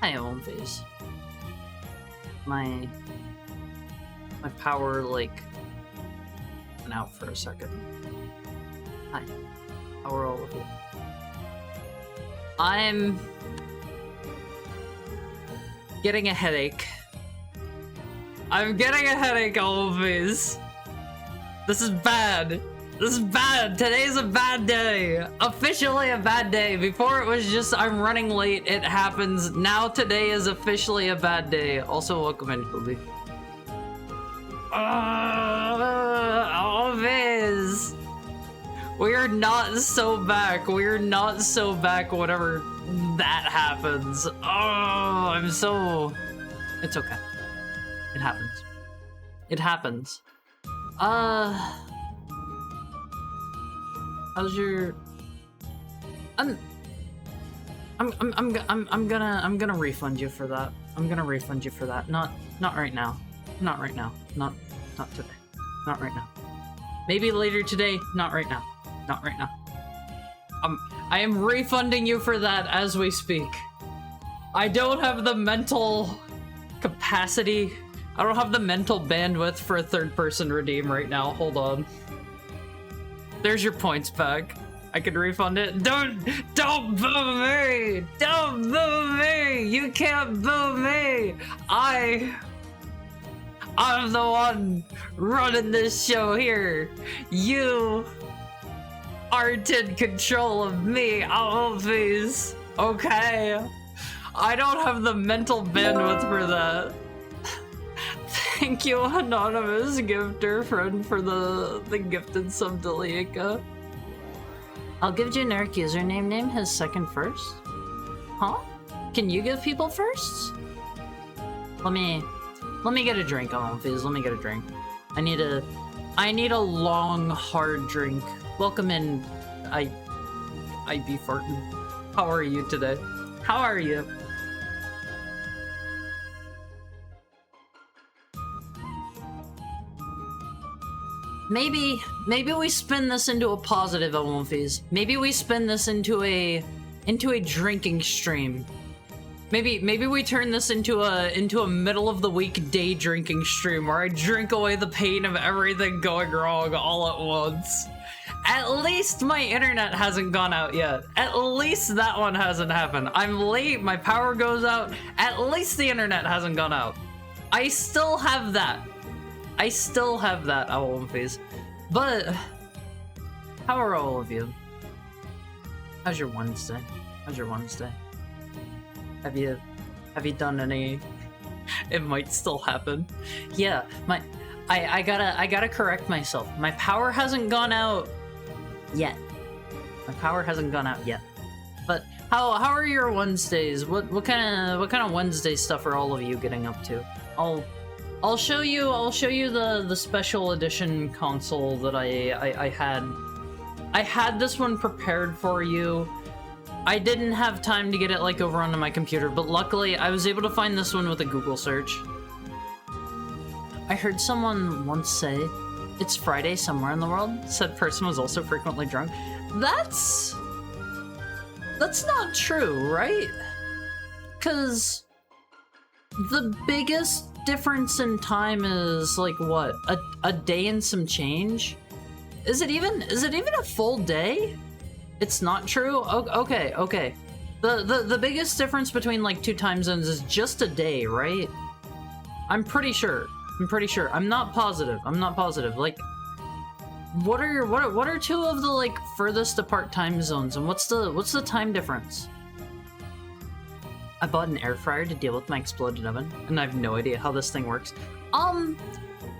Hi, own face. My power, like, went out for a second. Hi. How are all of you? I'm getting a headache. I'm getting a headache, always. This is bad. This is bad. Today's a bad day. Officially a bad day. Before it was just I'm running late. It happens. Now today is officially a bad day. Also, welcome in, Kobe. Always. We are not so back. We are not so back whenever that happens. Oh, I'm so... It's okay. It happens. It happens. How's your... I'm gonna refund you for that. I'm gonna refund you for that. Not right now. Not right now. Not today. Not right now. Maybe later today. Not right now. Not right now. I am refunding you for that as we speak. I don't have the mental capacity. I don't have the mental bandwidth for a third-person redeem right now. Hold on. There's your points back. I can refund it. Don't boo me! Don't boo me! You can't boo me! I'm the one running this show here. You aren't in control of me, always. Okay? I don't have the mental bandwidth for that. Thank you, anonymous gifter friend, for the gifted sub to Leika. I'll give generic username name his second first. Huh? Can you give people firsts? Let me get a drink, Fizz. Let me get a drink. I need a long, hard drink. Welcome in, I be farting. How are you today? How are you? Maybe we spin this into a positive, Elmofis. Maybe we spin this into a drinking stream. Maybe we turn this into a middle of the week day drinking stream where I drink away the pain of everything going wrong all at once. At least my internet hasn't gone out yet. At least that one hasn't happened. I'm late, my power goes out. At least the internet hasn't gone out. I still have that. I still have that, Owl Phase. But how are all of you? How's your Wednesday? How's your Wednesday? Have you done any? It might still happen. Yeah, I gotta correct myself. My power hasn't gone out yet. My power hasn't gone out yet. But how are your Wednesdays? What kind of Wednesday stuff are all of you getting up to? I'll show you the special edition console that I had. I had this one prepared for you. I didn't have time to get it like over onto my computer, but luckily I was able to find this one with a Google search. I heard someone once say, "It's Friday somewhere in the world." Said person was also frequently drunk. That's not true, right? 'Cause the biggest difference in time is like what? A day and some change? Is it even a full day? It's not true? Okay. The biggest difference between like two time zones is just a day, right? I'm pretty sure. I'm not positive. Like, what are two of the like furthest apart time zones, and what's the time difference? I bought an air fryer to deal with my exploded oven, and I have no idea how this thing works.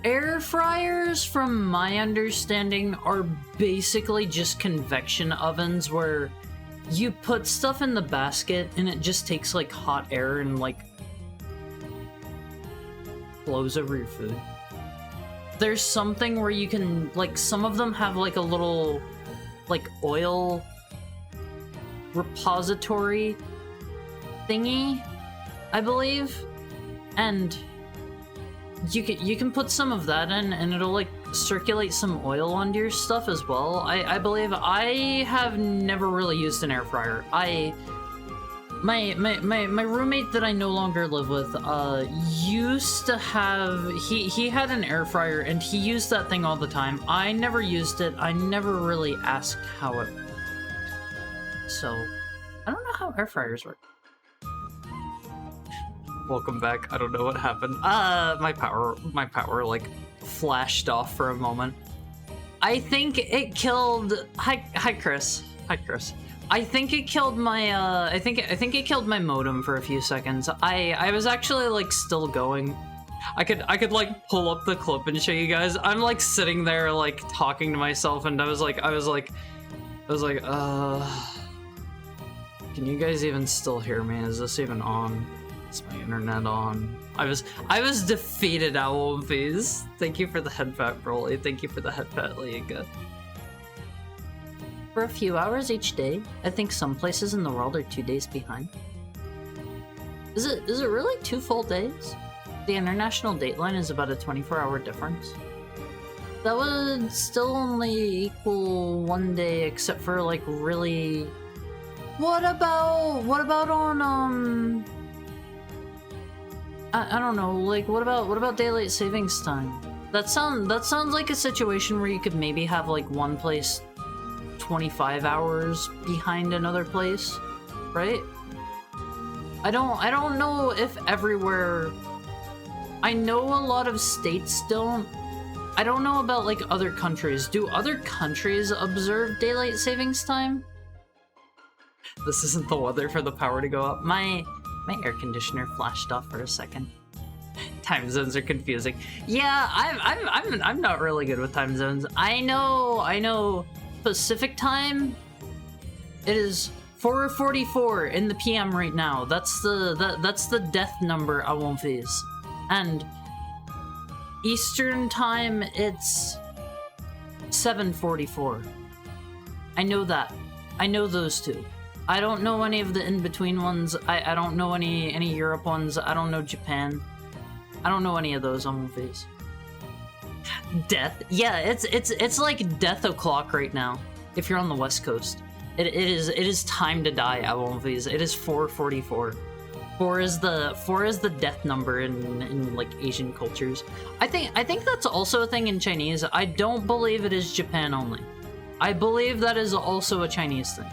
Air fryers, from my understanding, are basically just convection ovens where you put stuff in the basket and it just takes like hot air and like blows over your food. There's something where you can, like, some of them have like a little like oil repository thingy, I believe, and you can put some of that in and it'll like circulate some oil onto your stuff as well. I believe. I have never really used an air fryer. My roommate that I no longer live with, used to have, he had an air fryer and he used that thing all the time. I never used it. I never really asked how it worked. So, I don't know how air fryers work. Welcome back. I don't know what happened. My power like flashed off for a moment. I think it killed, hi Chris. Hi Chris. I think it killed my, I think it killed my modem for a few seconds. I was actually, like, still going. I could, like, pull up the clip and show you guys. I'm, like, sitting there, like, talking to myself, and I was like, can you guys even still hear me? Is this even on? Is my internet on? I was defeated, Owlfies. Thank you for the headpat, Broly. Thank you for the headpat, Liga. For a few hours each day, I think some places in the world are 2 days behind. Is it really 2 full days? The international dateline is about a 24-hour difference. That would still only equal 1 day, except for like really. What about on I don't know, like what about daylight savings time? That sounds like a situation where you could maybe have like one place 25 hours behind another place, right? I don't know if everywhere. I know a lot of states don't. I don't know about like other countries. Do other countries observe daylight savings time? This isn't the weather for the power to go up. My air conditioner flashed off for a second. Time zones are confusing. Yeah, I'm not really good with time zones. I know Pacific time. It is 4:44 in the PM right now. That's the death number, Owlfies. And Eastern time, it's 7:44. I know that. I know those two. I don't know any of the in-between ones. I don't know any Europe ones. I don't know Japan. I don't know any of those Owlfies. Death? Yeah, it's like death o'clock right now. If you're on the West Coast, it is time to die, Owlfies. It is 4:44. 4 is the death number in like Asian cultures. I think that's also a thing in Chinese. I don't believe it is Japan only. I believe that is also a Chinese thing.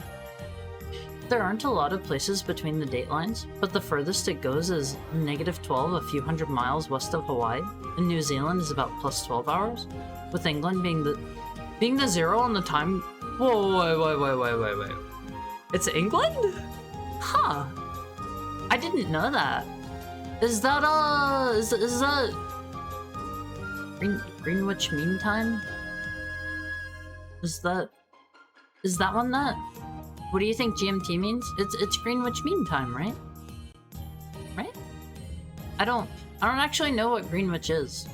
There aren't a lot of places between the datelines, but the furthest it goes is -12 a few hundred miles west of Hawaii, and New Zealand is about +12 hours, with England being the zero on the time. Whoa, wait. It's England? Huh. I didn't know that. Is that is that Greenwich Mean Time? Is that one that? What do you think GMT means? It's Greenwich Mean Time, right? Right? I don't actually know what Greenwich is.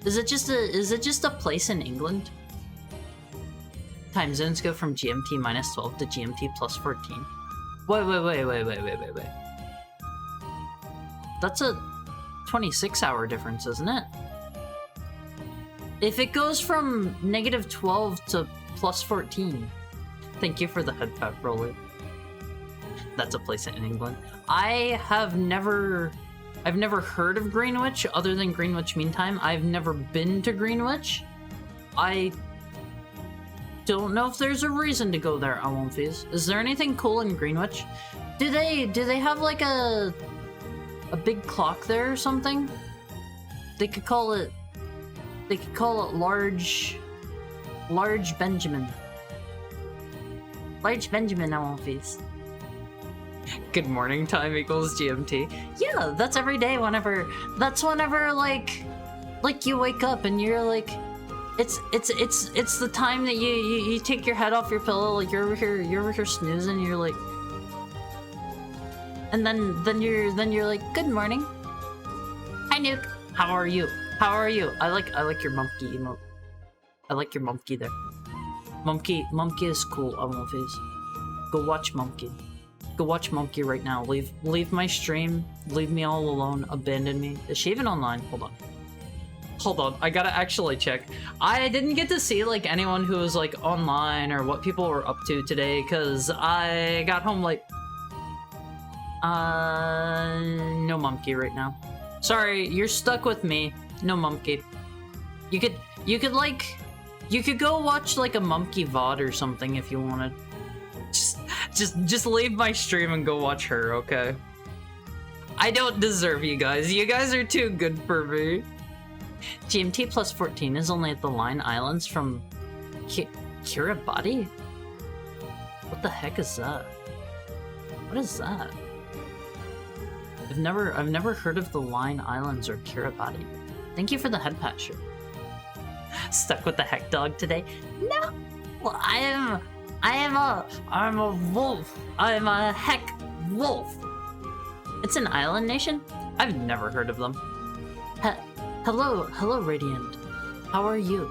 Is it just a place in England? Time zones go from GMT -12 to GMT +14. Wait. That's a 26-hour difference, isn't it? If it goes from -12 to +14. Thank you for the headpat, Broly. That's a place in England. I've never heard of Greenwich other than Greenwich Mean Time. I've never been to Greenwich. I don't know if there's a reason to go there, Owlfies. Is there anything cool in Greenwich? Do they have like a big clock there or something? They could call it Large Benjamin. Large Benjamin, Owlfies. Good morning time equals GMT. Yeah, that's every day. That's whenever like you wake up and you're like, it's the time that you take your head off your pillow, like you're over here snoozing. You're like, and then you're like, good morning. Hi Nuke. How are you? I like your monkey emote. I like your monkey there. Monkey is cool, Owlfies. Go watch Monkey. Go watch Monkey right now. Leave my stream. Leave me all alone. Abandon me. Is she even online? Hold on. I gotta actually check. I didn't get to see like anyone who was like online or what people were up to today because I got home late. No Mumkey right now. Sorry, you're stuck with me. No Mumkey. You could like, you could go watch like a Mumkey VOD or something if you wanted. Just leave my stream and go watch her, okay? I don't deserve you guys. You guys are too good for me. GMT plus 14 is only at the Line Islands from Kiribati? What the heck is that? What is that? I've never heard of the Line Islands or Kiribati. Thank you for the head patcher. Stuck with the heck dog today? No! Well, I'm a wolf. I'm a heck wolf. It's an island nation? I've never heard of them. Hello, Radiant. How are you?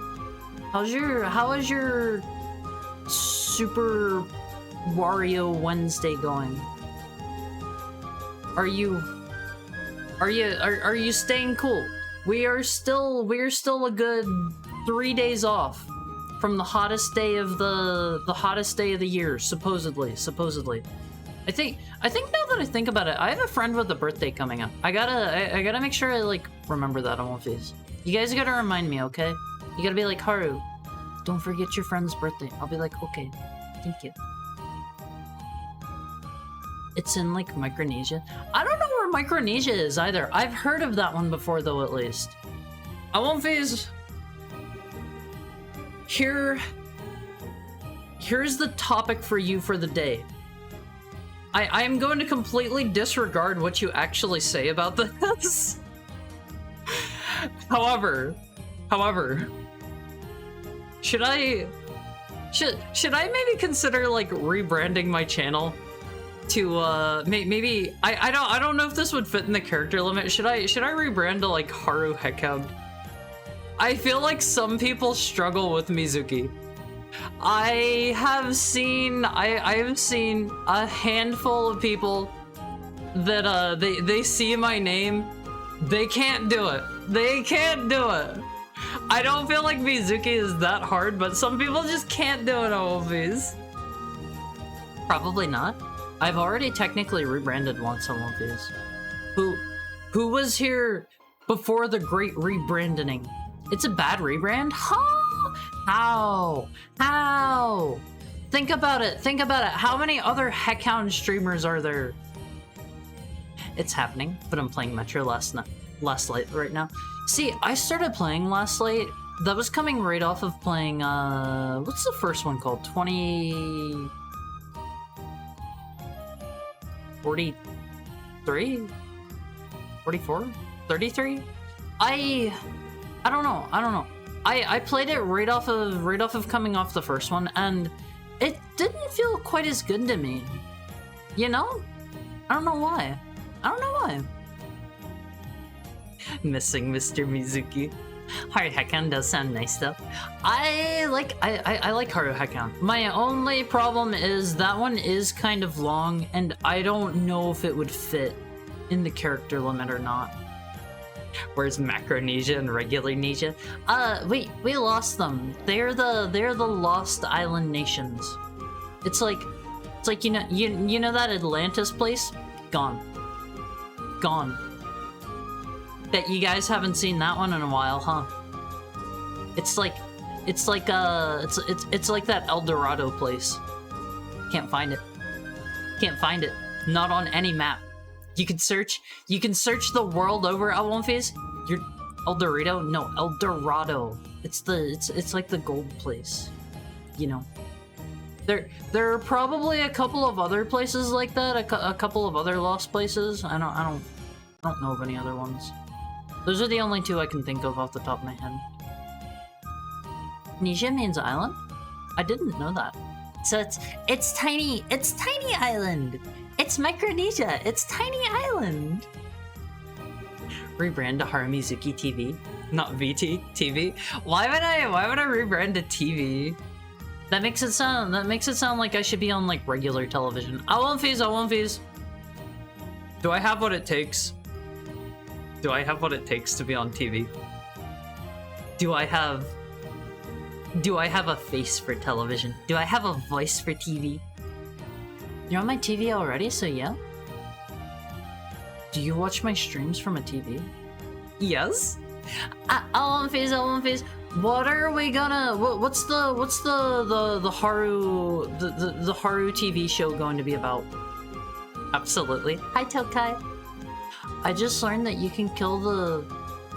How is your Super Wario Wednesday going? Are you staying cool? We are still a good 3 days off from the hottest day of the year, supposedly. I think now that I think about it, I have a friend with a birthday coming up. I gotta make sure I like remember that on Wolfies. You guys gotta remind me, okay? You gotta be like, Haru, don't forget your friend's birthday. I'll be like, okay, thank you. It's in like Micronesia. I don't know where Micronesia is either. I've heard of that one before though, at least. I won't phase. Here's the topic for you for the day. I am going to completely disregard what you actually say about this. However, should I maybe consider like rebranding my channel to maybe I don't know if this would fit in the character limit. Should I rebrand to like Haru Heckhound? I feel like some people struggle with Mizuki. I have seen a handful of people that they see my name, they can't do it. I don't feel like Mizuki is that hard, but some people just can't do it on Wolfies. Probably not. I've already technically rebranded once on Wolfies. Who was here before the great rebranding? It's a bad rebrand? Huh? How? Think about it. How many other Heckhound streamers are there? It's happening, but I'm playing Metro Last Light right now. See, I started playing Last Light. That was coming right off of playing, what's the first one called? 43? 44? 33? I don't know. I played it right off of coming off the first one, and it didn't feel quite as good to me. You know? I don't know why. Missing Mr. Mizuki. Haru Heckhound does sound nice though. I like Haru Heckhound. My only problem is that one is kind of long, and I don't know if it would fit in the character limit or not. Where's Macronesia and Regularnesia? We lost them. They're the lost island nations. It's like you know that Atlantis place? Gone. Bet you guys haven't seen that one in a while, huh? It's like that El Dorado place. Can't find it. Not on any map. You can search the world over at one phase. You're El Dorado? No, El Dorado. It's like the gold place. You know. There are probably a couple of other places like that, a couple of other lost places. I don't know of any other ones. Those are the only two I can think of off the top of my head. Nesia means island? I didn't know that. So it's tiny island. It's Micronesia. It's tiny island. Rebrand to Haramizuki TV, not VT TV. Why would I rebrand to TV? That makes it sound like I should be on like regular television. I won't phase. Do I have what it takes? Do I have what it takes to be on TV? Do I have a face for television? Do I have a voice for TV? You're on my TV already, so yeah? Do you watch my streams from a TV? Yes. One Phase. What are we gonna? What's the Haru the Haru TV show going to be about? Absolutely. Hi Tokai. I just learned that you can kill the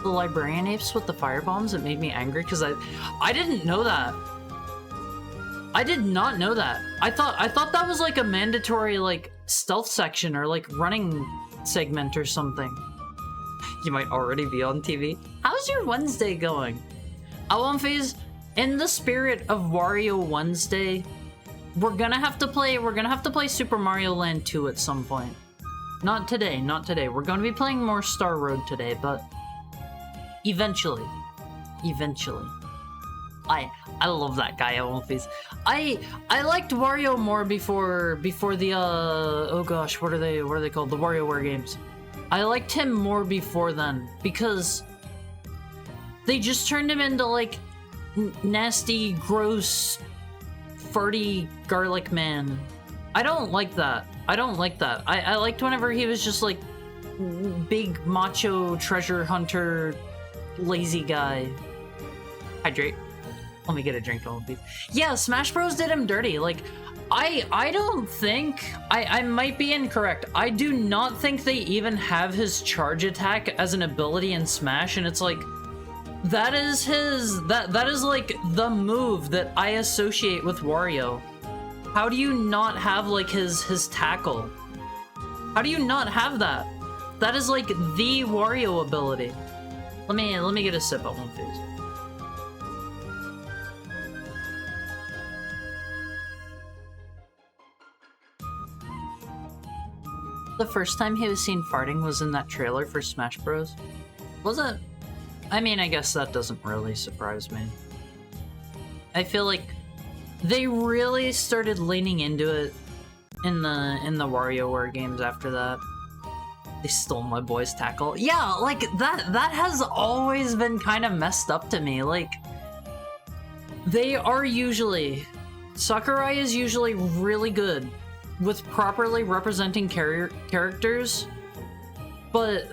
librarian apes with the fire bombs. It made me angry because I didn't know that. I did not know that. I thought that was like a mandatory like stealth section or like running segment or something. You might already be on TV. How's your Wednesday going? One Phase, in the spirit of Wario Wednesday, we're gonna have to play Super Mario Land 2 at some point. Not today. We're gonna be playing more Star Road today, but eventually. I love that guy, One Phase. I liked Wario more before the oh gosh, what are they called? The WarioWare games. I liked him more before then because they just turned him into like nasty, gross, farty garlic man. I don't like that. I liked whenever he was just like big macho treasure hunter, lazy guy. Hydrate. Let me get a drink on please. Yeah, Smash Bros did him dirty. Like, I don't think, I might be incorrect. I do not think they even have his charge attack as an ability in Smash, and it's like, that is his, that is like the move that I associate with Wario. How do you not have like his tackle? How do you not have that? That is like the Wario ability. Let me get a sip at One Phase. The first time he was seen farting was in that trailer for Smash Bros. Was it? I mean, I guess that doesn't really surprise me. I feel like they really started leaning into it in the WarioWare games after that. They stole my boy's tackle. Yeah, like that has always been kind of messed up to me. Like, they are usually, Sakurai is usually really good with properly representing characters, but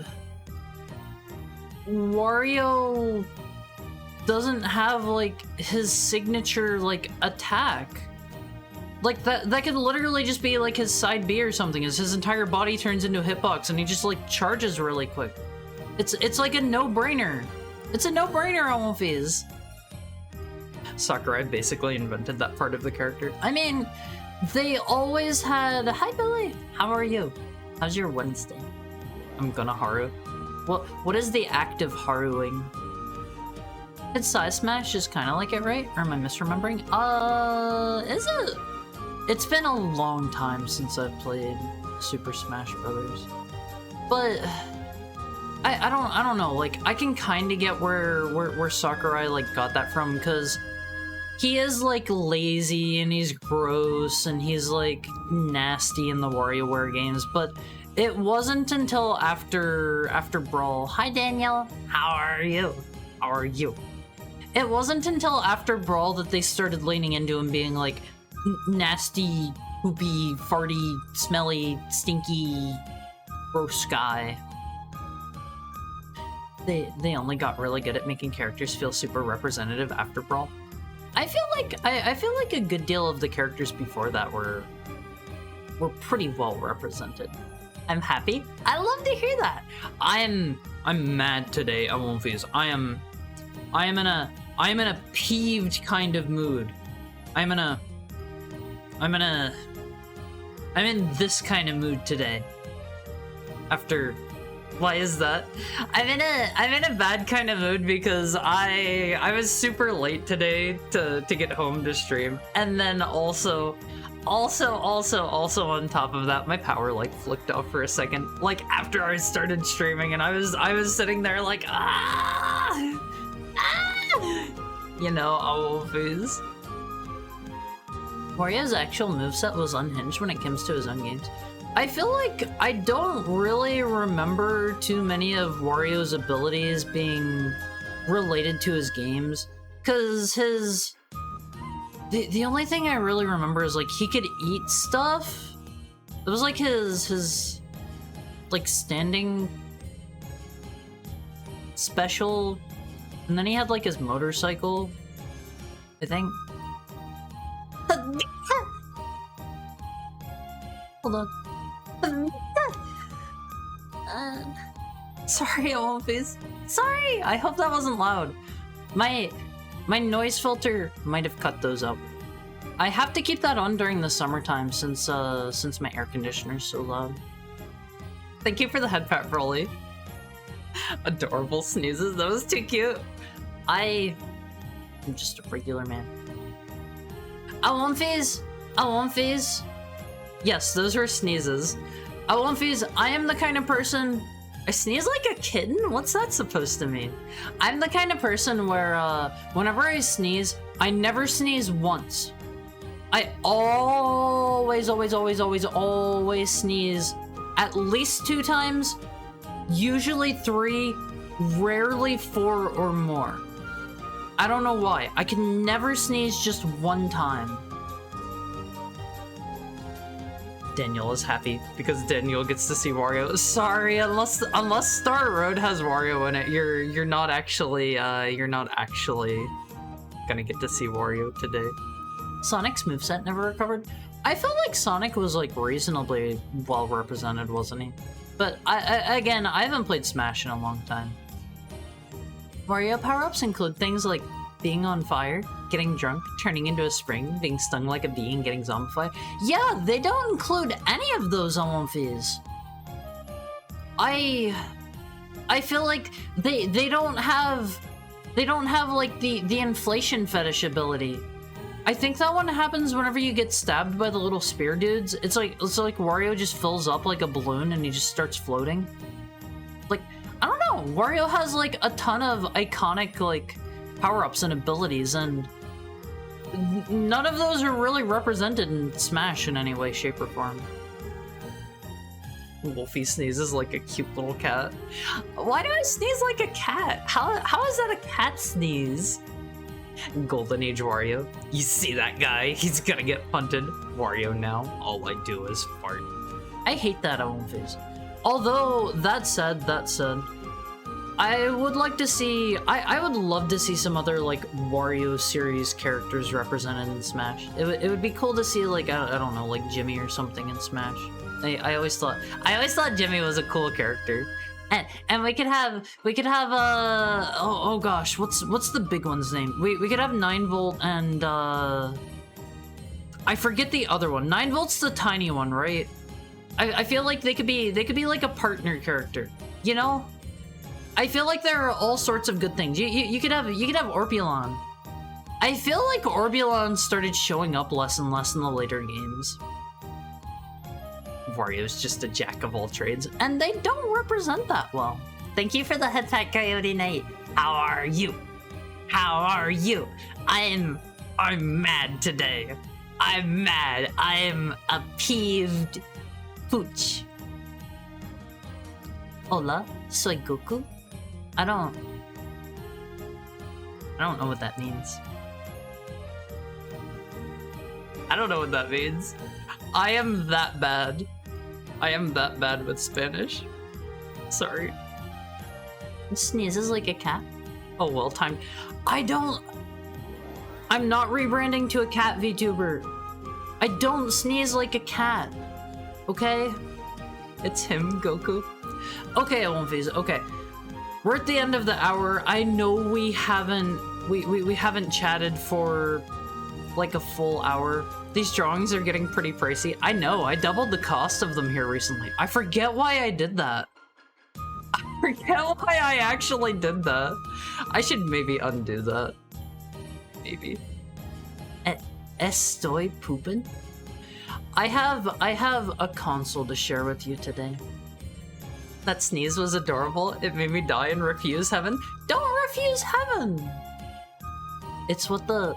Wario doesn't have like his signature like attack. Like that could literally just be like his side B or something, as his entire body turns into a hitbox and he just like charges really quick. It's like a no-brainer. It's a no-brainer on One Phase. Sakurai basically invented that part of the character. I mean, they always had, hi Billy, how are you? How's your Wednesday? I'm gonna Haru. What is the act of Haruing? It's Size Smash is kind of like it, right? Or am I misremembering? Is it? It's been a long time since I've played Super Smash Brothers. But I don't know, like I can kind of get where Sakurai like got that from, because he is like lazy and he's gross and he's like nasty in the WarioWare games, but it wasn't until after Brawl. Hi Daniel, how are you? How are you? It wasn't until after Brawl that they started leaning into him being like nasty, poopy, farty, smelly, stinky, gross guy. They only got really good at making characters feel super representative after Brawl. I feel like a good deal of the characters before that were pretty well represented. I'm happy. I love to hear that. I'm mad today, I won't phase. I am in a peeved kind of mood. I'm in this kind of mood today. After, why is that? I'm in a bad kind of mood because I was super late today to get home to stream, and then also on top of that, my power like flicked off for a second, like after I started streaming, and I was sitting there like you know, always. Wario's actual moveset was unhinged when it comes to his own games. I feel like I don't really remember too many of Wario's abilities being related to his games, because the only thing I really remember is like he could eat stuff. It was like his like standing special, and then he had like his motorcycle, I think. Hold on. Sorry, Omphis. Sorry! I hope that wasn't loud. My noise filter might have cut those up. I have to keep that on during the summertime since my air conditioner's so loud. Thank you for the head pat, Broly. Adorable sneezes, that was too cute. I'm just a regular man. Omphis. Yes, those were sneezes. Omphis, I am the kind of person... I sneeze like a kitten? What's that supposed to mean? I'm the kind of person where, whenever I sneeze, I never sneeze once. I always sneeze at least 2 times, usually 3, rarely 4 or more. I don't know why. I can never sneeze just 1 time. Daniel is happy because Daniel gets to see Wario. Sorry, unless Star Road has Wario in it, you're not actually gonna get to see Wario today. Sonic's moveset never recovered. I felt like Sonic was like reasonably well represented, wasn't he? But again, I haven't played Smash in a long time. Wario power-ups include things like being on fire, getting drunk, turning into a spring, being stung like a bee, and getting zombified. Yeah, they don't include any of those Omphis. I feel like they don't have like the inflation fetish ability. I think that one happens whenever you get stabbed by the little spear dudes. It's like Wario just fills up like a balloon and he just starts floating. Like, I don't know, Wario has like a ton of iconic like power-ups and abilities, and none of those are really represented in Smash in any way, shape, or form. Wolfie sneezes like a cute little cat. Why do I sneeze like a cat? How is that a cat sneeze? Golden Age Wario. You see that guy? He's gonna get punted. Wario now. All I do is fart. I hate that Omphis. Although, that said, I would like to see... I would love to see some other, like, Wario series characters represented in Smash. It would be cool to see, like, I don't know, like Jimmy or something in Smash. I always thought Jimmy was a cool character. And we could have oh gosh, what's the big one's name? We could have 9-Volt and I forget the other one. 9-Volt's the tiny one, right? I feel like they could be like a partner character, you know? I feel like there are all sorts of good things. You could have Orpulon. I feel like Orpulon started showing up less and less in the later games. Wario's just a jack of all trades, and they don't represent that well. Thank you for the head pat, Coyote Knight. How are you? How are you? I'm mad today. I'm mad. I'm a peeved pooch. Hola, soy Goku. I don't know what that means. I don't know what that means. I am that bad. I am that bad with Spanish. Sorry. It sneezes like a cat. Oh, well timed. I'm not rebranding to a cat VTuber. I don't sneeze like a cat. Okay? It's him, Goku. Okay, Omphis, okay. We're at the end of the hour. I know we haven't chatted for like a full hour. These drawings are getting pretty pricey. I know, I doubled the cost of them here recently. I forget why I did that. I forget why I actually did that. I should maybe undo that. Maybe. Estoy pooping? I have a console to share with you today. That sneeze was adorable. It made me die and refuse heaven. Don't refuse heaven! It's what the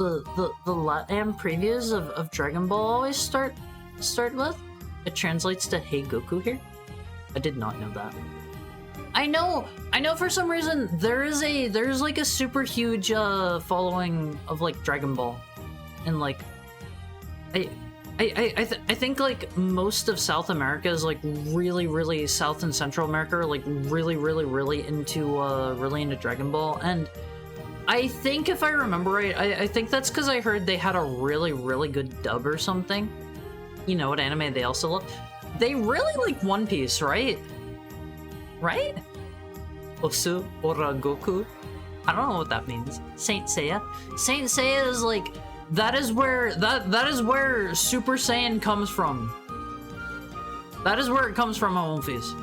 Latam previews of Dragon Ball always start with. It translates to "Hey Goku" here. I did not know that. I know for some reason there's like a super huge following of like Dragon Ball, and like I I think like most of South America is like really South and Central America are like really into Dragon Ball, and I think if I remember right, I think that's because I heard they had a really good dub or something. You know what anime they also love? They really like One Piece, right? Right? Osu ora Goku? I don't know what that means. Saint Seiya? Saint Seiya is like, that is where Super Saiyan comes from. That is where it comes from on One Piece.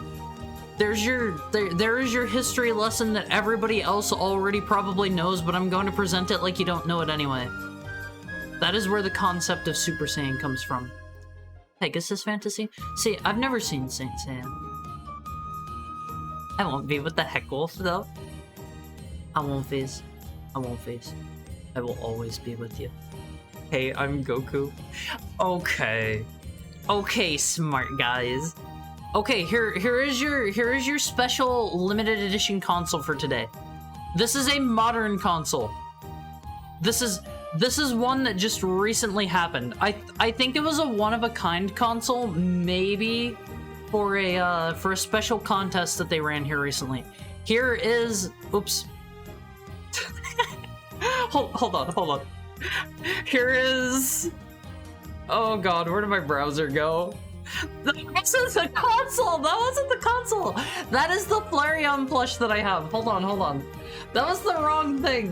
There is your history lesson that everybody else already probably knows, but I'm going to present it like you don't know it anyway. That is where the concept of Super Saiyan comes from. Pegasus Fantasy? See, I've never seen Saint Seiya. I won't be with the heck wolf, though. I won't phase. I won't phase. I will always be with you. Hey, I'm Goku. Okay. Okay, smart guys. Okay, here is your special limited edition console for today. This is a modern console. This is one that just recently happened. I think it was a one-of-a-kind console, maybe for a special contest that they ran here recently. Here is, oops. hold on. Here is, oh god, where did my browser go? This is the console! That wasn't the console! That is the Flareon plush that I have. Hold on. That was the wrong thing.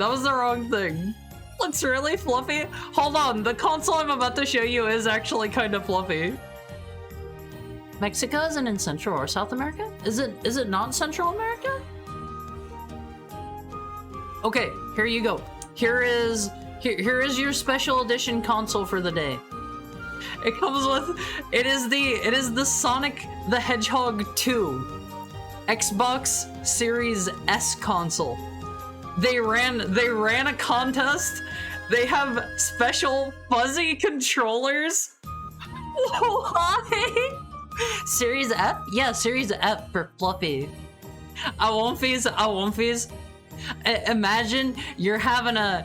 Looks really fluffy. Hold on, the console I'm about to show you is actually kind of fluffy. Mexico isn't in Central or South America? Is it not Central America? Okay, here you go. Here is your special edition console for the day. It comes with, it is the Sonic the Hedgehog 2 Xbox Series S console. They ran a contest. They have special fuzzy controllers. Why? Series F? Yeah, Series F for fluffy. I won't phase. Imagine you're having a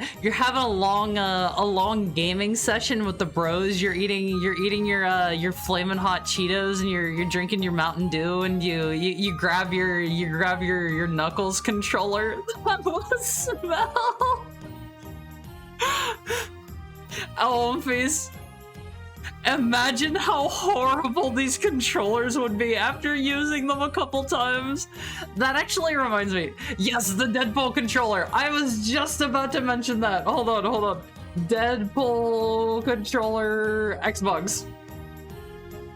long gaming session with the bros. You're eating your flamin' hot Cheetos and you're drinking your Mountain Dew, and you grab your Knuckles controller. That was smell. Oh, face. Imagine how horrible these controllers would be after using them a couple times. That actually reminds me. Yes, the Deadpool controller. I was just about to mention that. Hold on. Deadpool controller Xbox.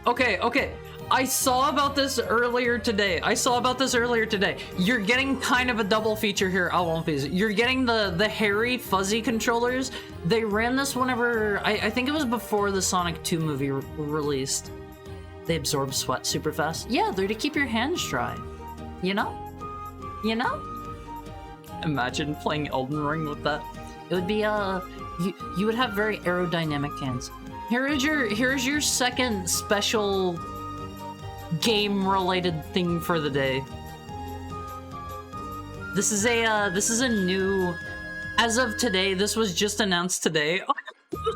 Okay. I saw about this earlier today. You're getting kind of a double feature here, Alwonfies. You're getting the hairy, fuzzy controllers. They ran this whenever, I think it was before the Sonic 2 movie released. They absorb sweat super fast. Yeah, they're to keep your hands dry. You know? Imagine playing Elden Ring with that. It would be, you would have very aerodynamic hands. Here's your second special game-related thing for the day. This is a new, as of today, this was just announced today. Oh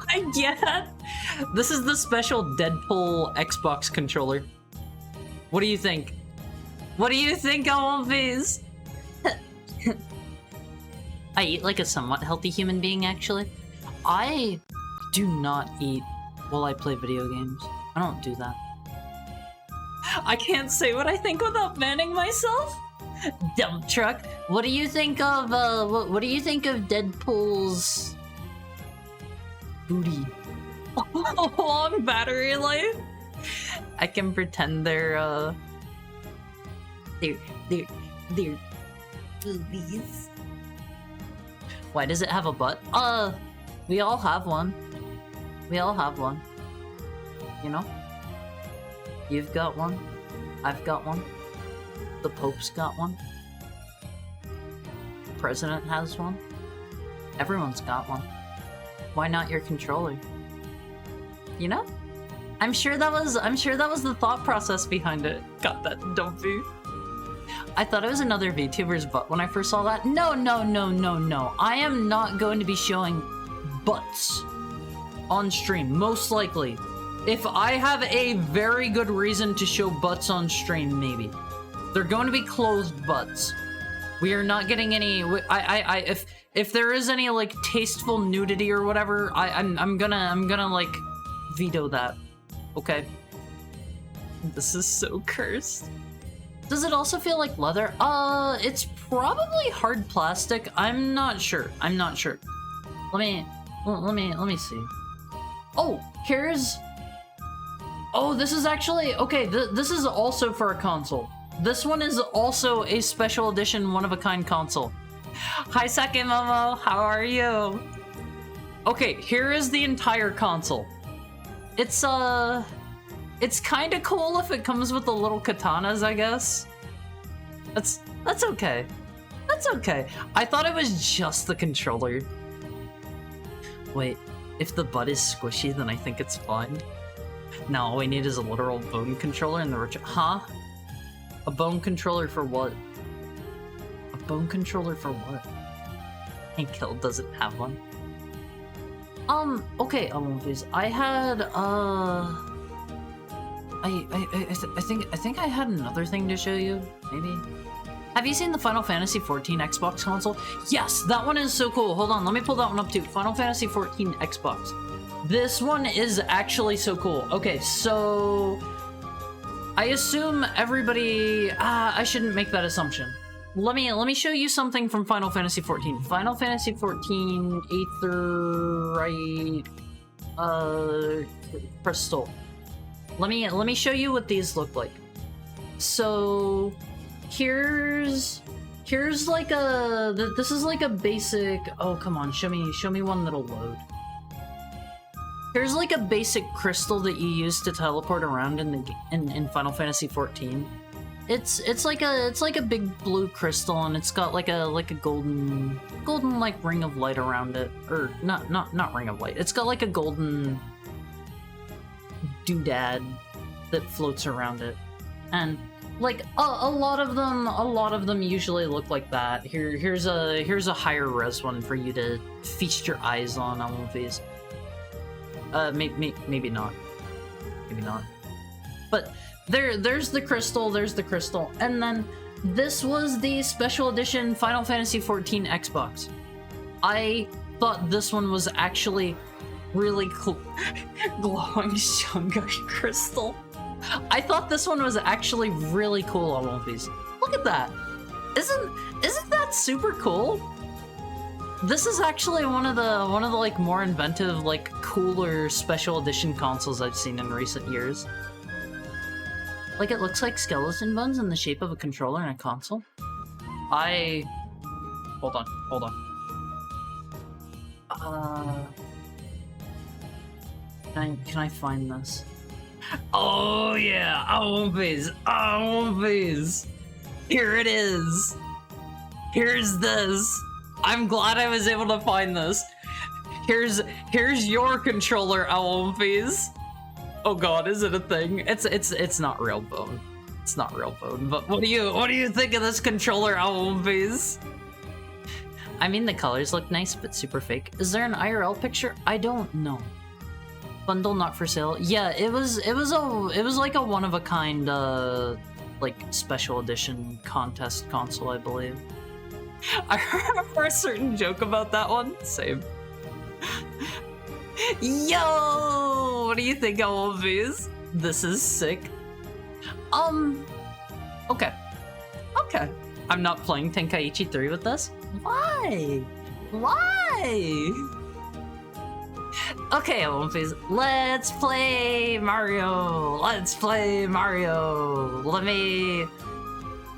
my god! This is the special Deadpool Xbox controller. What do you think? Alwonfies? I eat like a somewhat healthy human being, actually. I do not eat while I play video games. I don't do that. I can't say what I think without banning myself. Dump truck. What do you think of what do you think of Deadpool's booty? Long battery life. I can pretend they're boobies. Why does it have a butt? We all have one. You know? You've got one. I've got one. The Pope's got one. The President has one. Everyone's got one. Why not your controller? You know? I'm sure that was the thought process behind it. Got that, don't be. I thought it was another VTuber's butt when I first saw that. No. I am not going to be showing butts on stream, most likely. If I have a very good reason to show butts on stream, maybe. They're going to be closed butts. We are not getting any. If there is any like tasteful nudity or whatever, I'm gonna like veto that. Okay. This is so cursed. Does it also feel like leather? It's probably hard plastic. I'm not sure. I'm not sure. Let me see. Oh, here's. Oh, this is actually okay. This is also for a console. This one is also a special edition, one-of-a-kind console. Hi, Sake Momo. How are you? Okay, here is the entire console. It's kind of cool if it comes with the little katanas, I guess. That's okay. That's okay. I thought it was just the controller. Wait, if the butt is squishy, then I think it's fine. No, all we need is a literal bone controller and the huh? A bone controller for what? A bone controller for what? Hank Hill doesn't have one. Okay, please. I had, I think I had another thing to show you, maybe? Have you seen the Final Fantasy XIV Xbox console? Yes, that one is so cool. Hold on, let me pull that one up too. Final Fantasy XIV Xbox. This one is actually so cool. Okay, so I assume everybody. I shouldn't make that assumption. Let me show you something from Final Fantasy XIV. Final Fantasy XIV Aetherite Crystal. Let me show you what these look like. So here's like a this is like a basic. Oh come on, show me one that'll load. Here's like a basic crystal that you use to teleport around in Final Fantasy XIV. It's like a big blue crystal, and it's got like a golden like ring of light around it, or not ring of light. It's got like a golden doodad that floats around it, and like a lot of them usually look like that. Here's a higher res one for you to feast your eyes on these. Maybe not. Maybe not. But there's the crystal, and then this was the special edition Final Fantasy XIV Xbox. I thought this one was actually really cool. Glowing Shungai crystal. I thought this one was actually really cool on one of these. Look at that. Isn't that super cool? This is actually one of the like more inventive, like cooler special edition consoles I've seen in recent years. Like it looks like skeleton bones in the shape of a controller and a console. Hold on. Can I find this? Oh yeah, I want these. Here it is. Here's this. I'm glad I was able to find this. Here's your controller, Owlbees. Oh god, is it a thing? It's not real bone. It's not real bone. But what do you think of this controller, Owlbees? I mean, the colors look nice, but super fake. Is there an IRL picture? I don't know. Bundle not for sale. Yeah, it was like a one of a kind like special edition contest console, I believe. I remember a certain joke about that one. Same. Yo! What do you think of all of these? This is sick. Okay. I'm not playing Tenkaichi 3 with this. Why? Okay, please. Let's play Mario.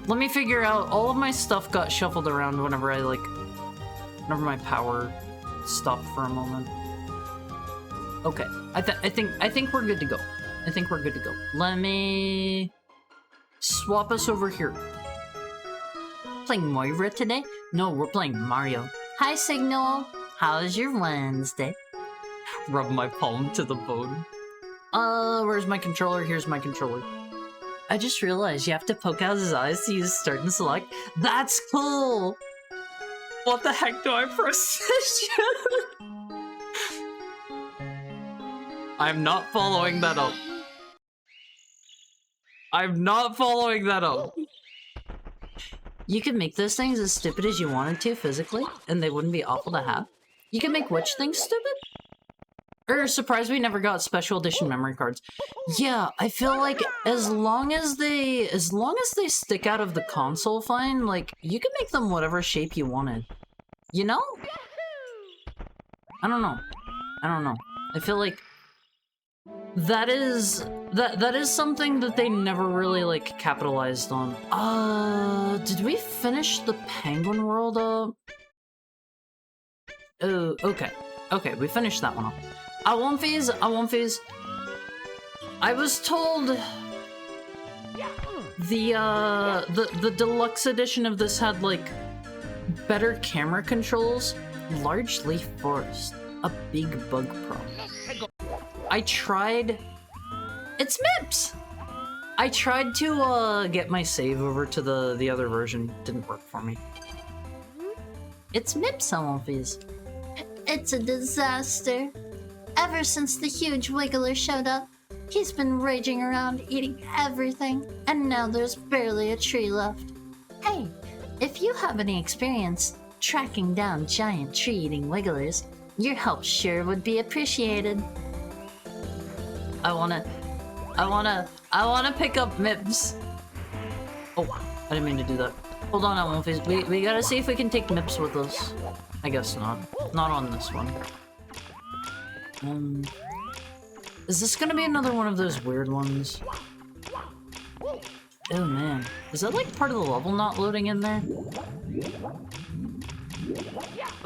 Let me figure out. All of my stuff got shuffled around whenever whenever my power stopped for a moment. Okay, I think we're good to go. Let me swap us over here. Playing Moira today? No, we're playing Mario. Hi, Signal. How's your Wednesday? Rub my palm to the bone. Where's my controller? Here's my controller. I just realized you have to poke out his eyes to use start and select. That's cool! What the heck do I precision? I'm not following that up. I'm not following that up. You can make those things as stupid as you wanted to physically, and they wouldn't be awful to have. You can make which things stupid? Surprised we never got special edition memory cards. Yeah, I feel like as long as they stick out of the console fine, like, you can make them whatever shape you wanted. You know? I don't know. I feel like that is something that they never really, like, capitalized on. Did we finish the Penguin World up? Oh, okay. Okay, we finished that one up. I won't phase. I was told the deluxe edition of this had, like, better camera controls, largely forced. A big bug problem. I tried... It's MIPS! I tried to, get my save over to the other version. Didn't work for me. It's MIPS, I won't phase. It's a disaster. Ever since the huge Wiggler showed up, he's been raging around eating everything, and now there's barely a tree left. Hey, if you have any experience tracking down giant tree-eating Wigglers, your help sure would be appreciated. I wanna pick up MIPS. Oh, I didn't mean to do that. Hold on, I won't phase. We gotta see if we can take MIPS with us. I guess not. Not on this one. Is this gonna be another one of those weird ones? Oh man. Is that like part of the level not loading in there?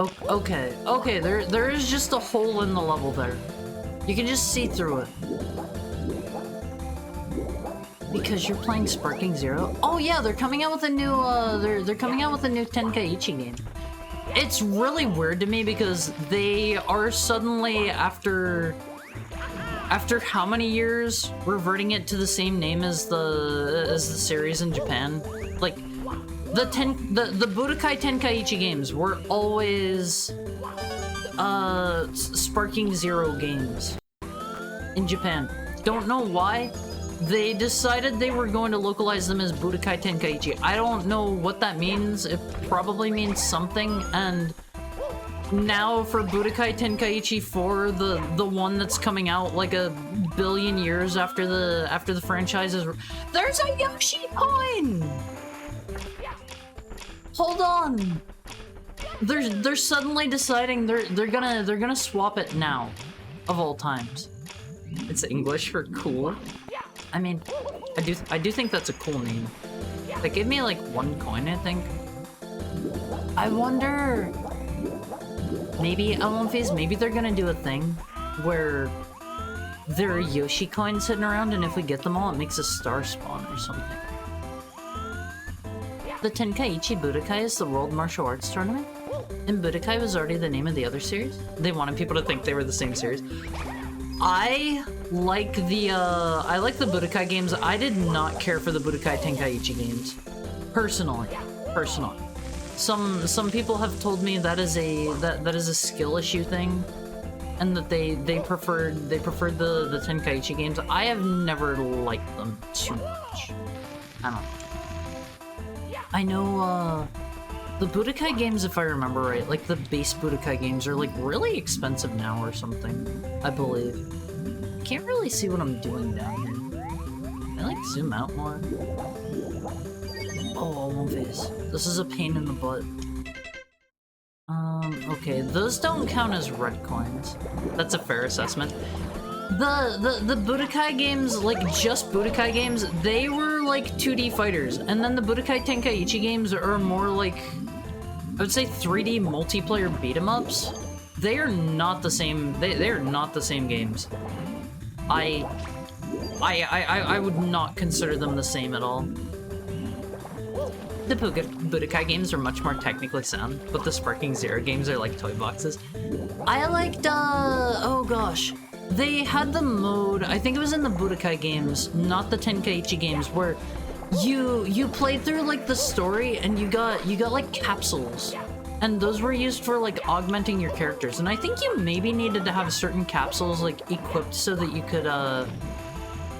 Oh, okay. Okay, there is just a hole in the level there. You can just see through it. Because you're playing Sparking Zero? Oh yeah, they're coming out with a new, they're coming out with a new Tenkaichi game. It's really weird to me because they are suddenly, after how many years, reverting it to the same name as the series in Japan. Like, the Budokai Tenkaichi games were always Sparking Zero games in Japan. Don't know why. They decided they were going to localize them as Budokai Tenkaichi. I don't know what that means. It probably means something, and now for Budokai Tenkaichi 4, the one that's coming out like a billion years after the franchise is... There's a Yoshi coin! Hold on! They're suddenly deciding they're gonna swap it now, of all times. It's English for cool. I mean, I do think that's a cool name. They gave me like 1 coin, I think. I wonder... Maybe, I won't phase, maybe they're gonna do a thing where there are Yoshi coins sitting around, and if we get them all, it makes a star spawn or something. The Tenkaichi Budokai is the World Martial Arts Tournament, and Budokai was already the name of the other series. They wanted people to think they were the same series. I like the Budokai games. I did not care for the Budokai Tenkaichi games. Personally. Some people have told me that is a skill issue thing, and that they preferred the Tenkaichi games. I have never liked them too much. I don't know. I know the Budokai games, if I remember right, like the base Budokai games are like really expensive now or something, I believe. I can't really see what I'm doing down here. Can I like zoom out more? Oh, one face. This is a pain in the butt. Okay, those don't count as red coins. That's a fair assessment. The Budokai games, like just Budokai games, they were like 2D fighters, and then the Budokai Tenkaichi games are more like, I would say 3D multiplayer beat 'em ups. They are not the same. They are not the same games. I would not consider them the same at all. The Budokai games are much more technically sound, but the Sparking Zero games are like toy boxes. I liked, oh gosh. They had the mode, I think it was in the Budokai games, not the Tenkaichi games, where you played through like the story and you got like capsules. And you could and those were used for like augmenting your characters. And I think you maybe needed to have certain capsules like equipped so that you could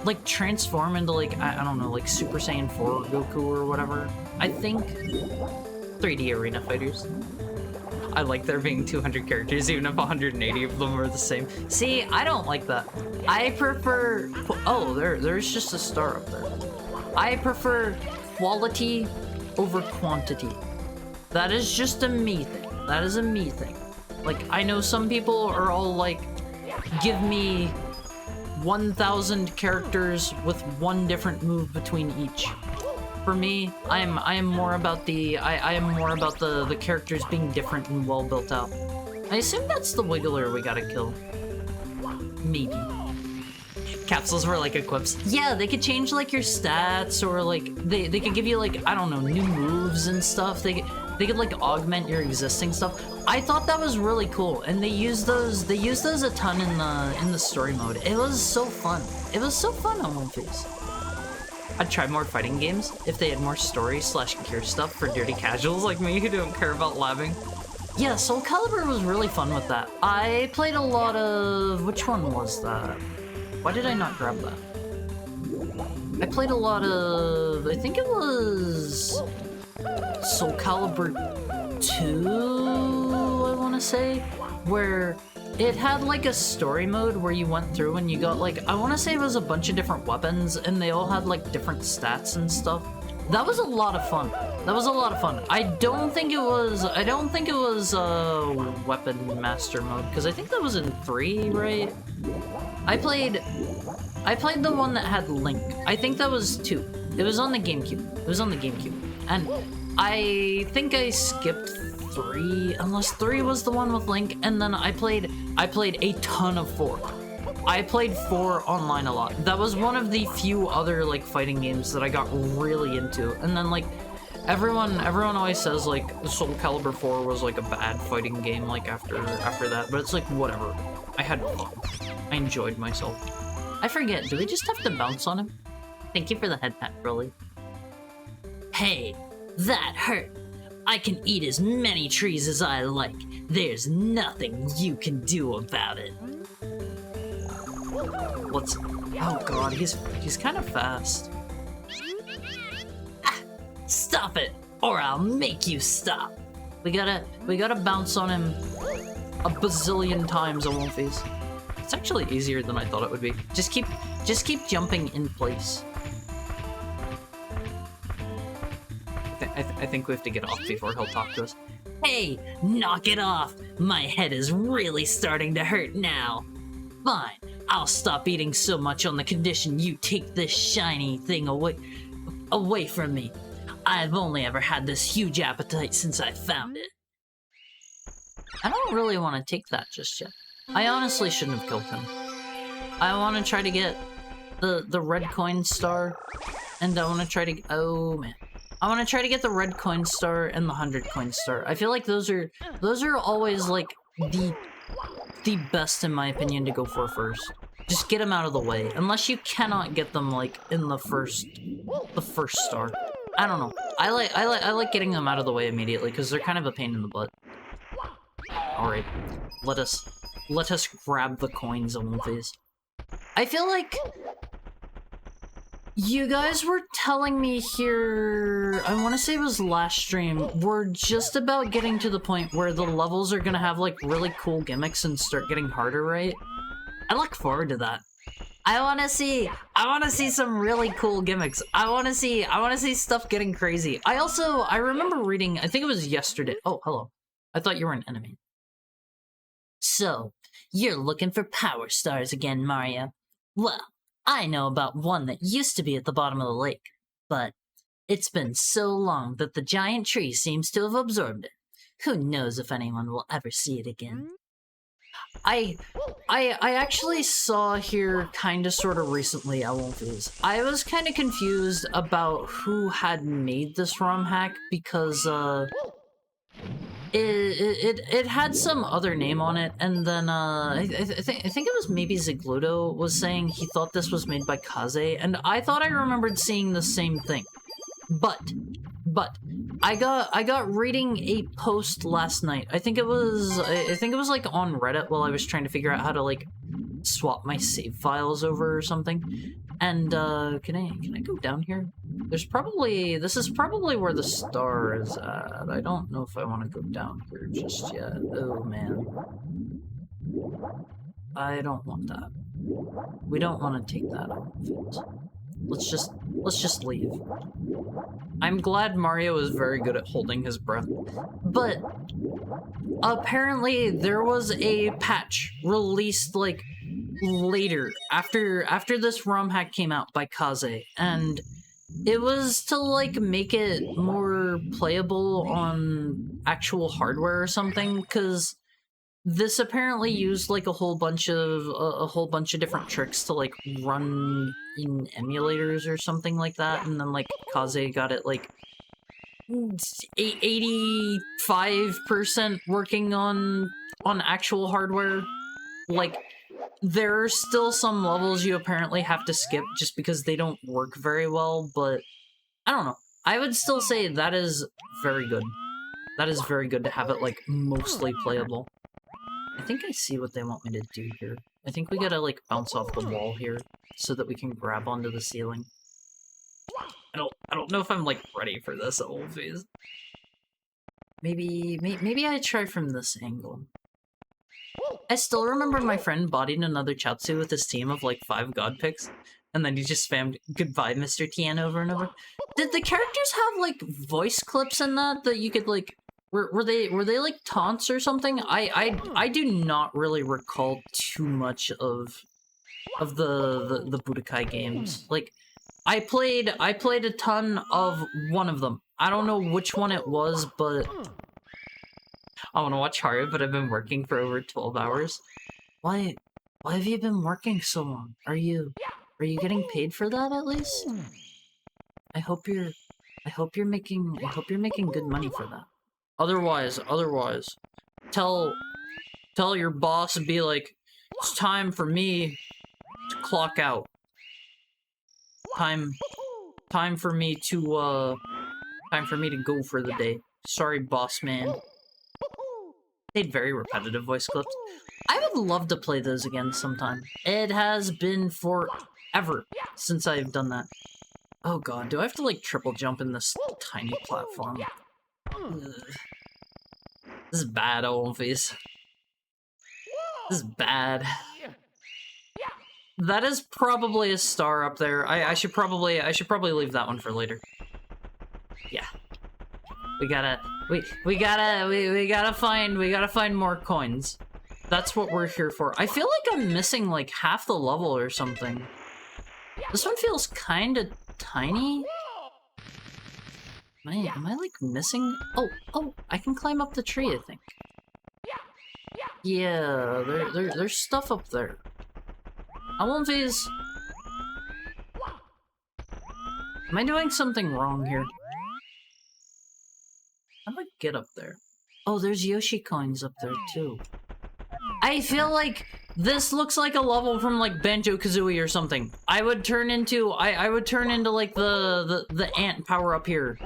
like transform into like I don't know, like Super Saiyan 4 Goku or whatever. I think 3D arena fighters. I like there being 200 characters, even if 180 of them are the same. See, I don't like that. I prefer... Oh, there's just a star up there. I prefer quality over quantity. That is just a me thing. That is a me thing. Like, I know some people are all like, give me 1,000 characters with one different move between each. For me, I am more about the the characters being different and well built out. I assume that's the Wiggler we gotta kill. Maybe. Capsules were like equips. Yeah, they could change like your stats, or like they could give you like, I don't know, new moves and stuff. They could like augment your existing stuff. I thought that was really cool, and they use those a ton in the story mode. It was so fun. It was so fun on One Piece. I'd try more fighting games if they had more story/gear stuff for dirty casuals like me who don't care about labbing. Yeah, Soul Calibur was really fun with that. I played a lot of... Which one was that? Why did I not grab that? I played a lot of... I think it was... Soul Calibur 2, I want to say, where it had like a story mode where you went through and you got like, I want to say it was a bunch of different weapons and they all had like different stats and stuff. That was a lot of fun. That was a lot of fun. I don't think it was Weapon Master mode, because I think that was in 3, right? I played the one that had Link. I think that was 2. It was on the GameCube. It was on the GameCube. And I think I skipped 3, unless 3 was the one with Link, and then I played a ton of 4. I played 4 online a lot. That was one of the few other like fighting games that I got really into. And then like everyone always says like Soul Calibur 4 was like a bad fighting game like after that, but it's like whatever. I had fun. I enjoyed myself. I forget, do we just have to bounce on him? Thank you for the head pat, Broly. Hey, that hurt. I can eat as many trees as I like. There's nothing you can do about it. What's... Oh god, he's kind of fast. Ah, stop it, or I'll make you stop. We gotta bounce on him a bazillion times on One Piece. It's actually easier than I thought it would be. Just keep jumping in place. I think we have to get off before he'll talk to us. Hey, knock it off! My head is really starting to hurt now. Fine, I'll stop eating so much on the condition you take this shiny thing away from me. I've only ever had this huge appetite since I found it. I don't really want to take that just yet. I honestly shouldn't have killed him. I want to try to get the red coin star, and I want to try to... Oh, man. I want to try to get the red coin star and the 100 coin star. I feel like those are always, like, the best, in my opinion, to go for first. Just get them out of the way. Unless you cannot get them, like, in the first star. I don't know. I like getting them out of the way immediately, because they're kind of a pain in the butt. Alright. Let us grab the coins on these. I feel like... You guys were telling me here, I want to say it was last stream, we're just about getting to the point where the levels are gonna have like really cool gimmicks and start getting harder, right? I look forward to that. I want to see some really cool gimmicks. I want to see stuff getting crazy. I remember reading, I think it was yesterday. Oh, hello. I thought you were an enemy. So, you're looking for power stars again, Mario. Well, I know about one that used to be at the bottom of the lake, but it's been so long that the giant tree seems to have absorbed it. Who knows if anyone will ever see it again. I actually saw here kind of sort of recently at Wolfies. I was kind of confused about who had made this ROM hack because it had some other name on it, and then I think it was maybe Zigludo was saying he thought this was made by Kaze, and I thought I remembered seeing the same thing. But I got reading a post last night. I think it was like on Reddit while I was trying to figure out how to like swap my save files over or something. And can I go down here? This is probably where the star is at. I don't know if I want to go down here just yet. Oh man. I don't want that. We don't want to take that outfit. Let's just leave. I'm glad Mario is very good at holding his breath. But apparently there was a patch released like later after this ROM hack came out by Kaze, and it was to like make it more playable on actual hardware or something, because this apparently used like a whole bunch of different tricks to like run in emulators or something like that, and then like Kaze got it like 85% working on actual hardware. Like, there are still some levels you apparently have to skip just because they don't work very well, but I don't know. I would still say that is very good. That is very good to have it like mostly playable. I think I see what they want me to do here. I think we gotta, like, bounce off the wall here so that we can grab onto the ceiling. I don't know if I'm, like, ready for this at all phase. Maybe I try from this angle. I still remember my friend bodied another Chatsu with his team of, like, 5 god picks, and then he just spammed "Goodbye, Mr. Tien" over and over. Did the characters have, like, voice clips in that you could, like... Were they like taunts or something? I do not really recall too much of the Budokai games. Like, I played a ton of one of them. I don't know which one it was, but I want to watch Haru, but I've been working for over 12 hours. Why have you been working so long? Are you getting paid for that at least? I hope you're making good money for that. Otherwise, tell your boss and be like, it's time for me to clock out. Time for me to go for the day. Sorry, boss man. They had very repetitive voice clips. I would love to play those again sometime. It has been forever since I've done that. Oh god, do I have to like triple jump in this tiny platform? Ugh. This is bad, Olmfies. This is bad. That is probably a star up there. I should probably leave that one for later. Yeah. We gotta find more coins. That's what we're here for. I feel like I'm missing like half the level or something. This one feels kinda tiny. Am I like missing? Oh, I can climb up the tree, I think. Yeah, there's stuff up there. I won't phase. Am I doing something wrong here? How do I get up there? Oh, there's Yoshi coins up there too. I feel like this looks like a level from like Banjo-Kazooie or something. I would turn into like the ant power up here.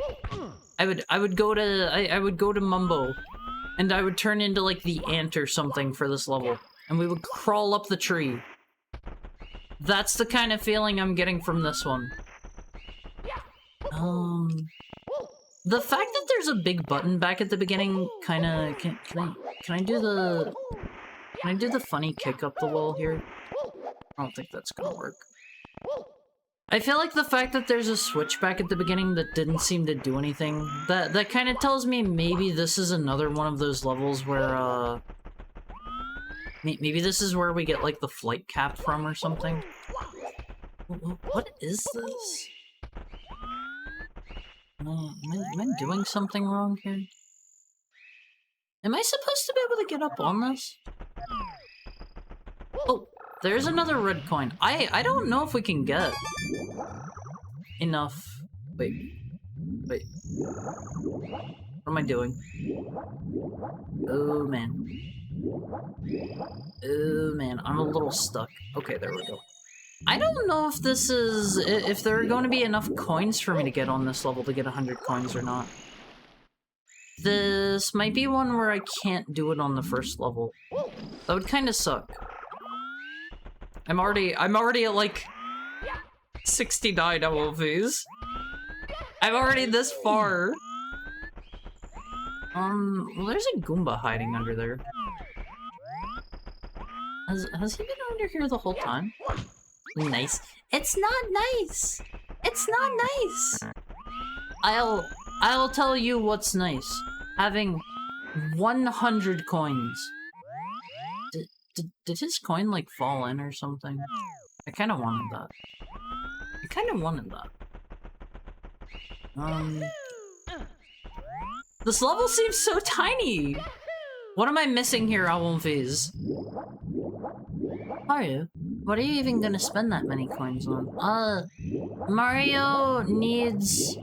I would go to Mumbo, and I would turn into like the ant or something for this level, and we would crawl up the tree. That's the kind of feeling I'm getting from this one. The fact that there's a big button back at the beginning kinda can I do the funny kick up the wall here? I don't think that's gonna work. I feel like the fact that there's a switch back at the beginning that didn't seem to do anything, that kind of tells me maybe this is another one of those levels where, maybe this is where we get, like, the flight cap from or something. What is this? Am I doing something wrong here? Am I supposed to be able to get up on this? Oh, there's another red coin. I don't know if we can get enough. Wait. What am I doing? Oh man. Oh man, I'm a little stuck. Okay, there we go. I don't know if this is... if there are going to be enough coins for me to get on this level to get 100 coins or not. This might be one where I can't do it on the first level. That would kind of suck. I'm already at like 69 LLVs. I'm already this far. Well, there's a Goomba hiding under there. Has he been under here the whole time? Nice. It's not nice. It's not nice. I'll tell you what's nice. Having 100 coins. Did his coin like fall in or something? I kind of wanted that. This level seems so tiny. What am I missing here, Alwonfies? Mario, what are you even gonna spend that many coins on? Mario needs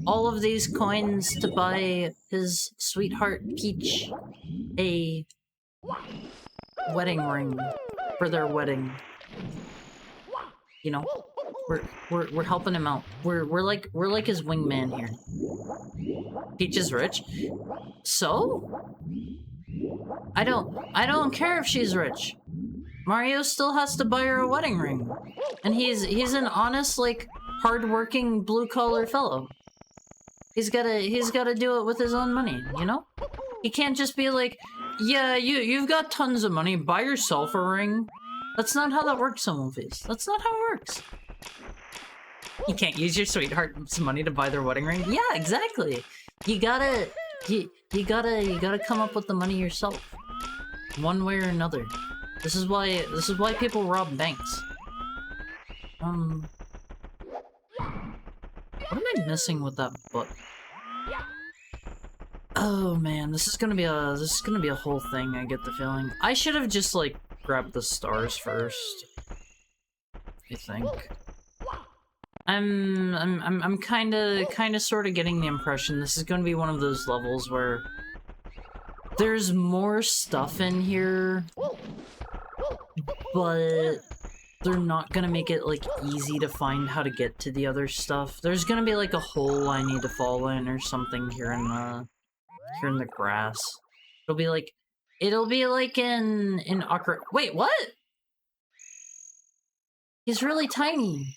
all of these coins to buy his sweetheart Peach a wedding ring for their wedding. You know, we're helping him out. We're like his wingman here. Peach is rich, so I don't care if she's rich. Mario still has to buy her a wedding ring, and he's an honest, like, hard-working blue-collar fellow. He's gotta do it with his own money, you know? He can't just be like, yeah, you've got tons of money, buy yourself a ring. That's not how that works, Alwonfies. That's not how it works. You can't use your sweetheart's money to buy their wedding ring? Yeah, exactly. You gotta come up with the money yourself. One way or another. This is why people rob banks. What am I missing with that book? Oh man, this is gonna be a whole thing, I get the feeling. I should have just like grabbed the stars first. I think. I'm kinda sorta getting the impression this is gonna be one of those levels where there's more stuff in here, but they're not gonna make it like easy to find how to get to the other stuff. There's gonna be like a hole I need to fall in or something here in the grass. It'll be like in Akra. Wait, what? He's really tiny.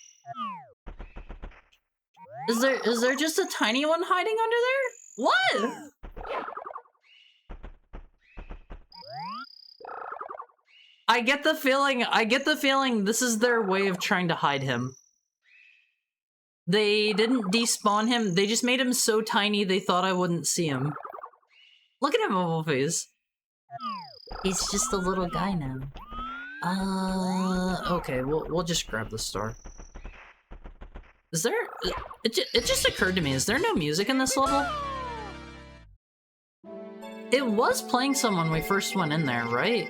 Is there just a tiny one hiding under there? What? I get the feeling this is their way of trying to hide him. They didn't despawn him, they just made him so tiny they thought I wouldn't see him. Look at him, Alwonfies. He's just a little guy now. Okay, we'll just grab the star. Is there... It just occurred to me, is there no music in this level? It was playing some when we first went in there, right?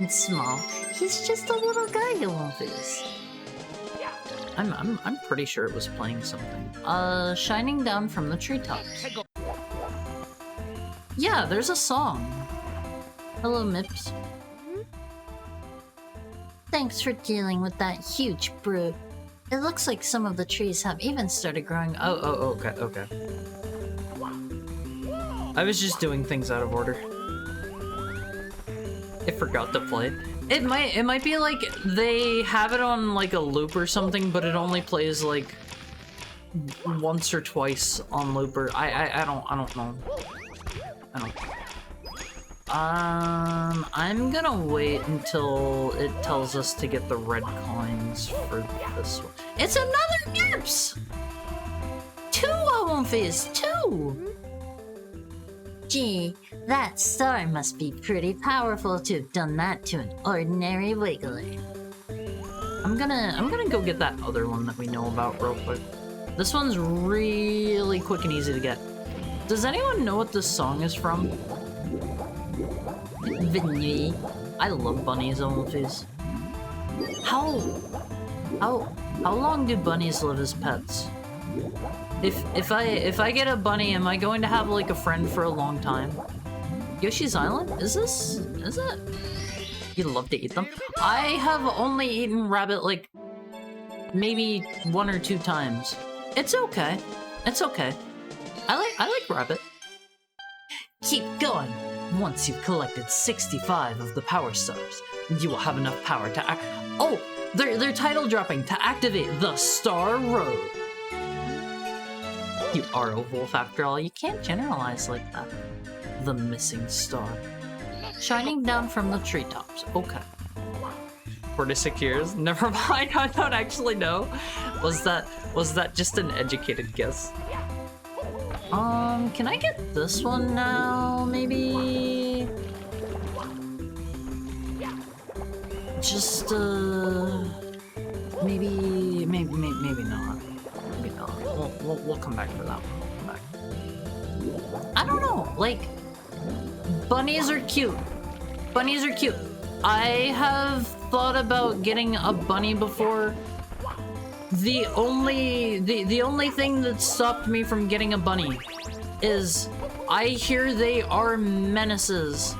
It's small. He's just a little guy, Alwonfies. I'm pretty sure it was playing something. Shining down from the treetops. Yeah, there's a song. Hello, Mips. Thanks for dealing with that huge brute. It looks like some of the trees have even started growing. Oh, okay. I was just doing things out of order. I forgot to play. It might be like they have it on like a loop or something, but it only plays like once or twice on looper. I don't know. I'm gonna wait until it tells us to get the red coins for this one. It's another Nips! 2 Alwonfies, 2! Gee, that star must be pretty powerful to have done that to an ordinary wiggler. I'm gonna go get that other one that we know about real quick. This one's really quick and easy to get. Does anyone know what this song is from? Vinny. I love bunnies, Alwonfies. How long do bunnies live as pets? If I get a bunny, am I going to have like a friend for a long time? Yoshi's Island? Is it? You love to eat them? I have only eaten rabbit like maybe 1 or 2 times. It's okay. I like rabbit. Keep going. Once you've collected 65 of the power stars, you will have enough power to act. Oh, they're title dropping to activate the Star Road. You are a wolf after all. You can't generalize like that. The missing star. Shining down from the treetops. Okay. 46 years? Never mind, I don't actually know. Was that just an educated guess? Can I get this one now? Maybe... Just, maybe not. Maybe not. We'll come back for that one. Come back. I don't know, like, bunnies are cute. Bunnies are cute. I have thought about getting a bunny before. The only thing that stopped me from getting a bunny is I hear they are menaces.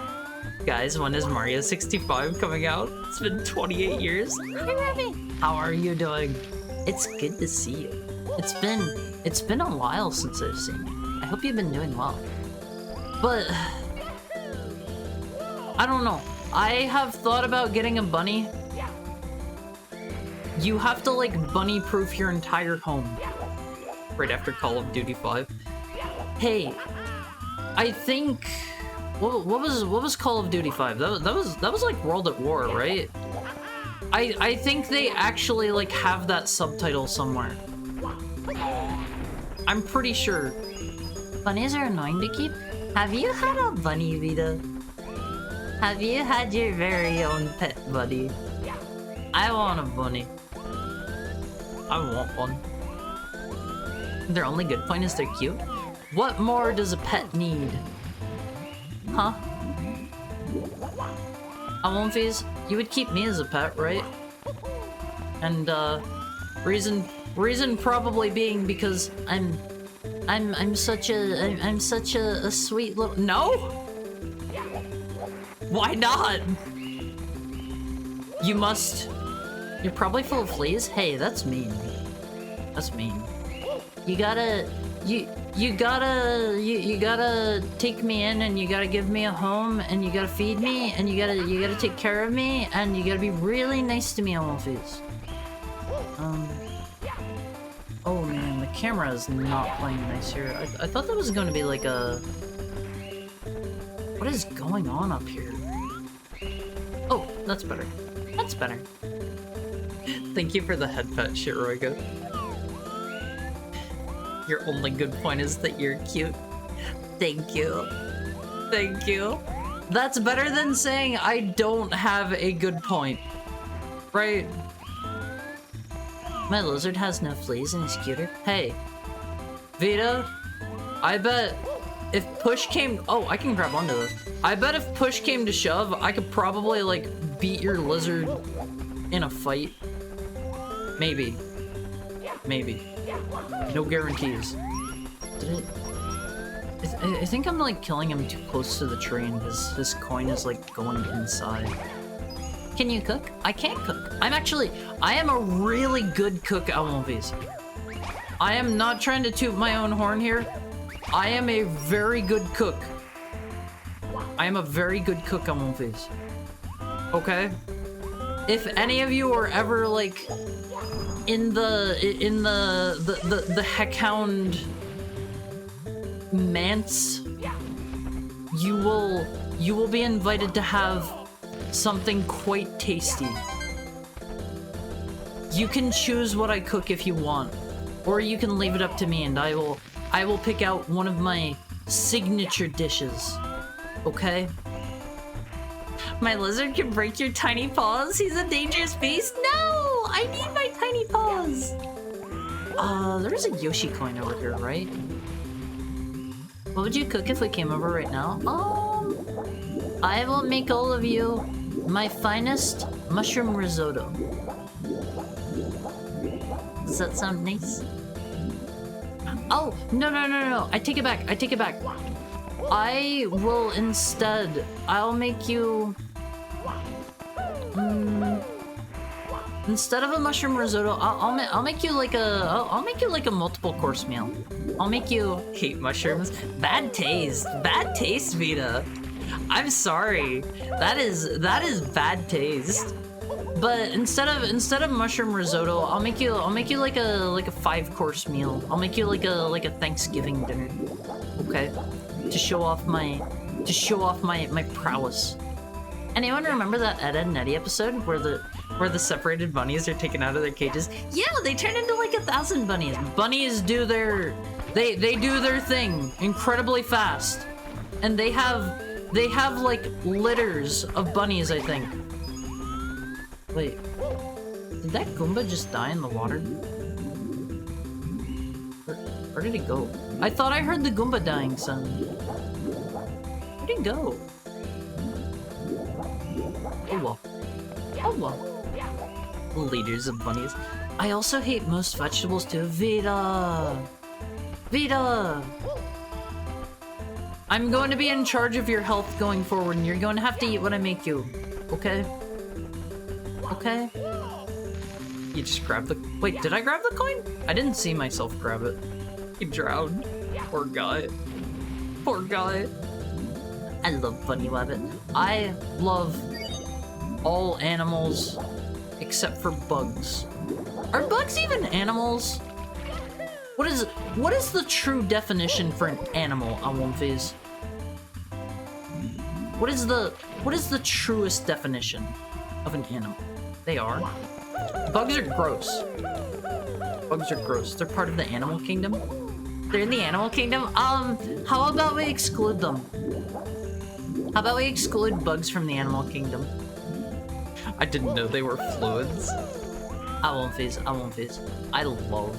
Guys, when is Mario 65 coming out? It's been 28 years. Hi, Remy. How are you doing? It's good to see you. It's been a while since I've seen you. I hope you've been doing well. But I don't know. I have thought about getting a bunny. You have to like bunny-proof your entire home. Right after Call of Duty 5. Hey, I think what was Call of Duty 5? That was like World at War, right? I think they actually like have that subtitle somewhere. I'm pretty sure. Bunnies are annoying to keep. Have you had a bunny, Vita? Have you had your very own pet buddy? I want a bunny. I want one. Their only good point is they're cute. What more does a pet need? Huh? Almonfees, you would keep me as a pet, right? And reason probably being because I'm such a sweet little— No? Why not? You must— You're probably full of fleas? Hey, that's mean. That's mean. You gotta take me in, and you gotta give me a home, and you gotta feed me, and you gotta take care of me, and you gotta be really nice to me, Almonfees. Oh man, the camera is not playing nice here. I thought that was going to be like a— What is going on up here? Oh, that's better. That's better. Thank you for the head pet, Shiroiga. Your only good point is that you're cute. Thank you. Thank you. That's better than saying I don't have a good point. Right? My lizard has no fleas and is cuter. Hey, Vita, I bet if push came— Oh, I can grab onto this. I bet if push came to shove, I could probably, like, beat your lizard in a fight. Maybe. Maybe. No guarantees. Did it— I think I'm, like, killing him too close to the tree, and his coin is, like, going inside. Can you cook? I can't cook. I am a really good cook, Almonfees. I am not trying to toot my own horn here. I am a very good cook. I am a very good cook, Almonfees. Okay? If any of you are ever, like, in the Heckhound manse, you will be invited to have something quite tasty. You can choose what I cook if you want, or you can leave it up to me and I will pick out one of my signature dishes. Okay? My lizard can break your tiny paws? He's a dangerous beast? No! I need my tiny paws! There's a Yoshi coin over here, right? What would you cook if we came over right now? I will make all of you my finest mushroom risotto. Does that sound nice? Oh, no. I take it back. I will instead, I'll make you... Instead of a mushroom risotto, I'll make you like I'll make you like a multiple course meal. I'll make you hate mushrooms. Bad taste, Vita. I'm sorry. That is bad taste. But instead of mushroom risotto, I'll make you like a 5-course meal. I'll make you like a Thanksgiving dinner. Okay? To show off my prowess. Anyone remember that Ed, Edd n Eddy episode where the separated bunnies are taken out of their cages? Yeah, they turn into like 1,000 bunnies. Bunnies do they do their thing incredibly fast. And they have like litters of bunnies, I think. Wait, did that Goomba just die in the water? Where did he go? I thought I heard the Goomba dying sound. Where'd he go? Oh well. Oh well. Leaders of bunnies. I also hate most vegetables too. Vita! Vita! I'm going to be in charge of your health going forward, and you're going to have to eat what I make you. Okay? Okay? You just grab the... Wait, did I grab the coin? I didn't see myself grab it. He drowned. Poor guy. Poor guy. I love Bunny Rabbit. I love all animals except for bugs. Are bugs even animals? What is the true definition for an animal, Awomfies? What is the truest definition of an animal? They are. Bugs are gross. Bugs are gross. They're part of the animal kingdom. They're in the animal kingdom? How about we exclude them? How about we exclude bugs from the animal kingdom? I didn't know they were fluids. Awomfies. I love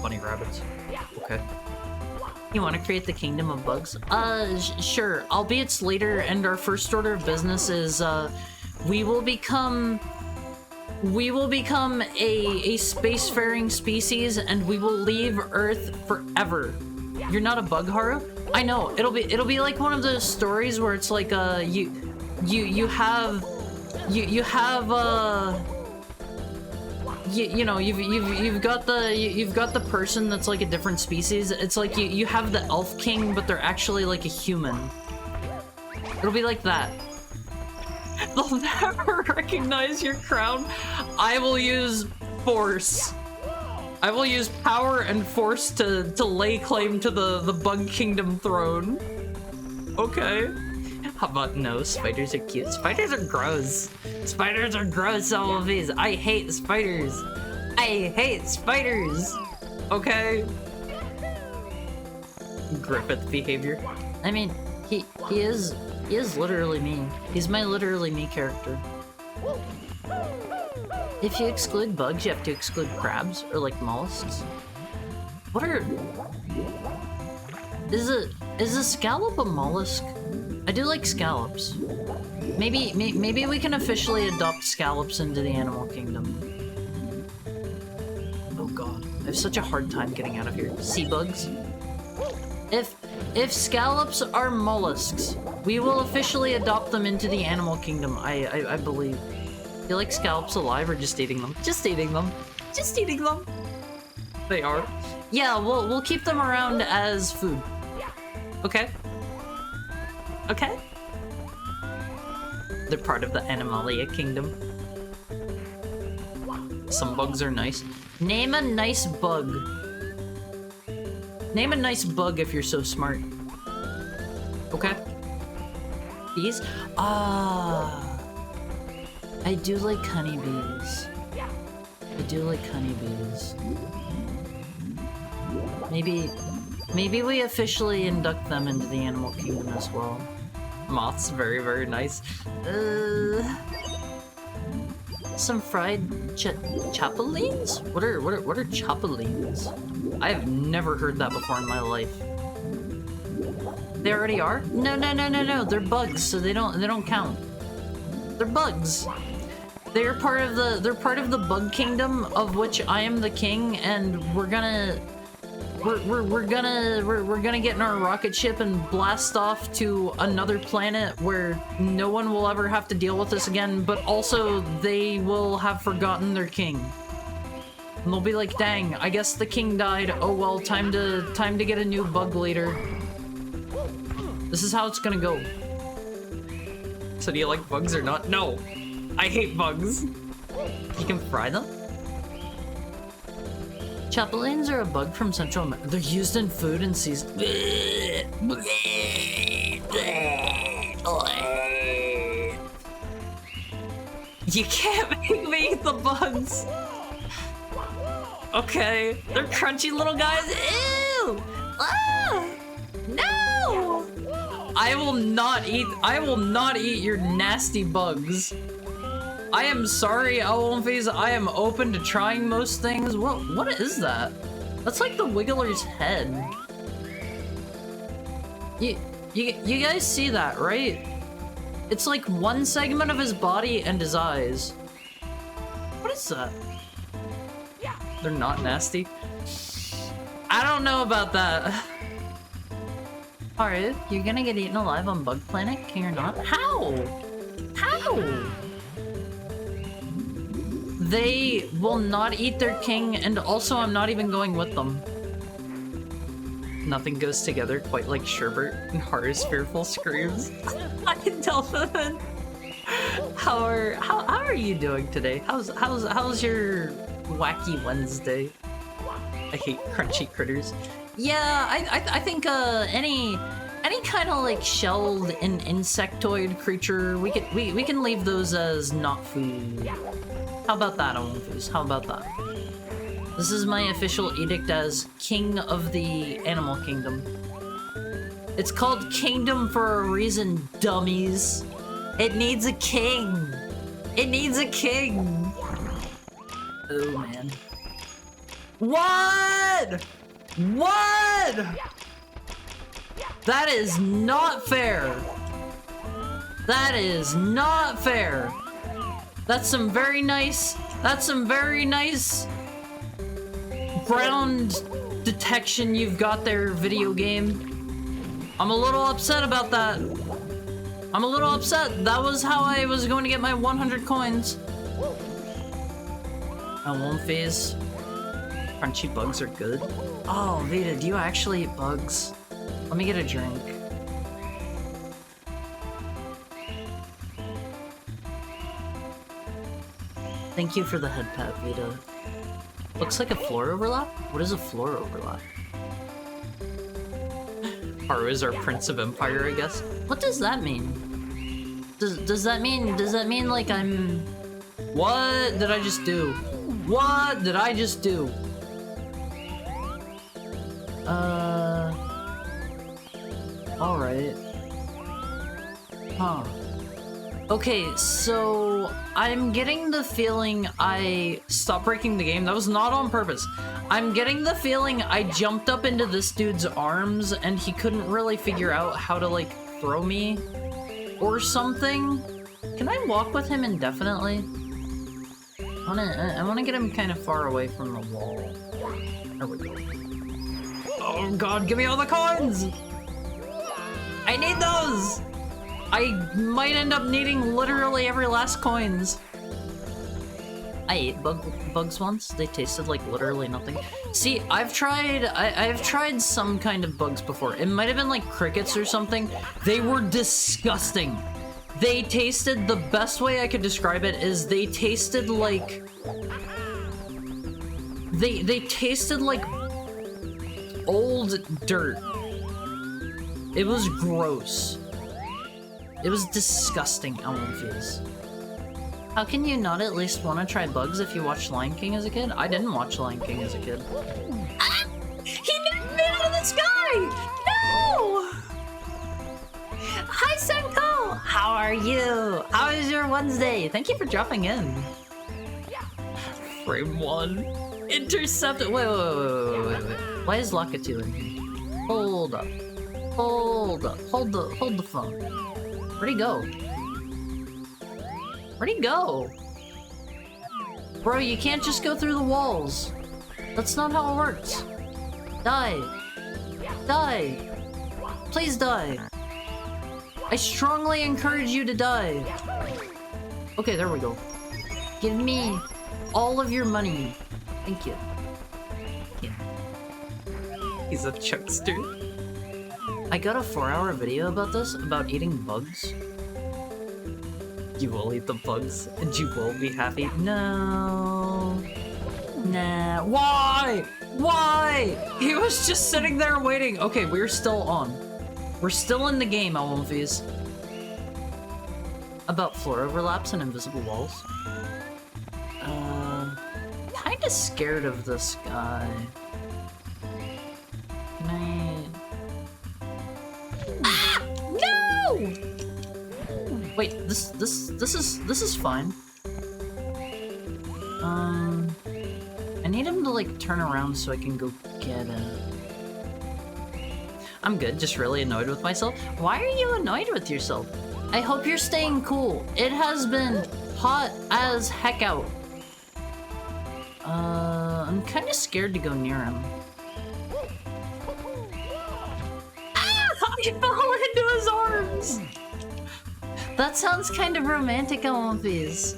bunny rabbits. Okay. You want to create the kingdom of bugs? Sure. I'll be its leader, and our first order of business is, we will become a spacefaring species, and we will leave Earth forever. You're not a bug, Haru? I know. It'll be like one of those stories where it's like, you have you've got the person that's like a different species. It's like you have the elf king, but they're actually like a human. It'll be like that. They'll never recognize your crown. I will use force. I will use power and force to lay claim to the bug kingdom throne. Okay. How about no? Spiders are cute. Spiders are gross. Spiders are gross, all of these. I hate spiders. I hate spiders. Okay. Griffith behavior. I mean, he is literally me. He's my literally me character. If you exclude bugs, you have to exclude crabs or like mollusks. What are... Is a scallop a mollusk? I do like scallops. Maybe we can officially adopt scallops into the animal kingdom. Oh god, I have such a hard time getting out of here. Sea bugs. If scallops are mollusks, we will officially adopt them into the animal kingdom. I believe. You like scallops alive or just eating them? Just eating them. Just eating them. They are. Yeah, we'll keep them around as food. Okay. Okay. They're part of the Animalia kingdom. Some bugs are nice. Name a nice bug. Name a nice bug if you're so smart. Okay. Bees? I do like honeybees. I do like honeybees. Maybe we officially induct them into the animal kingdom as well. Moths, very, very nice. Some fried chapulines? What are chapulines? I have never heard that before in my life. They already are? No. They're bugs, so they don't count. They're bugs. They're part of the bug kingdom, of which I am the king, and we're gonna we're gonna get in our rocket ship and blast off to another planet where no one will ever have to deal with this again, but also they will have forgotten their king. And they'll be like, dang, I guess the king died. Oh well, time to get a new bug leader. This is how it's gonna go. So do you like bugs or not? No! I hate bugs. You can fry them? Chapulines are a bug from Central America. They're used in food and season. You can't make me eat the bugs! Okay, they're crunchy little guys. Ew! Ah! No! I will not eat your nasty bugs. I am sorry, Owlface. I am open to trying most things. What is that? That's like the Wiggler's head. You guys see that, right? It's like one segment of his body and his eyes. What is that? They're not nasty. I don't know about that. Alright, you're gonna get eaten alive on Bug Planet, king or not? How? How? They will not eat their king, and also I'm not even going with them. Nothing goes together quite like sherbet and Haru's fearful screams. I can tell them. How are you doing today? How's your wacky Wednesday? I hate crunchy critters. Yeah, I think any kind of like shelled and insectoid creature, we can leave those as not food. How about that, Olympus? How about that? This is my official edict as king of the animal kingdom. It's called kingdom for a reason, dummies. It needs a king. It needs a king. Oh man. What? What? That is not fair. That is not fair. That's some very nice ground detection you've got there, video game. I'm a little upset about that. I'm a little upset. That was how I was going to get my 100 coins. I won't phase. Crunchy bugs are good. Oh, Vita, do you actually eat bugs? Let me get a drink. Thank you for the head pat, Vita. Looks like a floor overlap? What is a floor overlap? Haru is our Prince of Empire, I guess. What does that mean? Does that mean like I'm... What did I just do? What did I just do? Alright. Huh. Okay, so I'm getting the feeling I stopped breaking the game. That was not on purpose. I'm getting the feeling I jumped up into this dude's arms and he couldn't really figure out how to like throw me or something. Can I walk with him indefinitely? I wanna get him kind of far away from the wall. There we go. Oh god, give me all the coins! I need those! I might end up needing literally every last coins. I ate bugs once. They tasted like literally nothing. See, I've tried some kind of bugs before. It might have been like crickets or something. They were disgusting. They tasted, the best way I could describe it is they tasted like... They tasted like old dirt. It was gross. It was disgusting, Owlfuse. How can you not at least want to try bugs if you watched Lion King as a kid? I didn't watch Lion King as a kid. Ah! He knocked me out of the sky! No! Hi, Senko! How are you? How is your Wednesday? Thank you for dropping in. Frame 1. Intercept. Wait. Why is Lakitu in here? Hold up. Hold the phone. Where'd he go? Where'd he go? Bro, you can't just go through the walls. That's not how it works. Die! Die! Please die! I strongly encourage you to die! Okay, there we go. Give me all of your money. Thank you. Yeah. He's a chuckster. I got a 4-hour video about this, about eating bugs. You will eat the bugs, and you will be happy. No. Nah. Why? Why? He was just sitting there waiting. Okay, we're still on. We're still in the game, Elmonfies. About floor overlaps and invisible walls. Kinda scared of this guy. Can I... Ah! No! Wait, this is fine. I need him to like turn around so I can go get him. I'm good, just really annoyed with myself. Why are you annoyed with yourself? I hope you're staying cool. It has been hot as heck out. I'm kind of scared to go near him. Ah! I fell into his arms! That sounds kind of romantic, Elmonfies.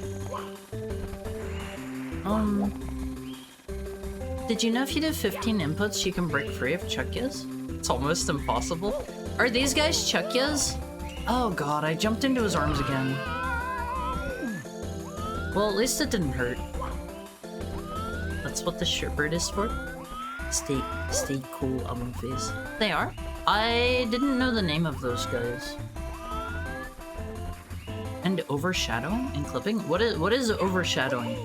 Did you know if you do 15 inputs, you can break free of Chuckyas? It's almost impossible. Are these guys Chuckyas? Oh god, I jumped into his arms again. Well, at least it didn't hurt. That's what the shirtbird is for? Stay cool, Elmonfies. They are? I didn't know the name of those guys. And overshadowing and clipping? What is overshadowing?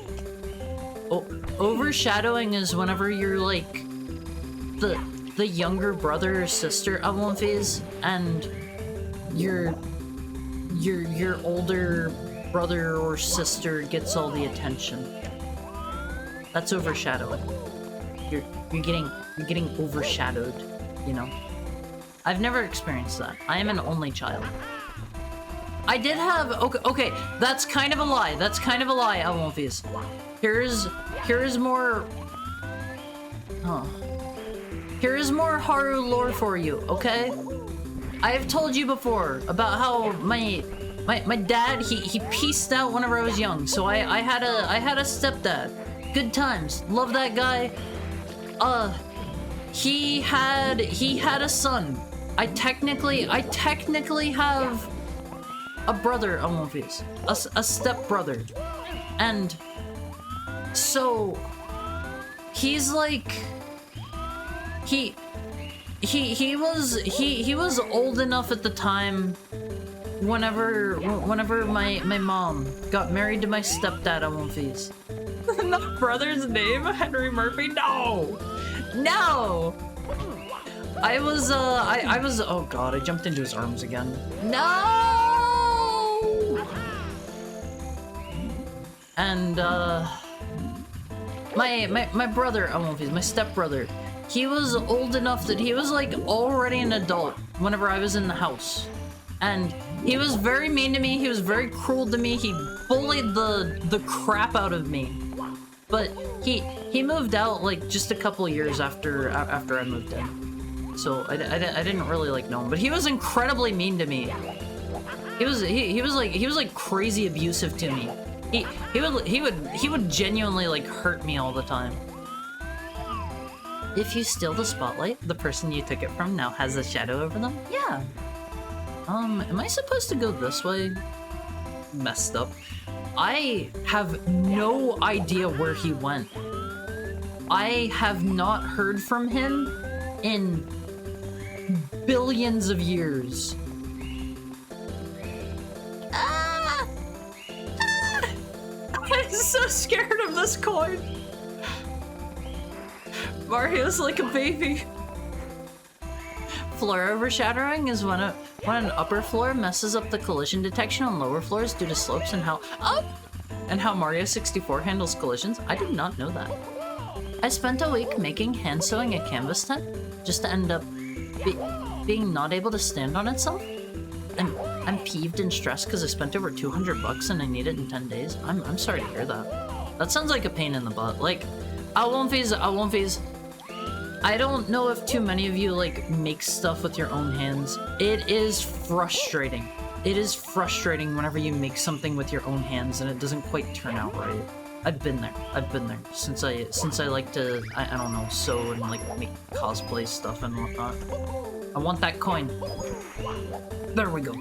Oh, overshadowing is whenever you're like the younger brother or sister of Elmonfies, and your older brother or sister gets all the attention. That's overshadowing. You're getting overshadowed, you know. I've never experienced that. I am an only child. I did have okay, that's kind of a lie. That's kind of a lie, Elmonfies. Here's more Here is more Haru lore for you, okay? I have told you before about how my dad he pieced out whenever I was young, so I had a stepdad. Good times. Love that guy. He had a son. I technically have a brother, Elmonfies. A stepbrother. And so he's like he was old enough at the time whenever my mom got married to my stepdad, Elmonfies. The brother's name? Henry Murphy? No! No! I was, oh god, I jumped into his arms again. No! And, my brother, Elmonfies, my stepbrother, he was old enough that he was, like, already an adult whenever I was in the house. And he was very mean to me, he was very cruel to me, he bullied the crap out of me. But he moved out like just a couple years after I moved in, so I didn't really like know him. But he was incredibly mean to me. He was like crazy abusive to me. He would genuinely like hurt me all the time. If you steal the spotlight, the person you took it from now has a shadow over them. Yeah. Am I supposed to go this way? Messed up. I have no idea where he went. I have not heard from him in billions of years. Ah! Ah! I'm so scared of this coin. Mario's like a baby. Floor overshadowing is when an upper floor messes up the collision detection on lower floors due to slopes and how Mario 64 handles collisions. I did not know that. I spent a week making hand sewing a canvas tent just to end up being not able to stand on itself. And I'm peeved and stressed because I spent over 200 bucks and I need it in 10 days. I'm sorry to hear that. That sounds like a pain in the butt. Like, Elmonfies, I don't know if too many of you like make stuff with your own hands. It is frustrating. It is frustrating whenever you make something with your own hands and it doesn't quite turn out right. I've been there. I've been there since I like to I don't know, sew and like make cosplay stuff and whatnot. I want that coin. There we go.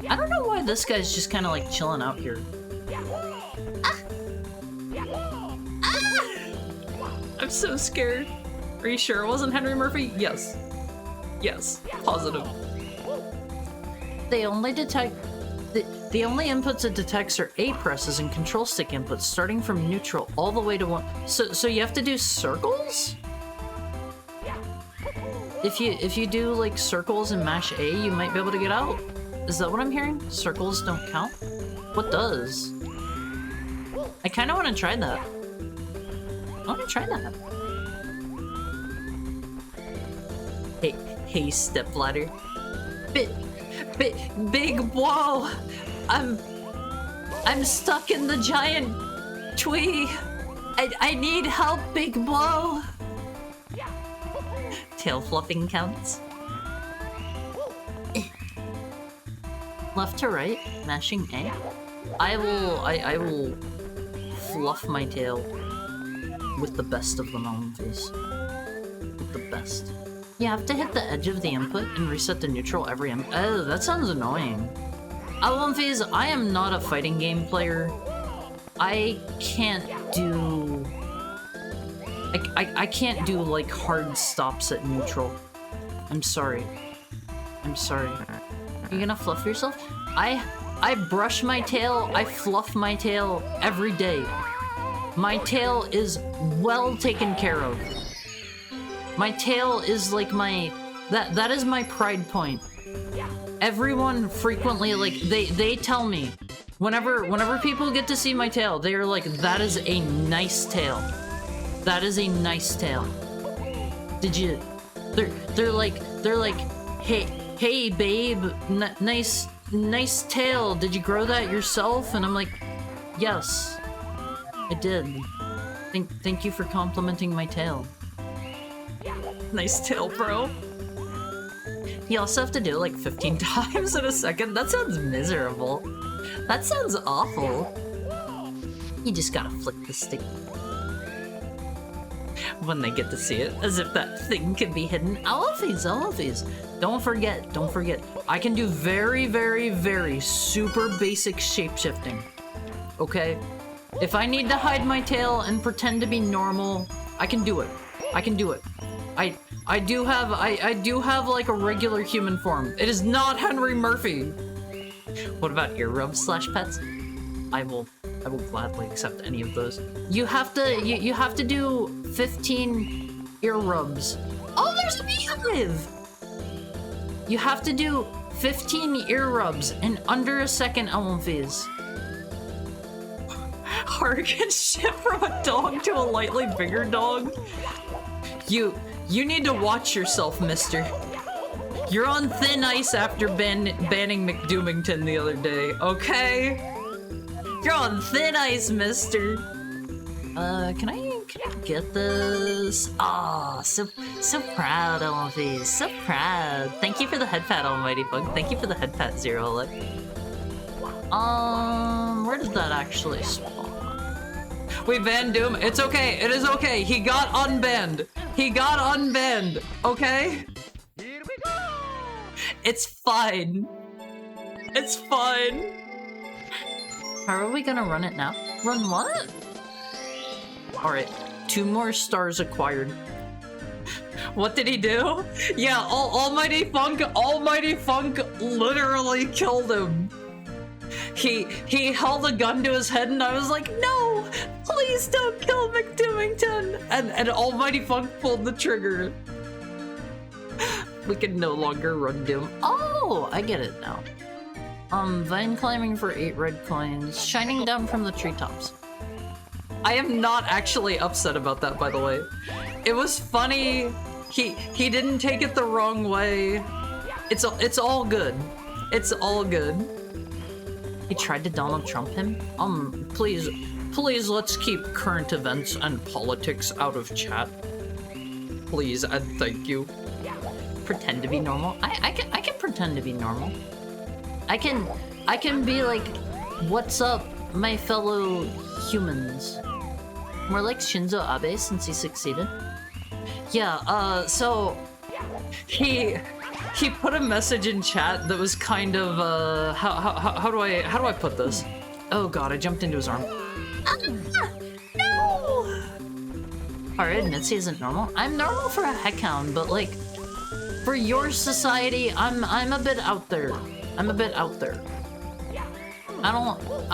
I don't know why this guy's just kind of like chilling out here. I'm so scared. Are you sure it wasn't Henry Murphy? Yes. Yes. Positive. They only detect... The only inputs it detects are A presses and control stick inputs, starting from neutral all the way to 1. So you have to do circles? If you do like circles and mash A, you might be able to get out. Is that what I'm hearing? Circles don't count? What does? I kind of want to try that. I want to try that. Hey, stepladder. Big whoa! I'm stuck in the giant tree. I need help, Big Blow. Tail fluffing counts. Left to right, mashing A. I will fluff my tail with the best of them on face. With the best. You have to hit the edge of the input and reset the neutral every input. Oh, that sounds annoying. Phase, I am not a fighting game player. I can't do... I can't do, like, hard stops at neutral. I'm sorry. I'm sorry. You gonna fluff yourself? I brush my tail, I fluff my tail every day. My tail is well taken care of. My tail is like my... That is my pride point. Everyone frequently, like, they tell me, whenever people get to see my tail, they are like, that is a nice tail. That is a nice tail. Did you... They're like, hey babe, nice tail. Did you grow that yourself? And I'm like, yes, I did. Thank you for complimenting my tail. Nice tail, bro. You also have to do it like 15 times in a second. That sounds miserable. That sounds awful. You just gotta flick the stick. When they get to see it, as if that thing can be hidden. Alphys. Don't forget. I can do very super basic shapeshifting. Okay? If I need to hide my tail and pretend to be normal, I can do it. I do have like a regular human form. It is not Henry Murphy. What about ear rubs / pets? I will gladly accept any of those. You have to do 15 ear rubs. Oh, there's a beehive! You have to do 15 ear rubs in under a second, Elmfies. Hard can ship from a dog to a lightly bigger dog. You need to watch yourself, mister. You're on thin ice after banning McDoomington the other day, okay? You're on thin ice, mister. Can I get this? Ah, oh, so proud, LMV. So proud. Thank you for the head pat, Almighty Bug. Thank you for the head pat, Zero Lick. Where did that actually spawn? We banned Doom. It's okay. It is okay. He got unbanned. Okay? Here we go. It's fine. It's fine. How are we gonna run it now? Run what? Alright, 2 more stars acquired. What did he do? Yeah, Almighty Funk literally killed him. He held a gun to his head and I was like, no, please don't kill McDoomington. And Almighty Funk pulled the trigger. We can no longer run Doom. Oh, I get it now. Vine climbing for 8 red coins, shining down from the treetops. I am not actually upset about that, by the way. It was funny. He didn't take it the wrong way. It's all good. It's all good. He tried to Donald Trump him? Please let's keep current events and politics out of chat. please and thank you. Pretend to be normal? I can pretend to be normal. I can be like, what's up, my fellow humans? More like Shinzo Abe since he succeeded. Yeah, so he put a message in chat that was kind of how do I put this? Oh god, I jumped into his arm. No! Hara admits he isn't normal. I'm normal for a heckhound, but like for your society, I'm a bit out there. I'm a bit out there. I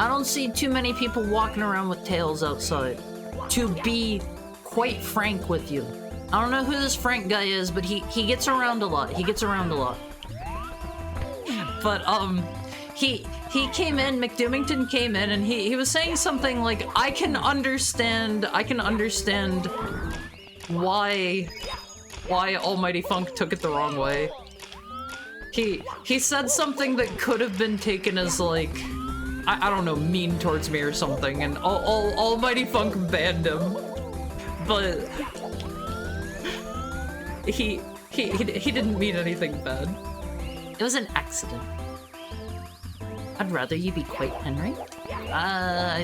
don't see too many people walking around with tails outside. To be quite frank with you. I don't know who this Frank guy is, but he gets around a lot. He gets around a lot. But he came in, McDoomington came in, and he was saying something like, I can understand why Almighty Funk took it the wrong way. He said something that could have been taken as like, I don't know, mean towards me or something, and Almighty Funk banned him. But he didn't mean anything bad. It was an accident. I'd rather you be quite Henry. I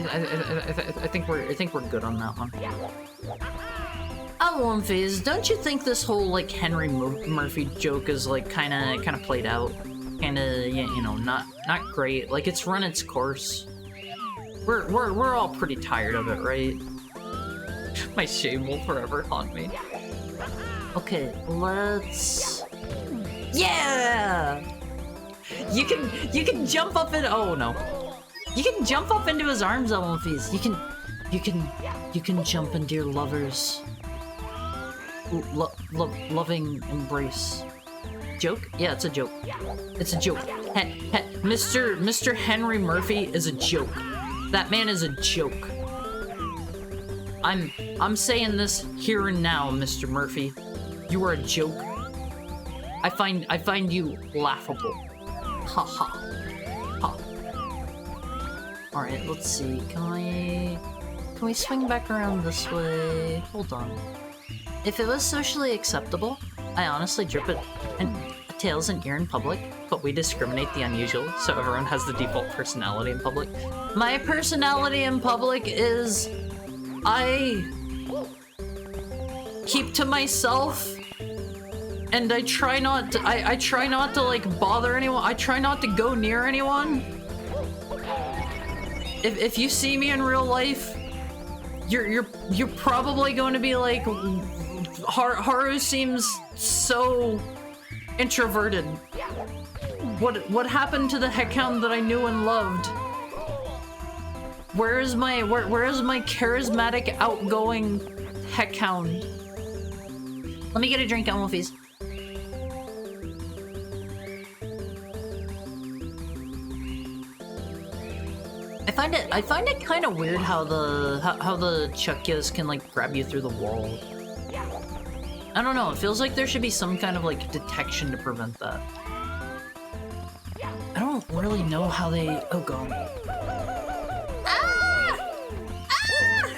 think we're good on that one. Alonphase, don't you think this whole like Henry Murphy joke is like kind of played out? Kinda, you know, not great. Like it's run its course. We're all pretty tired of it, right? My shame will forever haunt me. Okay, let's. Yeah! You can jump up in. Oh no! You can jump up into his arms, Alonphase. You can jump into your lover's loving embrace. Joke? Yeah, it's a joke. It's a joke. Mr. Henry Murphy is a joke. That man is a joke. I'm saying this here and now, Mr. Murphy. You are a joke. I find you laughable. Ha ha. Ha. Alright, let's see. Can we swing back around this way? Hold on. If it was socially acceptable, I honestly drip it and tails and ear in public, but we discriminate the unusual, so everyone has the default personality in public. My personality in public is I keep to myself, and I try not to, I try not to like bother anyone. I try not to go near anyone. If you see me in real life, you're probably going to be like, Haru seems so introverted. What happened to the heckhound that I knew and loved? Where is my charismatic, outgoing heckhound? Let me get a drink, Elmoffies. I find it kind of weird how the Chuckyas can like grab you through the wall. I don't know, it feels like there should be some kind of like detection to prevent that. I don't really know how they... Oh god. Ah! Ah!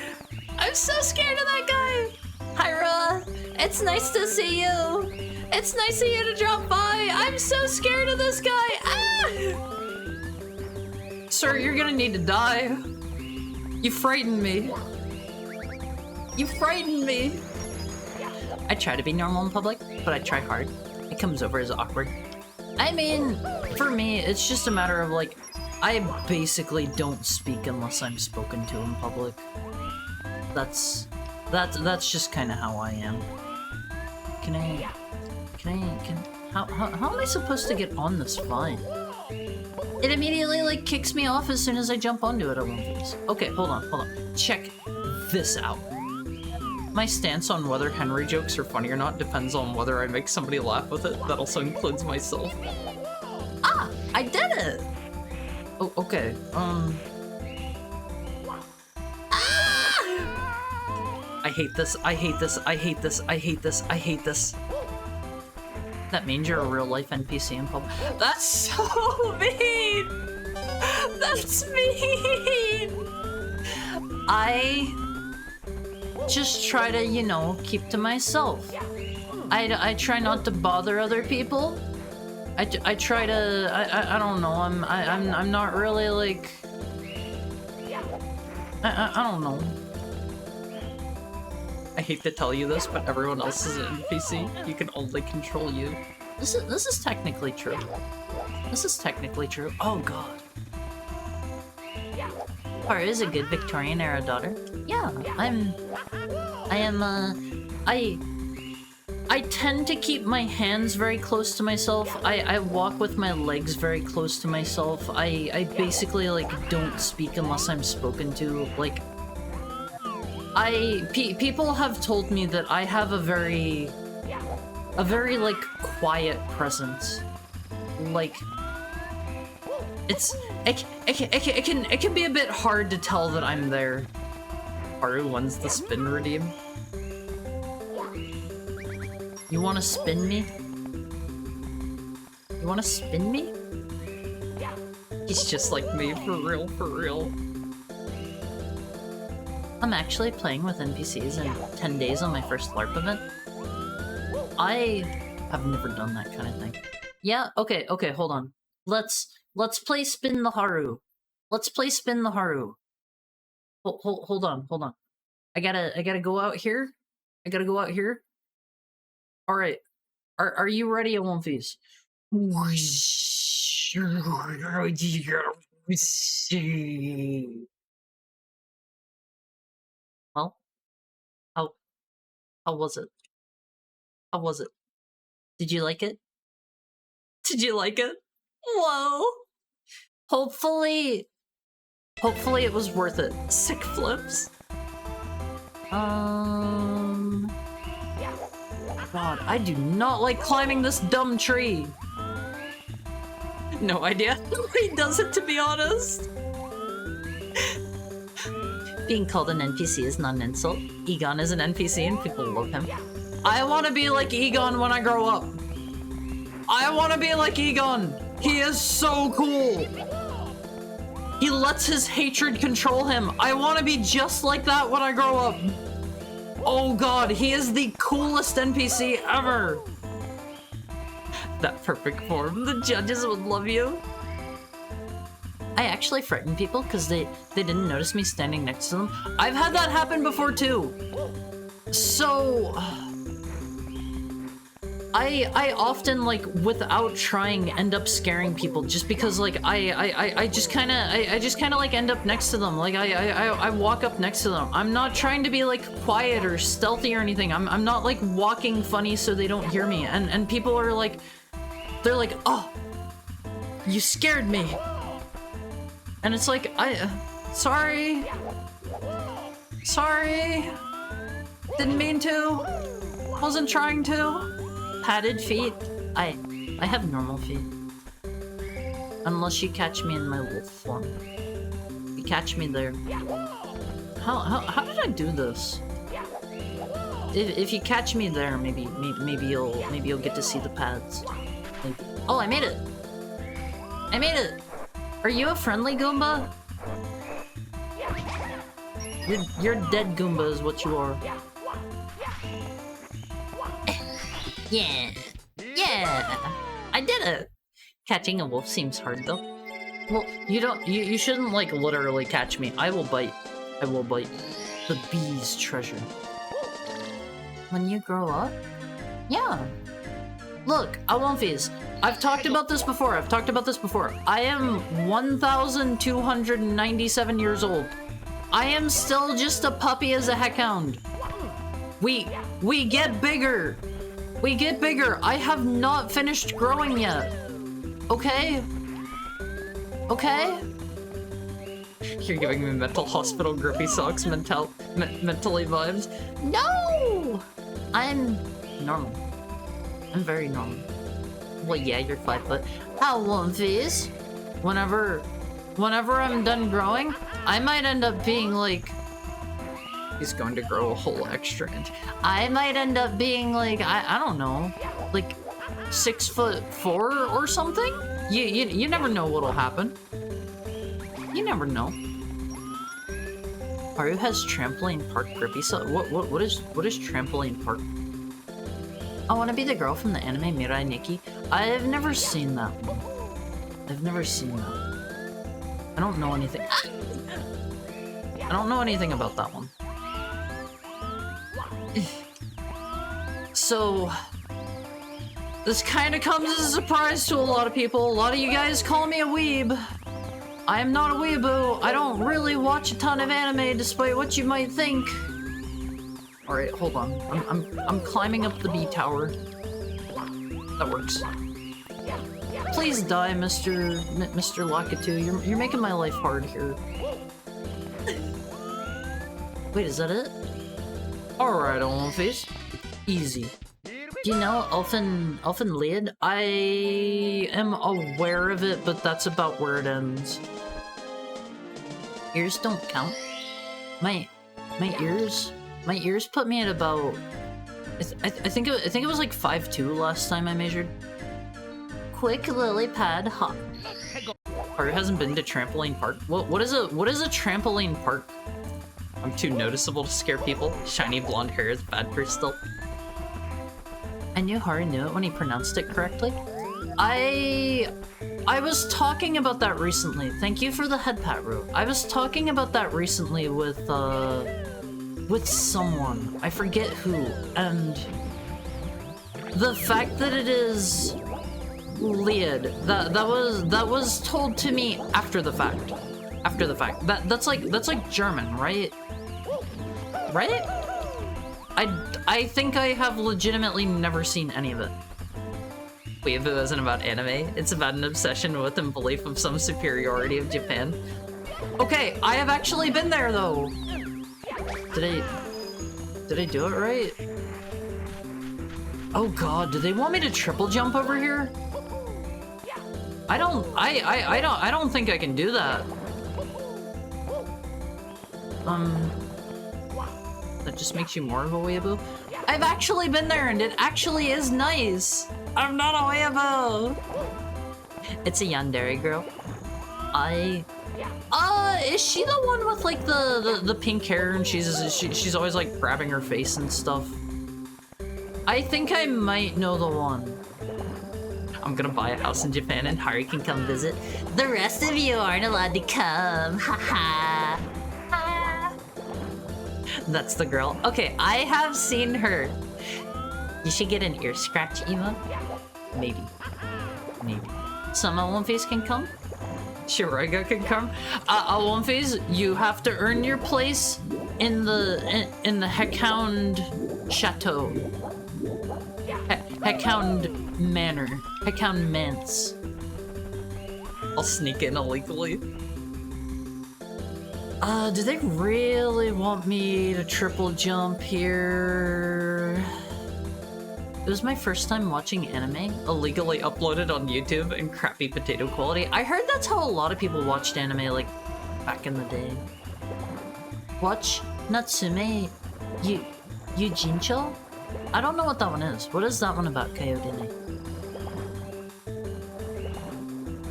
I'm so scared of that guy! Hyra, it's nice to see you! It's nice of you to drop by! I'm so scared of this guy! Ah! Sir, you're gonna need to die. You frightened me. You frightened me. I try to be normal in public, but I try hard. It comes over as awkward. I mean, for me, it's just a matter of like, I basically don't speak unless I'm spoken to in public. That's just kind of how I am. How am I supposed to get on this vine? It immediately like kicks me off as soon as I jump onto it at one piece. Okay, hold on. Check this out. My stance on whether Henry jokes are funny or not depends on whether I make somebody laugh with it. That also includes myself. Ah! I did it! Oh, okay. Ah! I hate this. I hate this. I hate this. I hate this. I hate this. That means you're a real-life NPC in public. That's so mean! That's mean! just try to, you know, keep to myself. I try not to bother other people. I try to, I don't know, I'm not really like, I don't know. I hate to tell you this, but everyone else is an NPC. You can only control you. This is technically true. This is technically true. Oh god. Haru is a good Victorian era daughter. Yeah, I tend to keep my hands very close to myself. I walk with my legs very close to myself. I basically like don't speak unless I'm spoken to. Like people have told me that I have a very like quiet presence. Like it can be a bit hard to tell that I'm there. Haru wants the spin redeem. You wanna spin me? You wanna spin me? He's just like me, for real, for real. I'm actually playing with NPCs in 10 days on my first LARP event. I have never done that kind of thing. Yeah, okay, hold on. Let's play Spin the Haru. Let's play Spin the Haru. Hold on. I gotta go out here. Alright. Are you ready, Awomfies? Well, how was it? How was it? Did you like it? Did you like it? Whoa! Hopefully it was worth it. Sick flips. God, I do not like climbing this dumb tree. No idea how he does it, to be honest. Being called an NPC is not an insult. Egon is an NPC and people love him. I want to be like Egon when I grow up. I want to be like Egon. He is so cool. He lets his hatred control him. I want to be just like that when I grow up. Oh god, he is the coolest NPC ever. That perfect form. The judges would love you. I actually frighten people because they didn't notice me standing next to them. I've had that happen before too. So I often, like, without trying, end up scaring people just because, like, I just kind of like end up next to them. Like I walk up next to them. I'm not trying to be like quiet or stealthy or anything. I'm not like walking funny so they don't hear me. And people are like, they're like, oh, you scared me. And it's like, sorry, didn't mean to, wasn't trying to. Padded feet? I have normal feet. Unless you catch me in my wolf form. You catch me there. How did I do this? If you catch me there, maybe you'll get to see the pads. Maybe. Oh, I made it! I made it! Are you a friendly Goomba? You're dead Goomba is what you are. Yeah! Yeah! I did it! Catching a wolf seems hard though. Well, you shouldn't like literally catch me. I will bite. I will bite. The bee's treasure. When you grow up? Yeah. Look, Awomfies, I've talked about this before. I am 1,297 years old. I am still just a puppy as a heckhound. We get bigger. We get bigger. I have not finished growing yet. Okay? Okay? You're giving me mental hospital grippy socks mentally vibes. No! I'm normal. I'm very normal. Well, yeah, you're 5 foot. Awomfies. Whenever I'm done growing, I might end up being like... He's going to grow a whole extra inch. I might end up being like, I don't know, like 6'4" or something? You never know what'll happen. You never know. Wario has trampoline park grippy. So what is trampoline park? I want to be the girl from the anime Mirai Nikki. I've never seen that one. I've never seen that. I don't know anything. I don't know anything about that one. So this kind of comes as a surprise to a lot of people. A lot of you guys call me a weeb. I am not a weeaboo. I don't really watch a ton of anime, despite what you might think. All right, hold on. I'm climbing up the B tower. That works. Please die, Mr. Lakitu. You're making my life hard here. Wait, is that it? All right, on face. Easy. Do you know Elfin Lied? I am aware of it, but that's about where it ends. Ears don't count. My ears put me at about. I think it was like 5'2" last time I measured. Quick lily pad hop. Or hasn't been to trampoline park. What is a trampoline park? I'm too noticeable to scare people. Shiny blonde hair is bad for stealth. I knew Hari knew it when he pronounced it correctly. I was talking about that recently. Thank you for the head pat, Ru. I was talking about that recently with someone. I forget who. And the fact that it is Lied, that was told to me after the fact. After the fact. That's like German, right? Right? I think I have legitimately never seen any of it. Weeaboo isn't about anime. It's about an obsession with and belief of some superiority of Japan. Okay, I have actually been there though. Did I do it right? Oh god, do they want me to triple jump over here? I don't think I can do that. That just makes you more of a weeaboo. I've actually been there and it actually is nice. I'm not a weeaboo. It's a yandere girl. Is she the one with like the pink hair and she's always like grabbing her face and stuff? I think I might know the one. I'm gonna buy a house in Japan and Hari can come visit. The rest of you aren't allowed to come. Haha. That's the girl. Okay, I have seen her. You should get an ear scratch emote. Maybe. Some One Face can come. Shiraiga can come. One Face, you have to earn your place in the Heckhound Chateau. Heckhound Manor. Heckhound Manse. I'll sneak in illegally. Do they really want me to triple jump here? It was my first time watching anime, illegally uploaded on YouTube in crappy potato quality. I heard that's how a lot of people watched anime, like, back in the day. Watch Natsume Yujincho? I don't know what that one is. What is that one about, Coyote?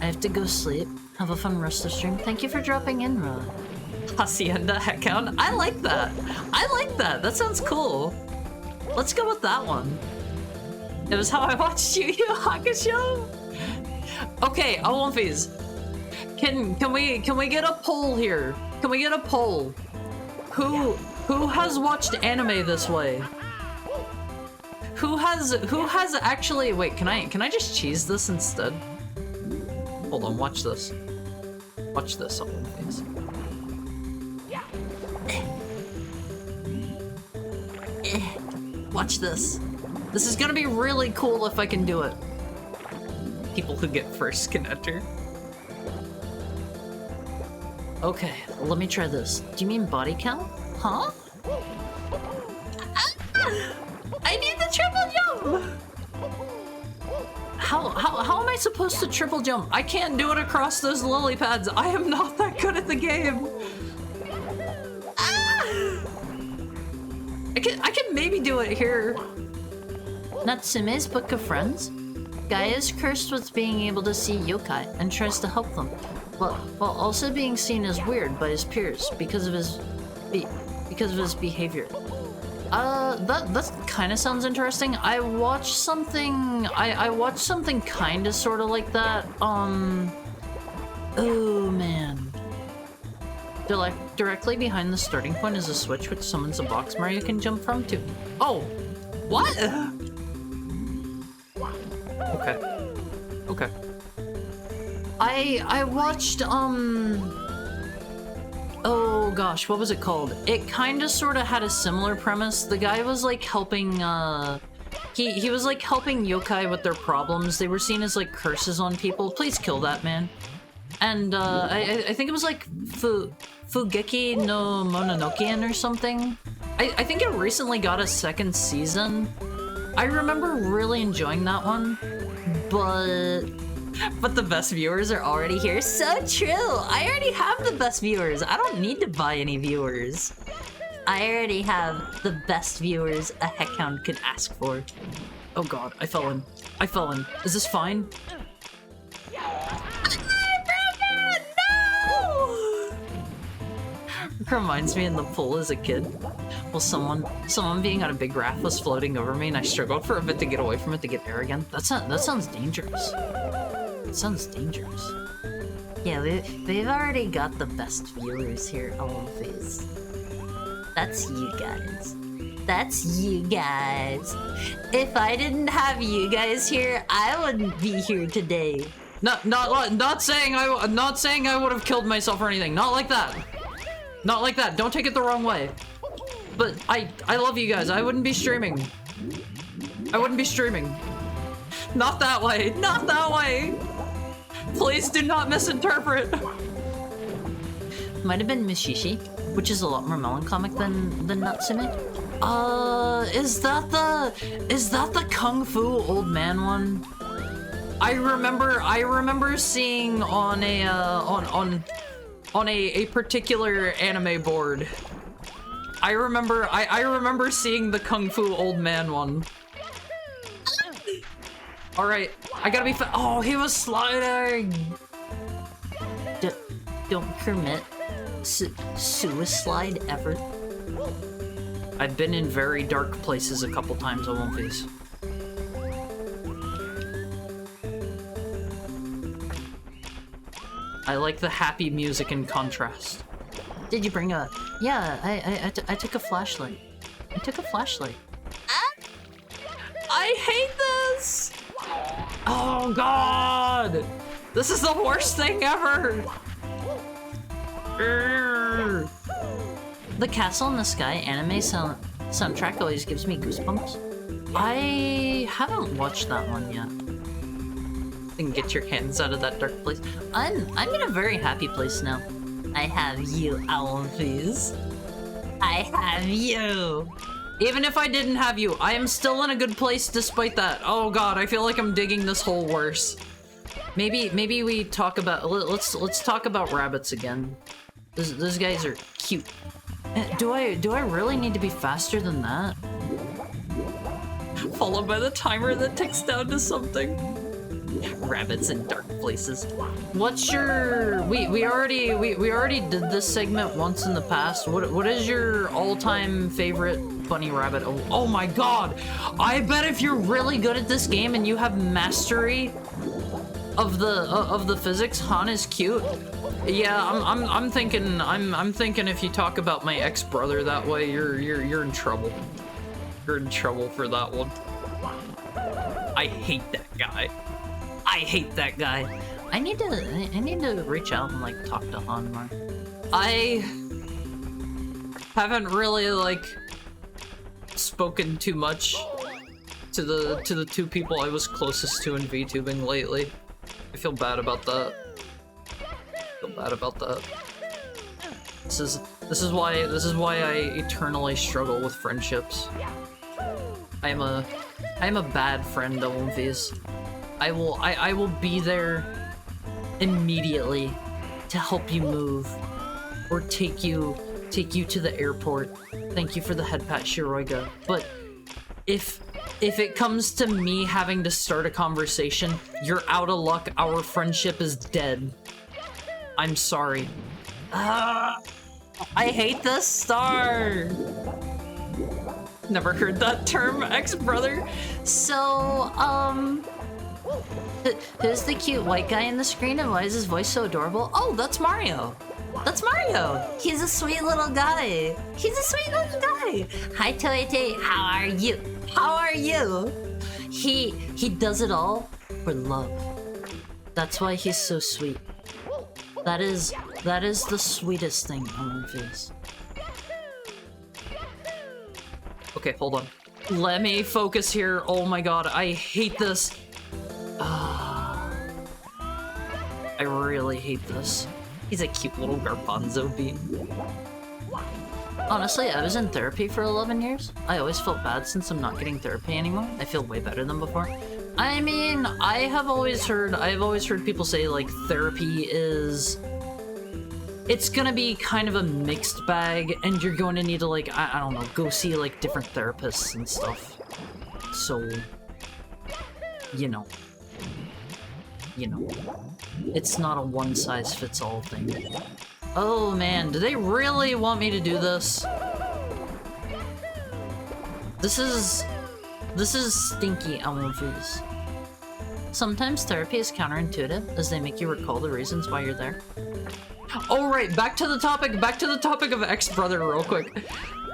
I have to go sleep. Have a fun rest of stream. Thank you for dropping in, Rod. Hacienda Heckhound? I like that. I like that. That sounds cool. Let's go with that one. It was how I watched Yu Yu Hakusho. Okay, Awonfies. Can we get a poll here? Can we get a poll? Who has watched anime this way? Who has actually wait, can I just cheese this instead? Hold on, watch this. Watch this, Awonfies. Watch this. This is gonna be really cool if I can do it. People who get first can enter. Okay, let me try this. Do you mean body count? Huh? I need the triple jump! How am I supposed to triple jump? I can't do it across those lily pads. I am not that good at the game. I can maybe do it here. Natsume's Book of Friends? Guy is cursed with being able to see yokai and tries to help them, while also being seen as weird by his peers because of his because of his behavior. That kind of sounds interesting. I watched something kind of sort of like that. Oh man. Directly behind the starting point is a switch which summons a box Mario can jump from too. Oh, what? Okay. Okay. I watched oh gosh, what was it called? It kind of sort of had a similar premise. The guy was like helping he was like helping yokai with their problems. They were seen as like curses on people. Please kill that man. And I think it was like Fugeki no Mononokean or something. I think it recently got a second season. I remember really enjoying that one, but the best viewers are already here. So true! I already have the best viewers. I don't need to buy any viewers. I already have the best viewers a Heckhound could ask for. Oh god, I fell in. I fell in. Is this fine? Reminds me in the pool as a kid. Well, someone being on a big raft was floating over me and I struggled for a bit to get away from it to get air again. That sounds dangerous. That sounds dangerous. Yeah, they've already got the best viewers here, Olympies. That's you guys. That's you guys. If I didn't have you guys here, I wouldn't be here today. Not saying I would have killed myself or anything. Not like that. Not like that. Don't take it the wrong way. But I love you guys. I wouldn't be streaming. I wouldn't be streaming. Not that way. Not that way. Please do not misinterpret. Might have been Mishishi, which is a lot more melancholic than Natsume. Is that the Kung Fu old man one? I remember seeing on a particular anime board. I remember seeing the Kung Fu old man one. All right, I gotta be oh, he was sliding. Don't permit suicide ever. I've been in very dark places a couple times, I won't face. I like the happy music in contrast. Did you bring a... Yeah, I took a flashlight. I took a flashlight. I hate this! Oh god! This is the worst thing ever! The Castle in the Sky anime soundtrack always gives me goosebumps. I haven't watched that one yet. And get your hands out of that dark place. I'm in a very happy place now. I have you, Owlfies. I have you. Even if I didn't have you, I am still in a good place despite that. Oh god, I feel like I'm digging this hole worse. Maybe we talk about let's talk about rabbits again. Those guys are cute. Do I really need to be faster than that? Followed by the timer that ticks down to something. Rabbits in dark places. What's your... We already did this segment once in the past. What is your all-time favorite bunny rabbit? Oh my god! I bet if you're really good at this game and you have mastery of the physics, Han is cute. Yeah, I'm thinking if you talk about my ex-brother that way, you're in trouble. You're in trouble for that one. I hate that guy. I hate that guy. I need to reach out and like talk to Han more. I haven't really like spoken too much to the two people I was closest to in VTubing lately. I feel bad about that. I feel bad about that. This is why I eternally struggle with friendships. I am a bad friend, Olympies. I will be there immediately to help you move or take you to the airport. Thank you for the head pat, Shiroiga. But if it comes to me having to start a conversation, you're out of luck. Our friendship is dead. I'm sorry. I hate this star. Never heard that term, ex-brother. So, who's the cute white guy in the screen and why is his voice so adorable? Oh, that's Mario. That's Mario. He's a sweet little guy. He's a sweet little guy. Hi, Toite. How are you? How are you? He does it all for love. That's why he's so sweet. That is the sweetest thing on Earth. Okay, hold on. Let me focus here. Oh my god, I hate this. I really hate this. He's a cute little garbanzo bean. Honestly, I was in therapy for 11 years. I always felt bad since I'm not getting therapy anymore. I feel way better than before. I mean, I've always heard people say, like, therapy is... It's gonna be kind of a mixed bag, and you're going to need to, like, I don't know, go see, like, different therapists and stuff. So... You know. It's not a one-size-fits-all thing. Oh man, do they really want me to do this? This is stinky LMVs. Sometimes therapy is counterintuitive, as they make you recall the reasons why you're there. Oh right, back to the topic of ex-brother real quick.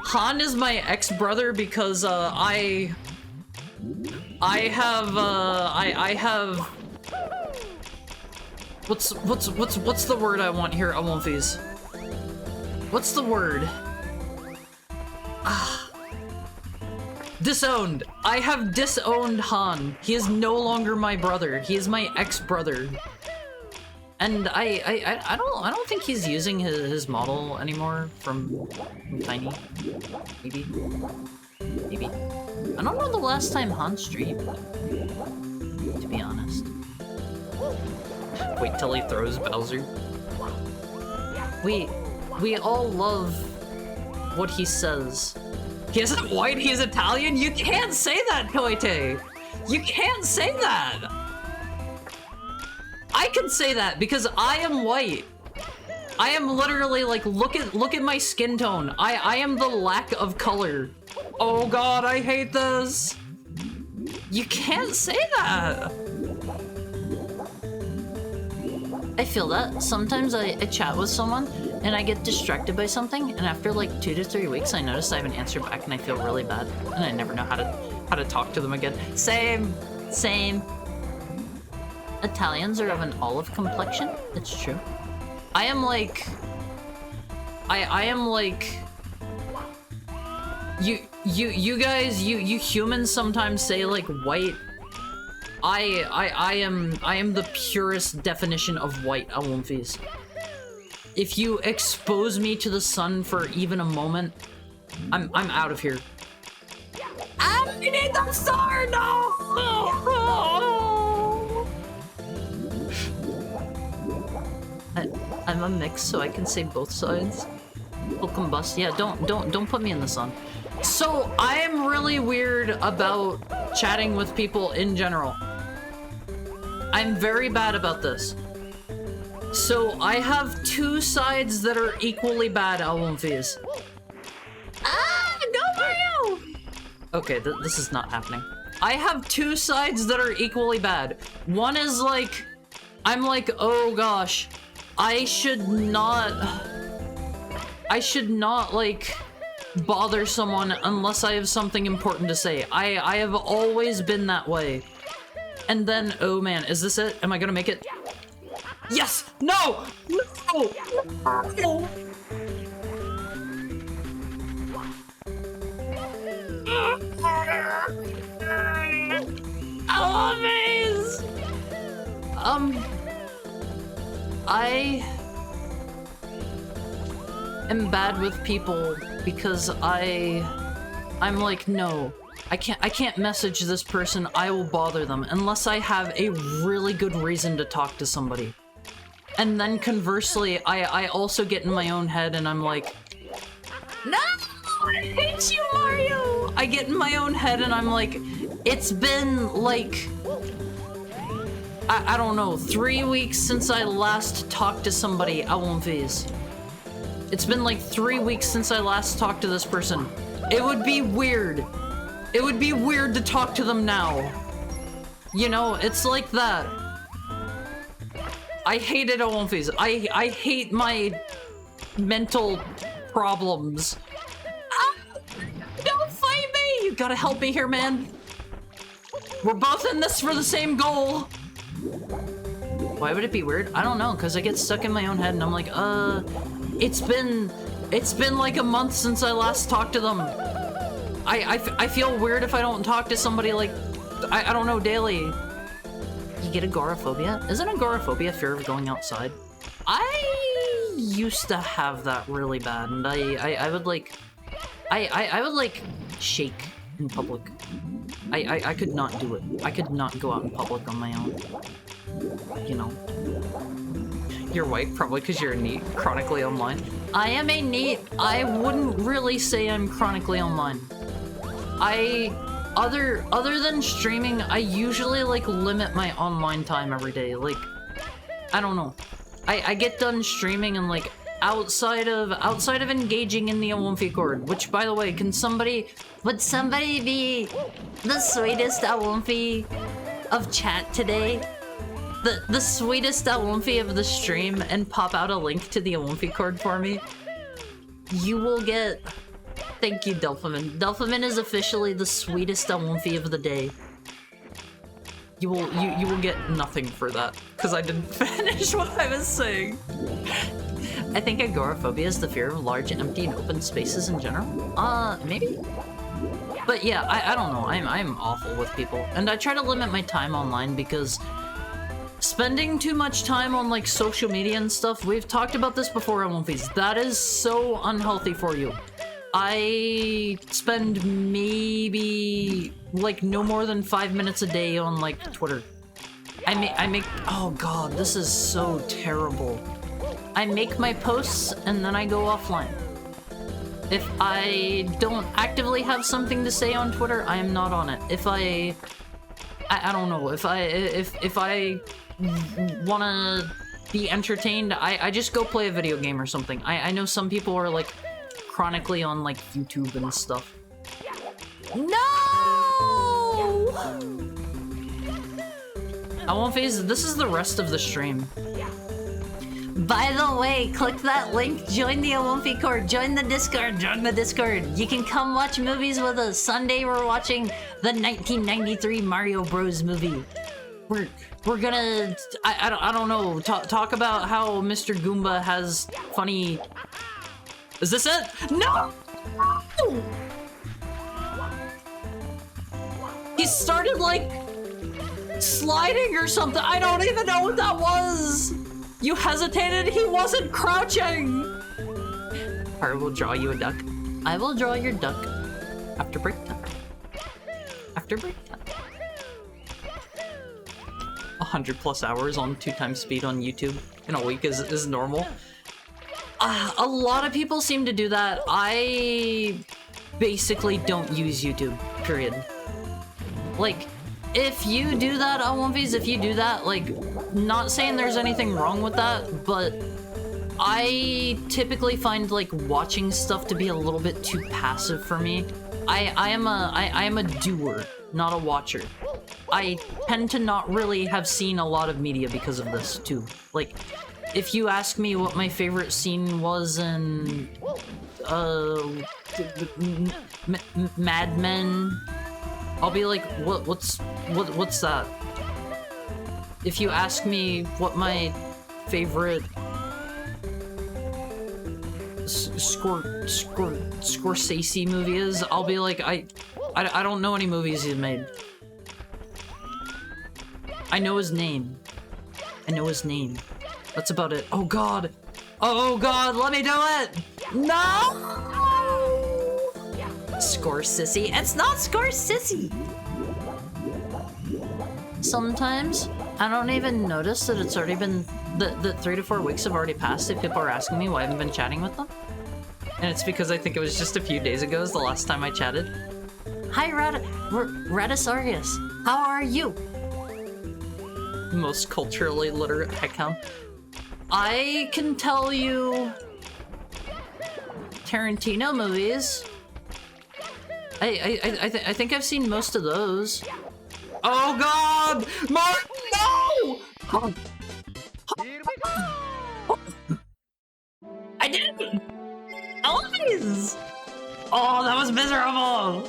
Han is my ex-brother because I have What's the word I want here, Almonfies? What's the word? Disowned. I have disowned Han. He is no longer my brother. He is my ex-brother. And I don't think he's using his model anymore from Tiny. Maybe. I don't know the last time Han streamed, to be honest. Wait till he throws Bowser. We all love what he says. He isn't white, he's Italian? You can't say that, Toite! You can't say that! I can say that because I am white. I am literally like, look at my skin tone. I am the lack of color. Oh god, I hate this! You can't say that! I feel that. Sometimes I chat with someone and I get distracted by something, and after like 2 to 3 weeks I notice I haven't answered back and I feel really bad. And I never know how to talk to them again. Same. Italians are of an olive complexion. It's true. I am like you guys, you humans sometimes say like white. I am the purest definition of white, Alumfis. If you expose me to the sun for even a moment, I'm out of here. I need the star, no! I'm a mix, so I can say both sides. Will combust. Yeah, don't put me in the sun. So I am really weird about chatting with people in general. I'm very bad about this. So I have 2 sides that are equally bad, Alumfies. Go Mario! Okay, this is not happening. I have 2 sides that are equally bad. One is like, I'm like, oh gosh, I should not like bother someone unless I have something important to say. I have always been that way. And then, oh man, is this it? Am I gonna make it? Yes! No! No! Always! I am bad with people because I'm like, no. I can't message this person, I will bother them unless I have a really good reason to talk to somebody. And then conversely, I also get in my own head and I'm like, no, I hate you, Mario! I get in my own head and I'm like, it's been like, I don't know, 3 weeks since I last talked to somebody, Alumfies. It's been like 3 weeks since I last talked to this person. It would be weird. It would be weird to talk to them now. You know, it's like that. I hated Olympics. I hate my mental problems. Ah, don't fight me! You gotta help me here, man. We're both in this for the same goal. Why would it be weird? I don't know, because I get stuck in my own head and I'm like, it's been like a month since I last talked to them. I feel weird if I don't talk to somebody like, I don't know, daily. You get agoraphobia? Isn't agoraphobia fear of going outside? I used to have that really bad, and I would like, I would like shake in public. I could not do it. I could not go out in public on my own. You know. You're white, probably because you're a NEET, chronically online. I am a NEET. I wouldn't really say I'm chronically online. Other than streaming, I usually like limit my online time every day. Like, I don't know. I get done streaming and like outside of engaging in the Awomfi Chord, which by the way, would somebody be the sweetest Awomfi of chat today? The sweetest Awomfi of the stream and pop out a link to the Awomfi Chord for me? You will get... Thank you, Delphiman. Delphiman is officially the sweetest Awomfi of the day. You will get nothing for that, because I didn't finish what I was saying. I think agoraphobia is the fear of large, empty, and open spaces in general. Maybe? But yeah, I don't know. I'm awful with people. And I try to limit my time online because spending too much time on like social media and stuff, we've talked about this before on Womfies, that is so unhealthy for you. I spend maybe like no more than 5 minutes a day on like Twitter. I make oh god, this is so terrible. I make my posts and then I go offline. If I don't actively have something to say on Twitter, I am not on it. If I don't know, if I wanna be entertained, I just go play a video game or something. I know some people are like chronically on like YouTube and stuff. No! I won't phase. This is the rest of the stream. By the way, click that link, join the Awomfi Chord, join the Discord. You can come watch movies with us. Sunday we're watching the 1993 Mario Bros. Movie. We're gonna, I don't know, talk about how Mr. Goomba has funny... Is this it? No! He started like sliding or something. I don't even know what that was. You hesitated. He wasn't crouching. I will draw you a duck. I will draw your duck after break time. After break time. 100+ hours on 2x speed on YouTube in a week is normal. A lot of people seem to do that. I basically don't use YouTube, period. Like, if you do that, Awomfies, if you do that, like, not saying there's anything wrong with that, but I typically find, like, watching stuff to be a little bit too passive for me. I am a doer, not a watcher. I tend to not really have seen a lot of media because of this, too. Like, if you ask me what my favorite scene was in, Mad Men, I'll be like, what's that? If you ask me what my favorite Scorsese movie is, I'll be like, I don't know any movies he's made. I know his name. That's about it. Oh god! Oh god, let me do it! No! Scorsese. It's not Scorsese! Sometimes, I don't even notice that it's already been... The 3 to 4 weeks have already passed if people are asking me why I haven't been chatting with them. And it's because I think it was just a few days ago is the last time I chatted. Hi, Radisaurus. How are you? Most culturally literate heckhound. I can tell you Tarantino movies. I think I've seen most of those. Oh God! No! Oh. I didn't! Always! Oh, that was miserable!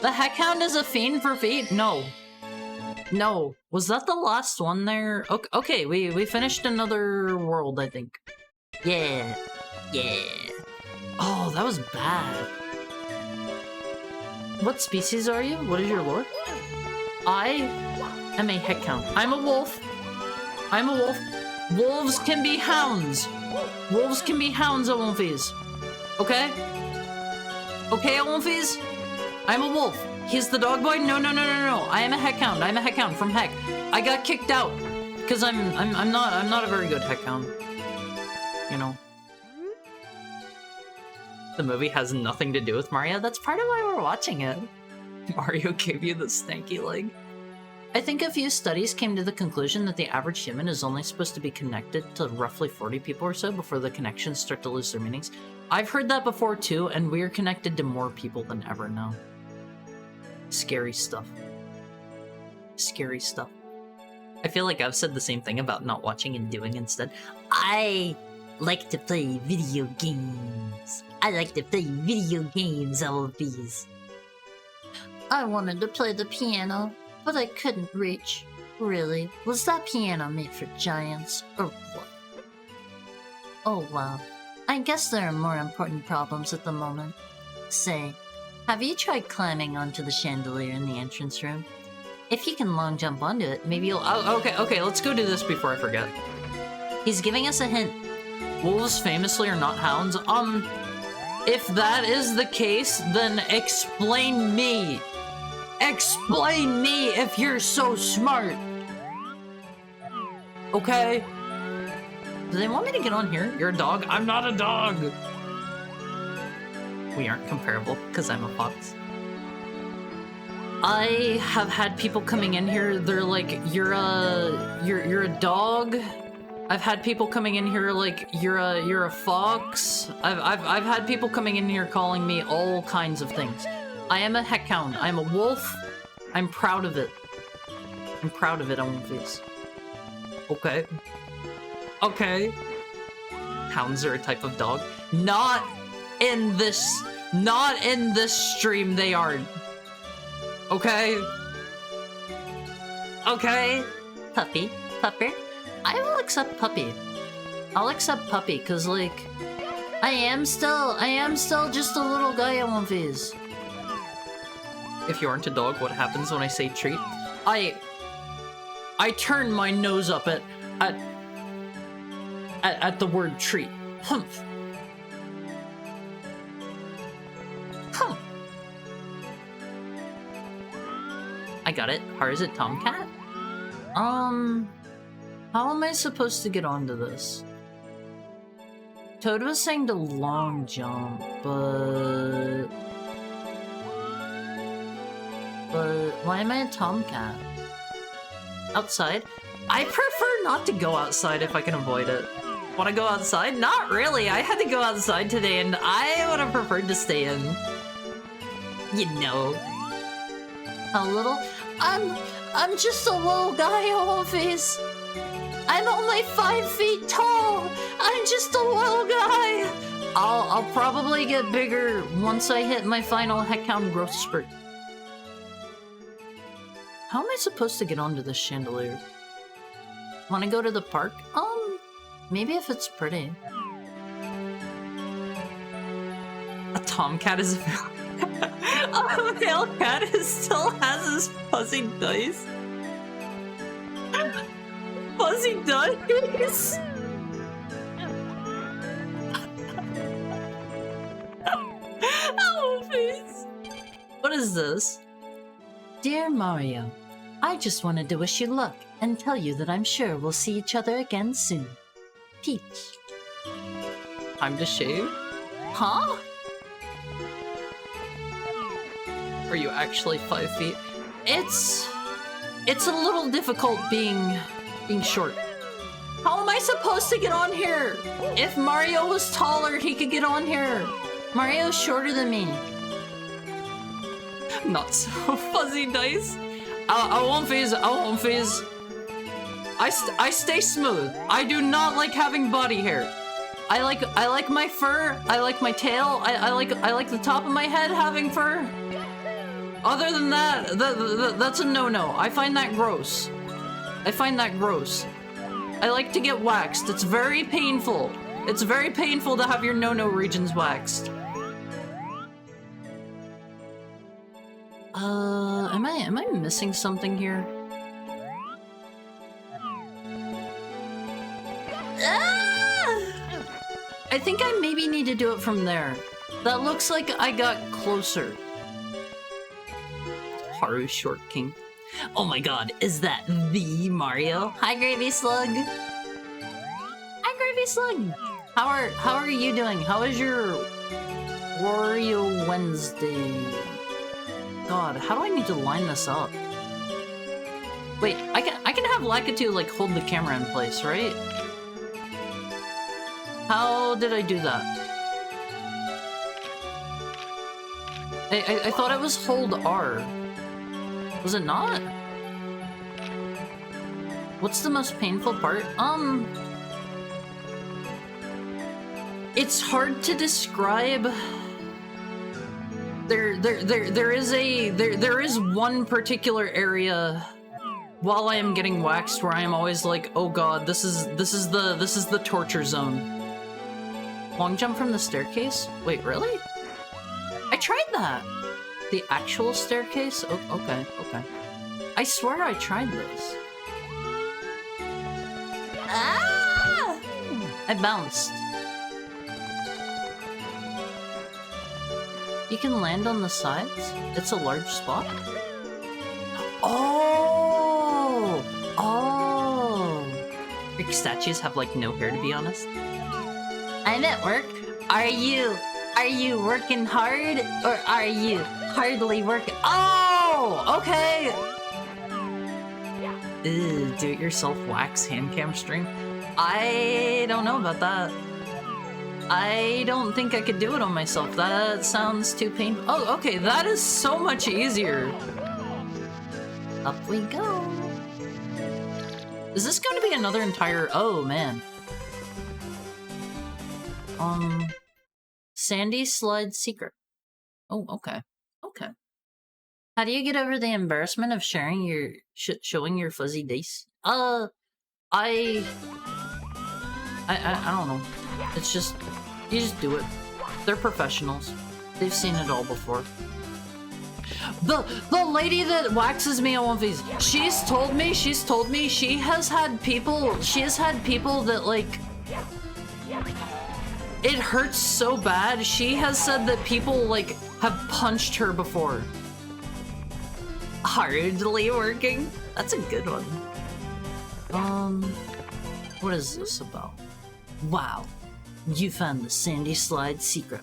The Heckhound is a fiend for feet? No. No. Was that the last one there? Okay, we finished another world, I think. Yeah. Yeah. Oh, that was bad. What species are you? What is your lore? I am a Heckhound. I'm a wolf. I'm a wolf. Wolves can be hounds. Wolves can be hounds, Olympies. Okay? Okay, Olympies? I'm a wolf. He's the dog boy? No. I am a Heckhound. I'm a Heckhound from Heck. I got kicked out because I'm not a very good Heckhound. You know. The movie has nothing to do with Mario. That's part of why we're watching it. Mario gave you the stanky leg. I think a few studies came to the conclusion that the average human is only supposed to be connected to roughly 40 people or so before the connections start to lose their meanings. I've heard that before too, and we're connected to more people than ever now. Scary stuff. Scary stuff. I feel like I've said the same thing about not watching and doing instead. I like to play video games. I like to play video games, all of these. I wanted to play the piano, but I couldn't reach. Really? Was that piano made for giants, or what? Oh well. I guess there are more important problems at the moment. Say, have you tried climbing onto the chandelier in the entrance room? If you can long jump onto it, maybe you'll— Oh, okay, let's go do this before I forget. He's giving us a hint. Wolves famously are not hounds. If that is the case, then explain me. Explain me if you're so smart. Okay? Do they want me to get on here? You're a dog? I'm not a dog! We aren't comparable, because I'm a fox. I have had people coming in here, they're like, you're a dog? I've had people coming in here like, you're a fox? I've had people coming in here calling me all kinds of things. I am a Heckhound. I'm a wolf. I'm proud of it. I'm proud of it on my face. Okay. Okay. Hounds are a type of dog. Not in this stream they are. Okay? Okay? Puppy? Pupper? I will accept puppy. I'll accept puppy, cause like, I am still just a little guy on these. If you aren't a dog, what happens when I say treat? I turn my nose up at the word treat. Humph. Humph. I got it. Or is it Tomcat? How am I supposed to get onto this? Toad was saying to long jump, but why am I a Tomcat? Outside? I prefer not to go outside if I can avoid it. Want to go outside? Not really. I had to go outside today and I would have preferred to stay in. You know. A little? I'm just a little guy, Olympies. I'm only 5 feet tall. I'm just a little guy. I'll probably get bigger once I hit my final Heckhound growth spurt. How am I supposed to get onto this chandelier? Want to go to the park? Maybe if it's pretty. A tomcat is a male cat still has his fuzzy dice. Fuzzy dice? Oh, please. What is this? Dear Mario, I just wanted to wish you luck and tell you that I'm sure we'll see each other again soon. Peach. Time to shave? Huh? Are you actually 5 feet? It's a little difficult being short. How am I supposed to get on here? If Mario was taller, he could get on here. Mario's shorter than me. Not so fuzzy dice. I won't phase. I stay smooth. I do not like having body hair. I like my fur. I like my tail. I like the top of my head having fur. Other than that, that's a no-no. I find that gross. I like to get waxed. It's very painful. It's very painful to have your no-no regions waxed. Am I missing something here? I think I maybe need to do it from there. That looks like I got closer. Haru Short King. Oh my god, is that the Mario? Hi, Gravy Slug. Hi, Gravy Slug. How are you doing? How is your Wario Wednesday? God, how do I need to line this up? Wait, I can have Lakitu like hold the camera in place, right? How did I do that? I thought it was hold R. Was it not? What's the most painful part? It's hard to describe. There is one particular area while I am getting waxed where I am always like, oh god, this is the torture zone. Long jump from the staircase? Wait, really? I tried that. The actual staircase? Oh, okay. I swear I tried this. Ah! I bounced. You can land on the sides? It's a large spot? Oh! Greek statues have like no hair, to be honest. I'm at work. Are you working hard or are you hardly working? Oh, okay. Ew, do-it-yourself wax hand cam stream. I don't know about that. I don't think I could do it on myself. That sounds too painful. Oh, okay, that is so much easier. Up we go. Is this going to be another entire... Oh, man. Sandy Slide Secret. Oh, okay. Okay. How do you get over the embarrassment of sharing your... showing your fuzzy dice? I don't know. It's just... You just do it. They're professionals. They've seen it all before. The lady that waxes me on one of these, she's told me she has had people that like... It hurts so bad. She has said that people like have punched her before. Hardly working. That's a good one. What is this about? Wow. You found the Sandy Slide Secret.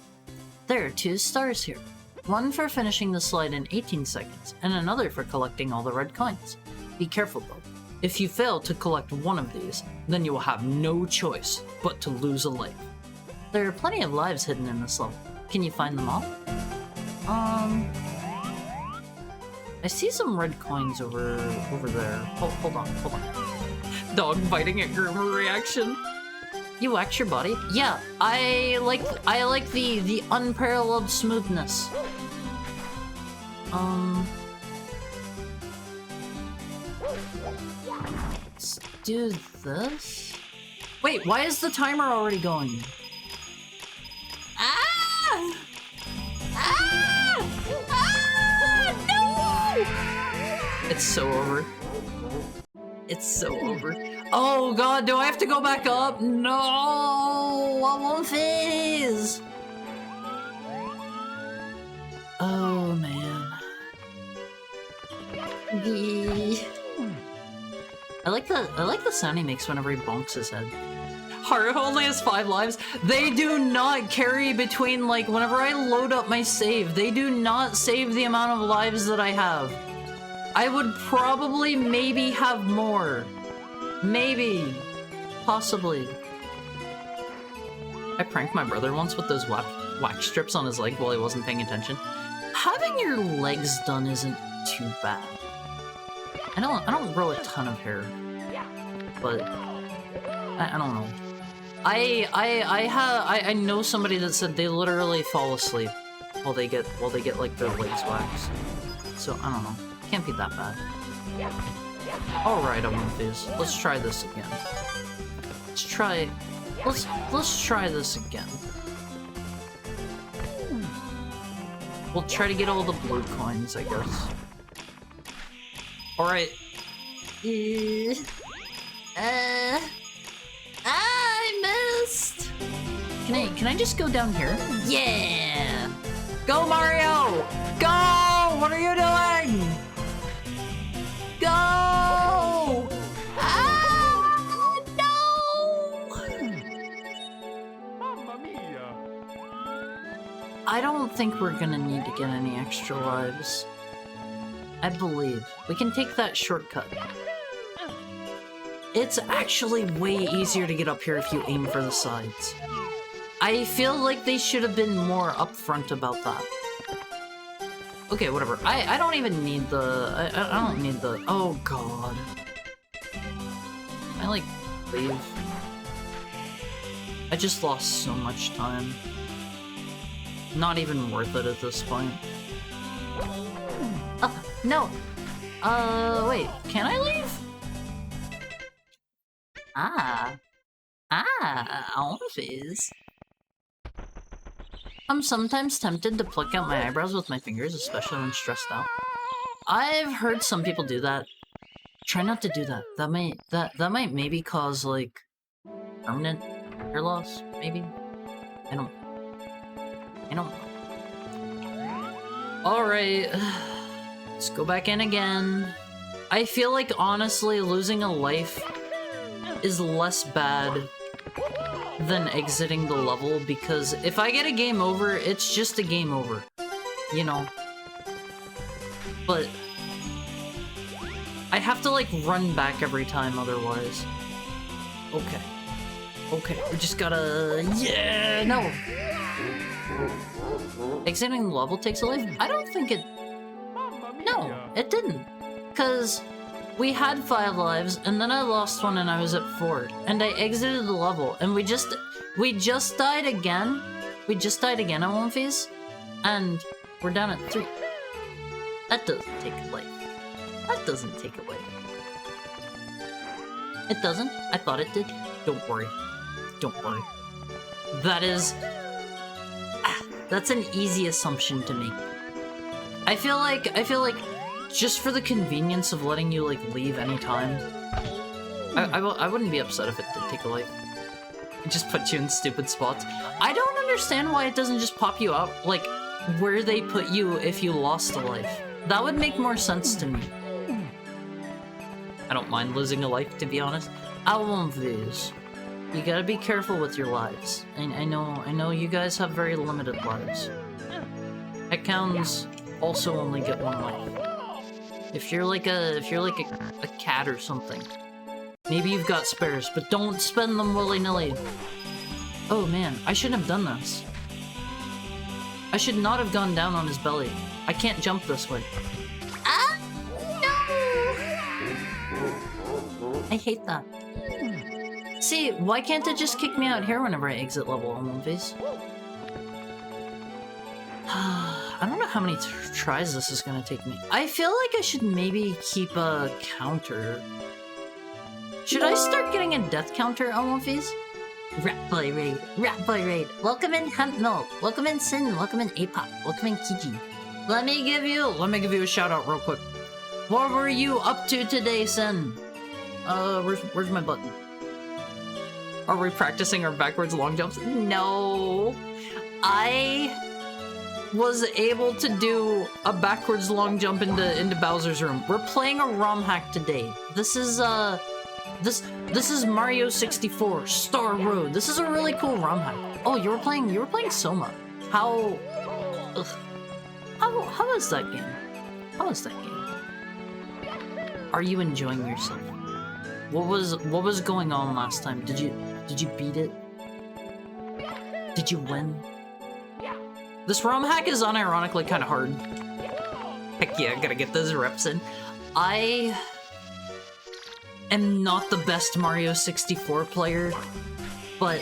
There are 2 stars here. One for finishing the slide in 18 seconds, and another for collecting all the red coins. Be careful though. If you fail to collect one of these, then you will have no choice but to lose a life. There are plenty of lives hidden in this level. Can you find them all? I see some red coins over there. Hold on. Dog biting at groomer reaction. You wax your body? Yeah, I like the unparalleled smoothness. Let's do this. Wait, why is the timer already going? Ah! Ah! Ah! No! It's so over. It's so over. Oh god, do I have to go back up? No! I won't phase! Oh man. I like the sound he makes whenever he bonks his head. Haru only has 5 lives. They do not carry between, like, whenever I load up my save, they do not save the amount of lives that I have. I would probably maybe have more. Maybe. Possibly. I pranked my brother once with those wax strips on his leg while he wasn't paying attention. Having your legs done isn't too bad. I don't grow a ton of hair, but I don't know. I know somebody that said they literally fall asleep while they get like their legs waxed. So I don't know. Can't be that bad. Alright, Omphis. Let's try this again. Let's try this again. We'll try to get all the blue coins, I guess. Alright. I missed! Can I just go down here? Yeah! Go, Mario! Go! What are you doing? Go! Ah! No! Mamma mia! I don't think we're gonna need to get any extra lives. I believe. We can take that shortcut. It's actually way easier to get up here if you aim for the sides. I feel like they should have been more upfront about that. Okay, whatever. I don't even need the... I don't need the... Oh, God. Can I, like, leave? I just lost so much time. Not even worth it at this point. No! Wait. Can I leave? Alphys. I'm sometimes tempted to pluck out my eyebrows with my fingers, especially when stressed out. I've heard some people do that. Try not to do that. That might maybe cause, like, permanent hair loss, maybe? I don't know. Alright. Let's go back in again. I feel like, honestly, losing a life is less bad than exiting the level, because if I get a game over, it's just a game over. You know? But I have to, like, run back every time otherwise. Okay. Okay, we just gotta... Yeah! No! Exiting the level takes a life? I don't think it... No, it didn't. Because we had 5 lives, and then I lost one and I was at 4. And I exited the level, and we just died again. We just died again at one phase, and we're down at 3. That doesn't take a life. That doesn't take a life. It doesn't? I thought it did. Don't worry. Don't worry. That is... that's an easy assumption to make. I feel like just for the convenience of letting you, like, leave anytime, I wouldn't be upset if it did take a life. It just puts you in stupid spots. I don't understand why it doesn't just pop you out, like, where they put you if you lost a life. That would make more sense to me. I don't mind losing a life, to be honest. Alphys, you gotta be careful with your lives. I know you guys have very limited lives. Heckhounds also only get 1 life. If you're like a cat or something, maybe you've got spares, but don't spend them willy-nilly. Oh man, I shouldn't have done this. I should not have gone down on his belly. I can't jump this way. Ah! No! I hate that. See, why can't it just kick me out here whenever I exit level on one face? I don't know how many tries this is gonna take me. I feel like I should maybe keep a counter. Should I start getting a death counter on one face? Rat Boy Raid, Rat Boy Raid. Welcome in Hunt Milk. Welcome in Sin. Welcome in Apop. Welcome in Kiji. Let me give you a shout out real quick. What were you up to today, Sin? Where's my button? Are we practicing our backwards long jumps? No. I was able to do a backwards long jump into Bowser's room. We're playing a ROM hack today. This is this is Mario 64 Star Road. This is a really cool ROM hack. Oh, you were playing Soma. How is that game? How is that game? Are you enjoying yourself? What was going on last time? Did you beat it? Did you win? This ROM hack is unironically kind of hard. Heck yeah, gotta get those reps in. I am not the best Mario 64 player, but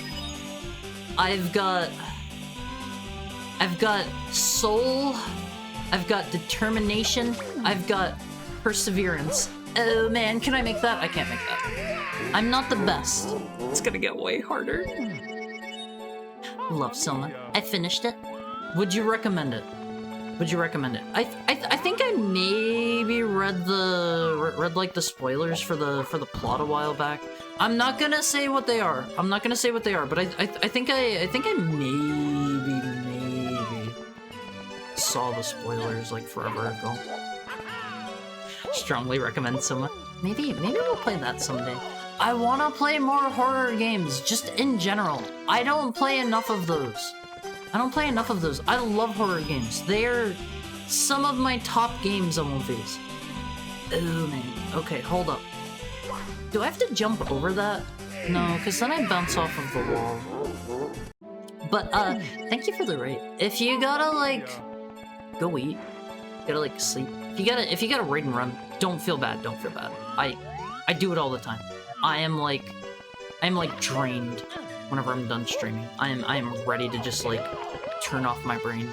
I've got soul, I've got determination, I've got perseverance. Oh man, can I make that? I can't make that. I'm not the best. It's gonna get way harder. Love Soma. I finished it. Would you recommend it? Would you recommend it? I think I maybe read like the spoilers for the plot a while back. I'm not gonna say what they are. I'm not gonna say what they are, but I think I maybe saw the spoilers like forever ago. Strongly recommend Soma. Maybe we'll play that someday. I wanna play more horror games, just in general. I don't play enough of those. I love horror games. They're some of my top games on movies. Oh man. Okay, hold up. Do I have to jump over that? No, because then I bounce off of the wall. But, thank you for the rate. If you gotta, like, go eat, you gotta, like, sleep. If you gotta raid and run, don't feel bad, don't feel bad. I do it all the time. I am drained whenever I'm done streaming. I am ready to just, like, turn off my brain.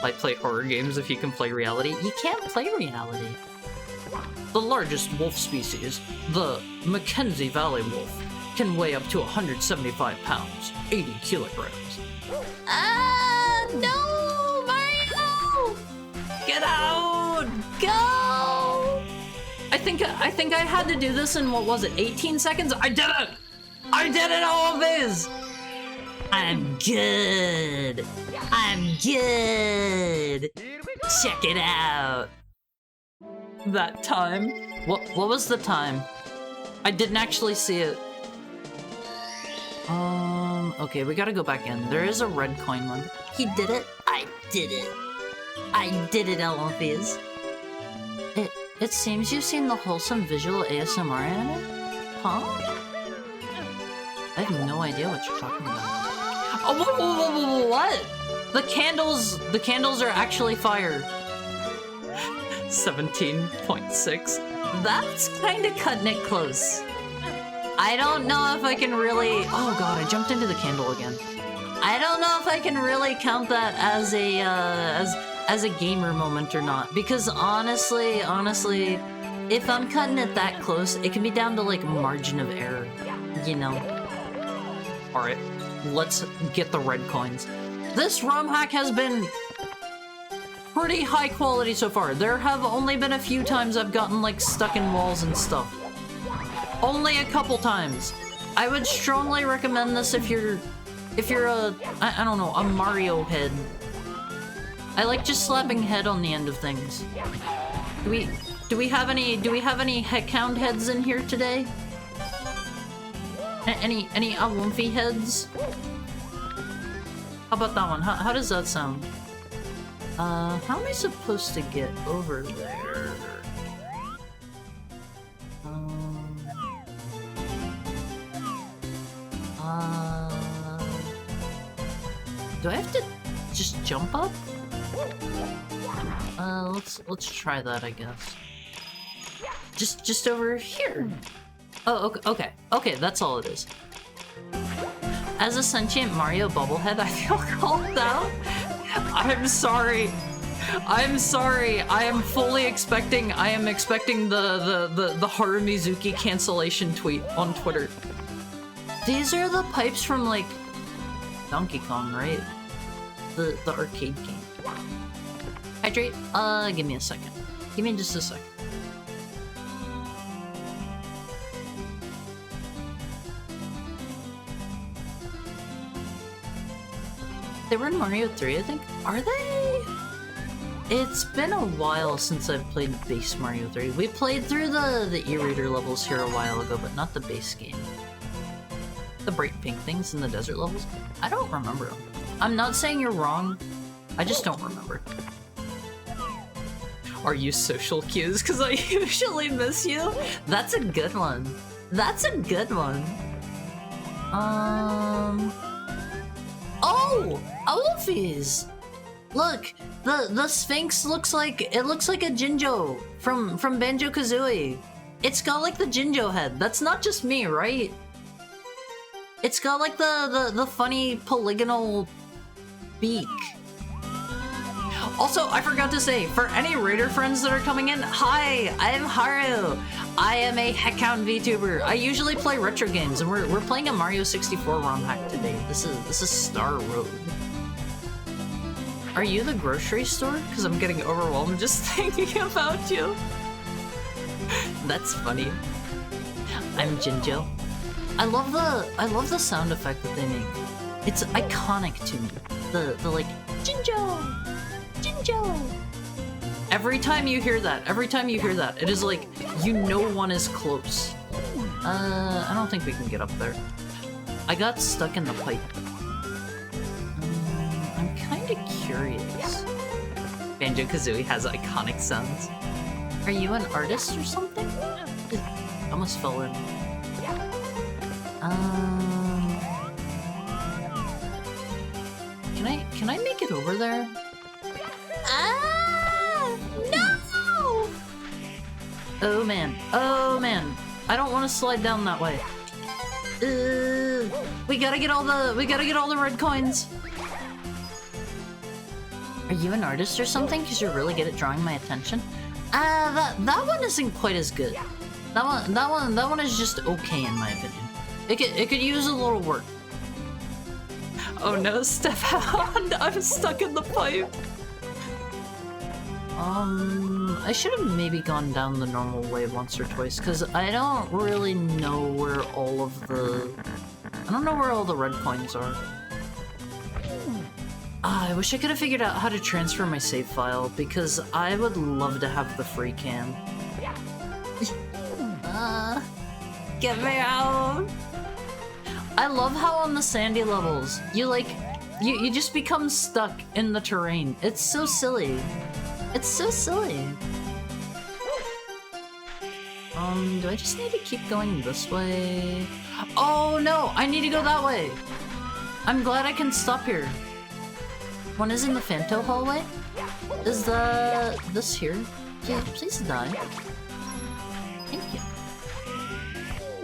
Like, play horror games if you can play reality. You can't play reality. The largest wolf species, the Mackenzie Valley wolf, can weigh up to 175 pounds, 80 kilograms. No, Mario! Get out! Go! I think I had to do this in, what was it, 18 seconds? I did it! I did it, all of this! I'm good! I'm good! Check it out! That time. What was the time? I didn't actually see it. Okay, we gotta go back in. There is a red coin one. He did it. I did it. I did it, Elfies. It seems you've seen the wholesome visual ASMR anime? Huh? I have no idea what you're talking about. Oh, whoa, what? The candles are actually fire. 17.6. That's kind of cutting it close. I don't know if I can really... Oh god, I jumped into the candle again. I don't know if I can really count that as a gamer moment or not, because honestly, if I'm cutting it that close, it can be down to like margin of error, you know. All right, let's get the red coins. This ROM hack has been pretty high quality so far. There have only been a few times I've gotten like stuck in walls and stuff. Only a couple times. I would strongly recommend this if you're a, I don't know, a Mario head. I like just slapping head on the end of things. Do we have any heckhound heads in here today? Any Alumfi heads? How about that one? How does that sound? How am I supposed to get over there? Do I have to just jump up? Let's try that, I guess. Just over here. Oh, okay, that's all it is. As a sentient Mario bobblehead, I feel called out. I'm sorry. I am expecting the Haru Mizuki cancellation tweet on Twitter. These are the pipes from like Donkey Kong, right? The arcade game. Hydrate? Give me a second. Give me just a second. They were in Mario 3, I think. Are they? It's been a while since I've played base Mario 3. We played through the e-reader levels here a while ago, but not the base game. The bright pink things in the desert levels? I don't remember them. I'm not saying you're wrong. I just don't remember. Are you social cues? Because I usually miss you? That's a good one. That's a good one. Oh! Wolfies! Look, the Sphinx looks like a Jinjo from Banjo-Kazooie. It's got like the Jinjo head. That's not just me, right? It's got like the funny polygonal beak. Also, I forgot to say, for any Raider friends that are coming in, hi, I'm Haru. I am a Heckhound VTuber. I usually play retro games, and we're playing a Mario 64 ROM hack today. This is Star Road. Are you the grocery store? Because I'm getting overwhelmed just thinking about you. That's funny. I'm Jinjo. I love the sound effect that they make. It's iconic to me. The like Jinjo. Jinjo! Every time you hear that, it is like, you know one is close. I don't think we can get up there. I got stuck in the pipe. I'm kinda curious. Banjo-Kazooie has iconic sounds. Are you an artist or something? I almost fell in. Can I make it over there? Ah! No! Oh man. I don't want to slide down that way. We gotta get all the red coins. Are you an artist or something? Because you're really good at drawing my attention. That one isn't quite as good. That one is just okay in my opinion. It could use a little work. Oh no, Stefan! I'm stuck in the pipe. I should have maybe gone down the normal way once or twice, because I don't really know where all of the... I don't know where all the red coins are. I wish I could have figured out how to transfer my save file, because I would love to have the free cam. Get me out! I love how on the sandy levels, you just become stuck in the terrain. It's so silly. It's so silly. Do I just need to keep going this way? Oh no, I need to go that way. I'm glad I can stop here. One is in the Fanto hallway. Is this here? Please die. Thank you.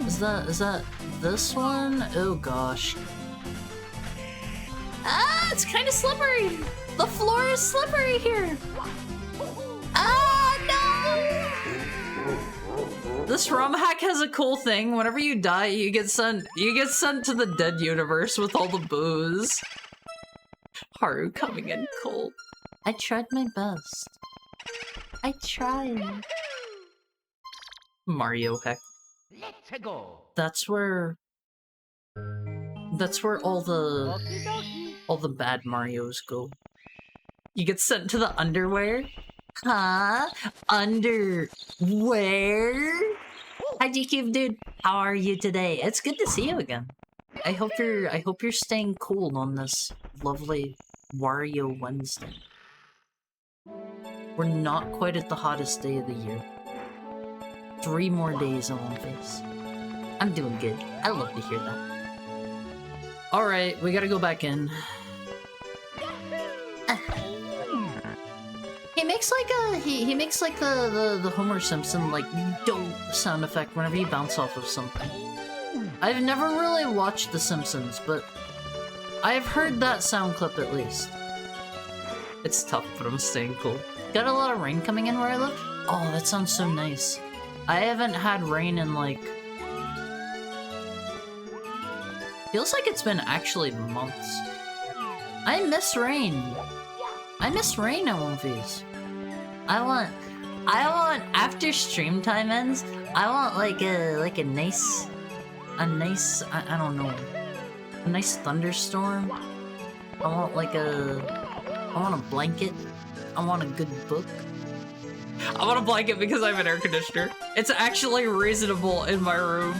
Is that this one? Oh gosh. Ah, it's kind of slippery. The floor is slippery here. Ah, no! This ROM hack has a cool thing. Whenever you die, you get sent to the dead universe with all the booze. Haru coming in cold. I tried my best. I tried. Mario heck. Let's go. That's where all the bad Marios go. You get sent to the underwear? Huh? Underwear? Hi GQ dude. How are you today? It's good to see you again. I hope you're staying cool on this lovely Wario Wednesday. We're not quite at the hottest day of the year. 3 more days on one face. I'm doing good. I love to hear that. Alright, we gotta go back in. He makes like the Homer Simpson like dope sound effect whenever you bounce off of something. I've never really watched The Simpsons, but I've heard that sound clip at least. It's tough, but I'm staying cool. Got a lot of rain coming in where I live? Oh, that sounds so nice. I haven't had rain in like... feels like it's been actually months. I miss rain. I miss rain at One Piece. I want after stream time ends, I want like a nice, I don't know, a nice thunderstorm. I want a blanket. I want a good book. I want a blanket because I have an air conditioner. It's actually reasonable in my room.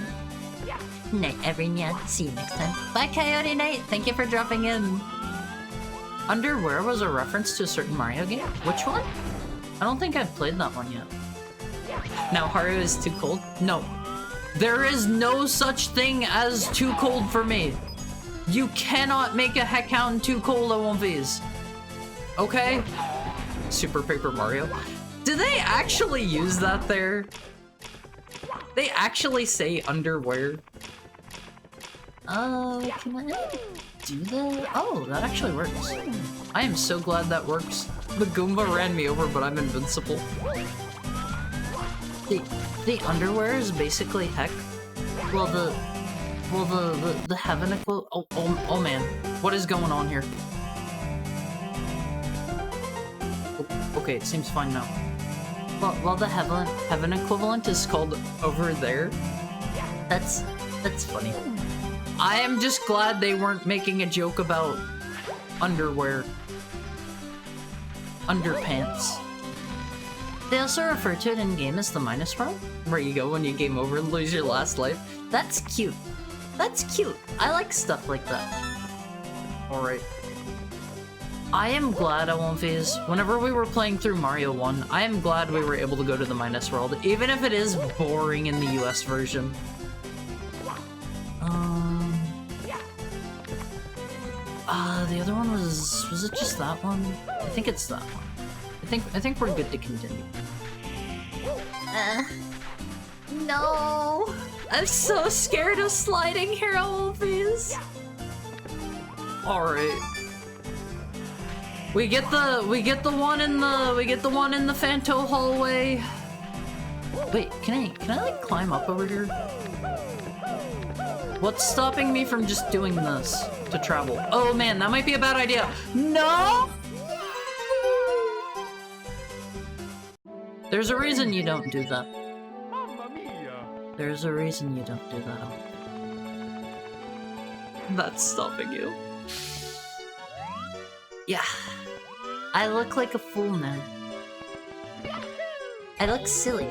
Night, everyone. See you next time. Bye, Coyote Knight. Thank you for dropping in. Underwear was a reference to a certain Mario game? Which one? I don't think I've played that one yet. Now Haru is too cold? No. There is no such thing as too cold for me. You cannot make a heck hound too cold at one phase. Okay? Super Paper Mario. Do they actually use that there? They actually say underwear? Can I do that? Oh, that actually works. I am so glad that works. The Goomba ran me over, but I'm invincible. The underwear is basically heck. Well, the heaven equivalent. Oh man, what is going on here? Okay, it seems fine now. Well, the heaven equivalent is called over there. That's funny. I am just glad they weren't making a joke about underwear. Underpants. They also refer to it in-game as the minus world, where you go when you game over and lose your last life. That's cute. That's cute. I like stuff like that. Alright. I am glad I won't phase. Whenever we were playing through Mario 1, I am glad we were able to go to the minus world, even if it is boring in the US version. The other one was it just that one? I think it's that one. I think we're good to continue. No. I'm so scared of sliding here, Wolfies. Alright. We get the one in the Fanto hallway. Wait, can I like climb up over here? What's stopping me from just doing this to travel? Oh man, that might be a bad idea. No! There's a reason you don't do that. There's a reason you don't do that. That's stopping you. Yeah. I look like a fool now. I look silly.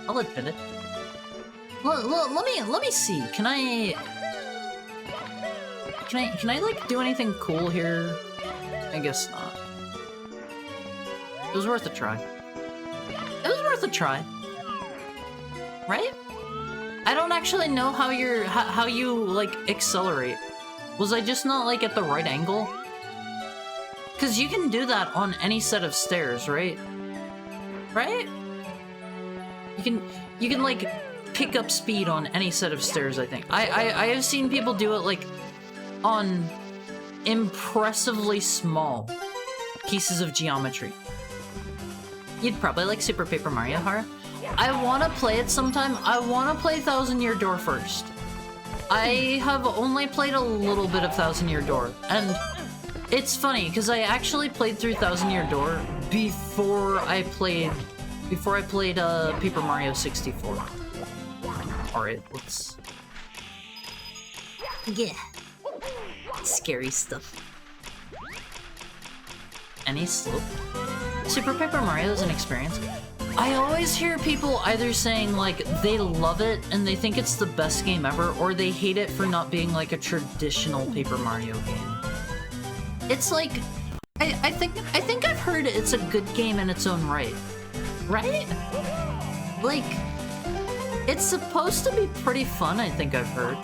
I'll admit it. Let me see. Can I like do anything cool here? I guess not. It was worth a try. It was worth a try. Right? I don't actually know how you like accelerate. Was I just not like at the right angle? Cause you can do that on any set of stairs, right? Right? You can like pick up speed on any set of stairs, I think. I have seen people do it like on impressively small pieces of geometry. You'd probably like Super Paper Mario, Hara. I want to play it sometime. I want to play Thousand Year Door first. I have only played a little bit of Thousand Year Door, and it's funny because I actually played through Thousand Year Door before I played Paper Mario 64. Alright, let's... Yeah. Scary stuff. Any slope? Super Paper Mario is an experience. I always hear people either saying, like, they love it and they think it's the best game ever, or they hate it for not being, like, a traditional Paper Mario game. It's like... I think I've heard it's a good game in its own right. Right? Like... It's supposed to be pretty fun, I think I've heard.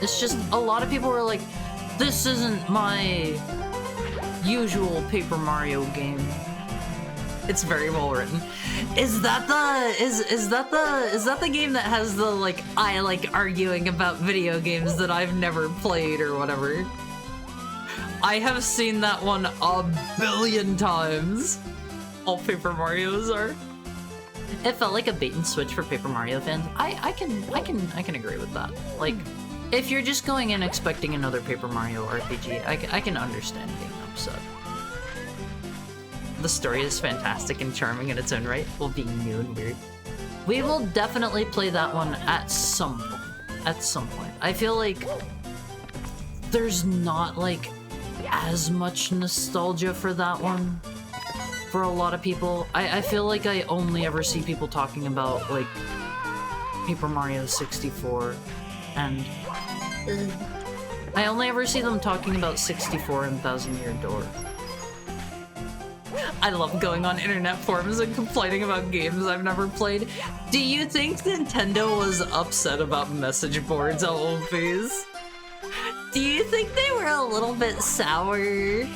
It's just, a lot of people are like, this isn't my usual Paper Mario game. It's very well written. Is that the game that has the, like, I like arguing about video games that I've never played or whatever? I have seen that one a billion times. All Paper Marios are. It felt like a bait and switch for Paper Mario fans. I can agree with that. Like, if you're just going in expecting another Paper Mario RPG, I can understand being upset. The story is fantastic and charming in its own right, while being new and weird. We will definitely play that one at some point. At some point. I feel like there's not like as much nostalgia for that one. For a lot of people, I feel like I only ever see people talking about, like, Paper Mario 64, and I only ever see them talking about 64 and Thousand Year Door. I love going on internet forums and complaining about games I've never played. Do you think Nintendo was upset about message boards on Wolfies? Do you think they were a little bit sour?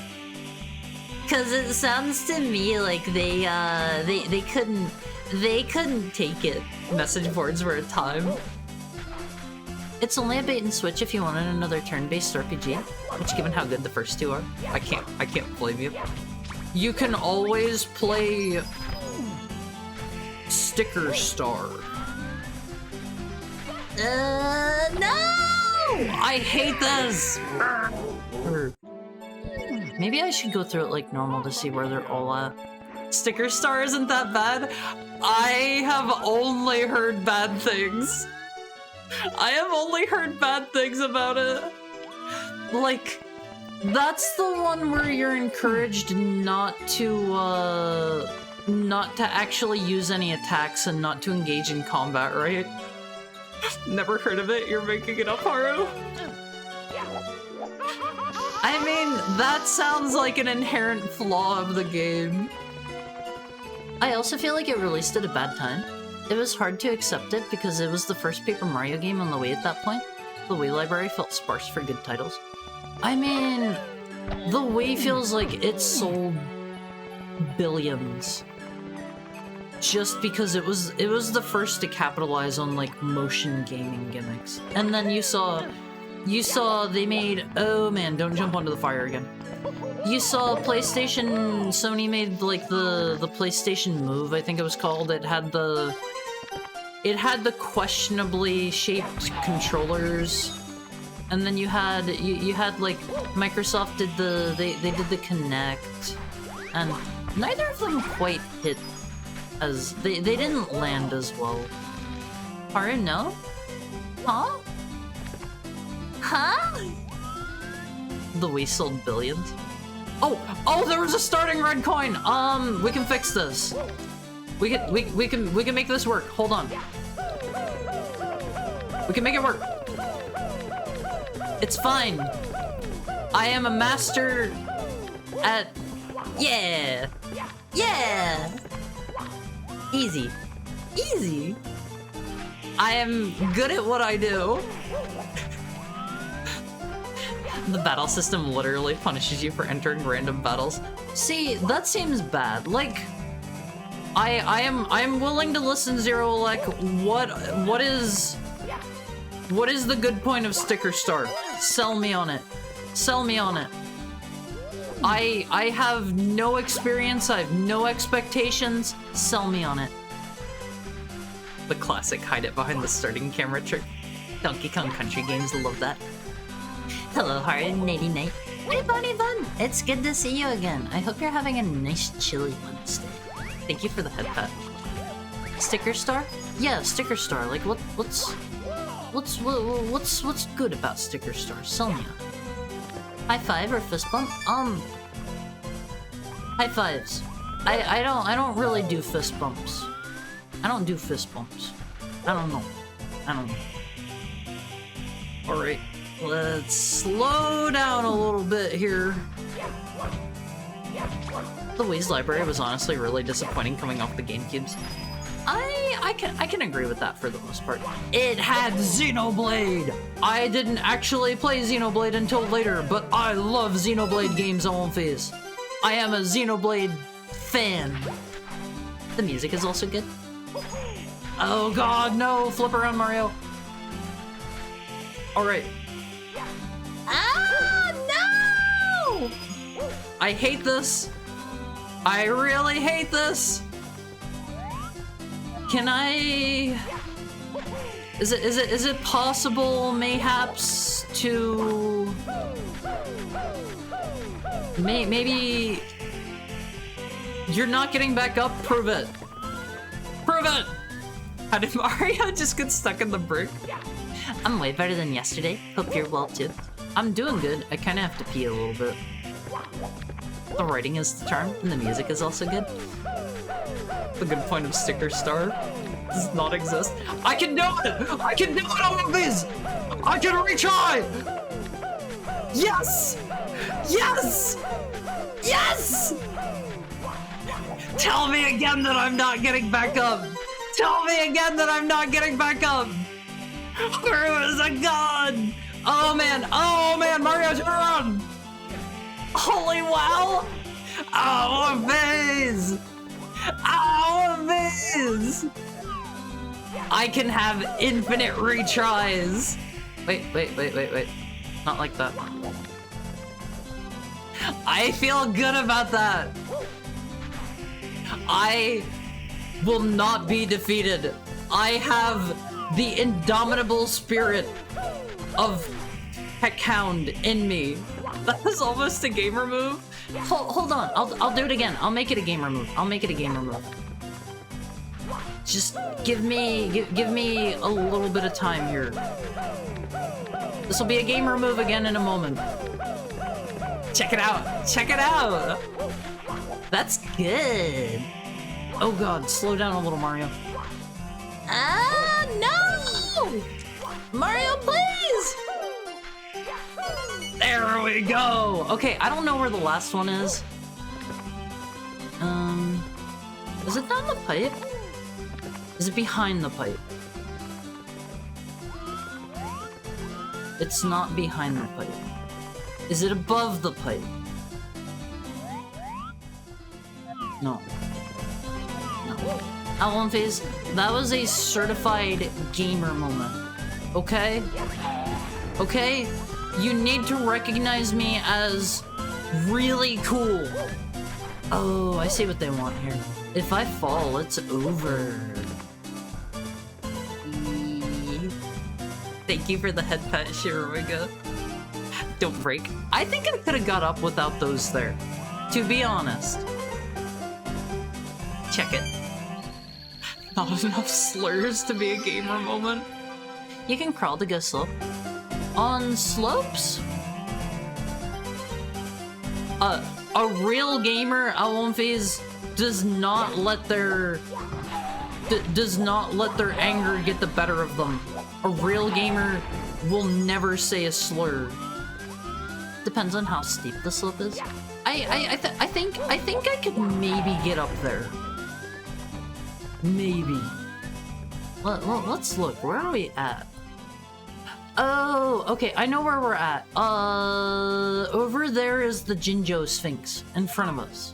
Cause it sounds to me like they couldn't take it. Message boards were a time. It's only a bait and switch if you wanted another turn-based RPG, which given how good the first two are, I can't blame you. You can always play Sticker Star. No! I hate this! Maybe I should go through it like normal to see where they're all at. Sticker Star isn't that bad. I have only heard bad things. I have only heard bad things about it. Like, that's the one where you're encouraged not to actually use any attacks and not to engage in combat, right? Never heard of it? You're making it up, Haru? I mean, that sounds like an inherent flaw of the game. I also feel like it released at a bad time. It was hard to accept it because it was the first Paper Mario game on the Wii at that point. The Wii library felt sparse for good titles. I mean, the Wii feels like it sold billions. Just because it was the first to capitalize on like motion gaming gimmicks. And then you saw they made, oh man, don't jump onto the fire again. You saw Sony made like the PlayStation Move, I think it was called. It had the questionably shaped controllers. And then you had like Microsoft did they did the Kinect, and neither of them quite hit as they didn't land as well. Haru, no? Huh? Huh? The Wii sold billions. Oh, there was a starting red coin. We can fix this. We can make this work. Hold on. We can make it work. It's fine. I am a master at... Yeah! Yeah! Easy. Easy! I am good at what I do. The battle system literally punishes you for entering random battles. See, that seems bad. Like, I am willing to listen, Zero Elec. What is the good point of Sticker Star? Sell me on it. Sell me on it. I have no experience, I have no expectations. Sell me on it. The classic hide it behind the starting camera trick. Donkey Kong Country games love that. Hello, Haru, Nighty Night. Hey, Bonnie Bun! It's good to see you again. I hope you're having a nice chilly Wednesday. Thank you for the head pat. Sticker Star? Yeah, Sticker Star. Like, what's good about Sticker Star? Sell me on it. High five or fist bump? High fives. I don't really do fist bumps. I don't do fist bumps. I don't know. Alright. Let's slow down a little bit here. The Wii's library was honestly really disappointing coming off the GameCubes. I can agree with that for the most part. It had Xenoblade! I didn't actually play Xenoblade until later, but I love Xenoblade games on One Phase. I am a Xenoblade fan. The music is also good. Oh god, no! Flip around, Mario. Alright. Ah, no! I hate this. I really hate this. Can I... Is it possible, mayhaps, to... Maybe... You're not getting back up? Prove it. Prove it! How did Mario just get stuck in the brick? I'm way better than yesterday. Hope you're well too. I'm doing good. I kinda have to pee a little bit. The writing is the charm, and the music is also good. The good point of Sticker Star does not exist. I can do it! I can do it, all of these! I can retry! Yes! Yes! Yes! Tell me again that I'm not getting back up. Tell me again that I'm not getting back up. Where is a gun? Oh man, Mario, turn around. Holy wow. Oh, a vase. Oh, a vase. I can have infinite retries. Wait. Not like that. I feel good about that. I will not be defeated. I have the indomitable spirit of Heckhound in me. That was almost a gamer move. Hold on, I'll do it again. I'll make it a gamer move. Just give me a little bit of time here. This will be a gamer move again in a moment. Check it out. That's good. Oh god, slow down a little, Mario. Ah, no! Mario, please! There we go! Okay, I don't know where the last one is. Is it down the pipe? Is it behind the pipe? It's not behind the pipe. Is it above the pipe? No. Alan Phase, that was a certified gamer moment. Okay? Okay? You need to recognize me as really cool. Oh, I see what they want here. If I fall, it's over. Thank you for the head pet, Shiroiga. Don't break. I think I could have got up without those there. To be honest. Check it. Not enough slurs to be a gamer moment. You can crawl to go slope. On slopes? A real gamer, Alonphase, does not let their anger get the better of them. A real gamer will never say a slur. Depends on how steep the slope is. I think I could maybe get up there. Maybe. Let's look. Where are we at? Oh, okay. I know where we're at. Over there is the Jinjo Sphinx in front of us.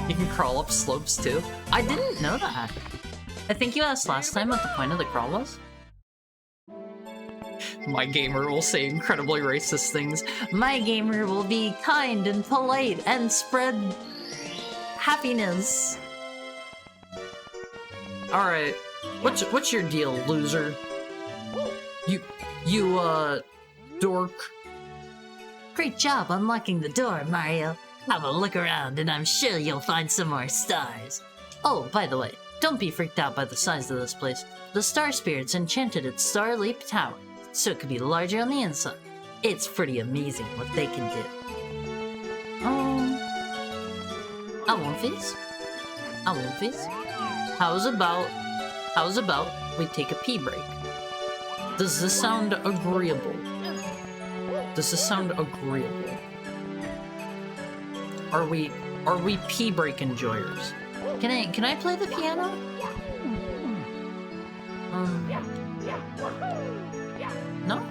You can crawl up slopes too. I didn't know that. I think you asked last time what the point of the crawl was. My gamer will say incredibly racist things. My gamer will be kind and polite and spread happiness. Alright. What's your deal, loser? You dork. Great job unlocking the door, Mario. Have a look around and I'm sure you'll find some more stars. Oh, by the way, don't be freaked out by the size of this place. The Star Spirits enchanted its Star Leap Tower, so it could be larger on the inside. It's pretty amazing what they can do. Alonphase? How's about we take a pee break? Does this sound agreeable? Are we pee break enjoyers? Can I play the piano? No?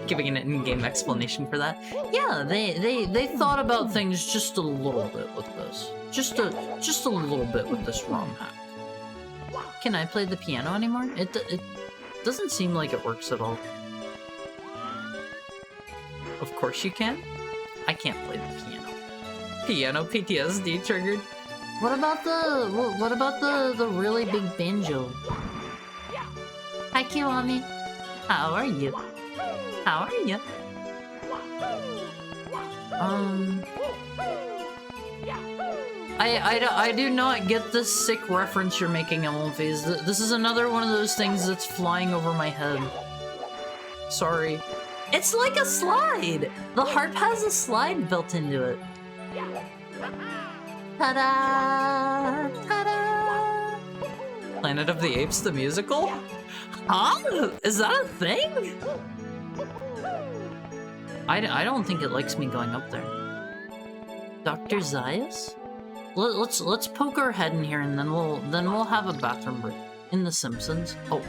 Giving an in-game explanation for that. Yeah, they thought about things just a little bit with this. Just a little bit with this ROM hack. Can I play the piano anymore? It doesn't seem like it works at all. Of course you can. I can't play the piano. Piano PTSD triggered. What about the really big banjo? Hi Kiwami. How are you? I do not get this sick reference you're making, Alonphase. This is another one of those things that's flying over my head. Sorry. It's like a slide! The harp has a slide built into it. Ta-da! Ta-da! Planet of the Apes the musical? Huh? Is that a thing? I don't think it likes me going up there. Dr. Zaius? Let's poke our head in here, and then we'll have a bathroom break. In The Simpsons. Oh.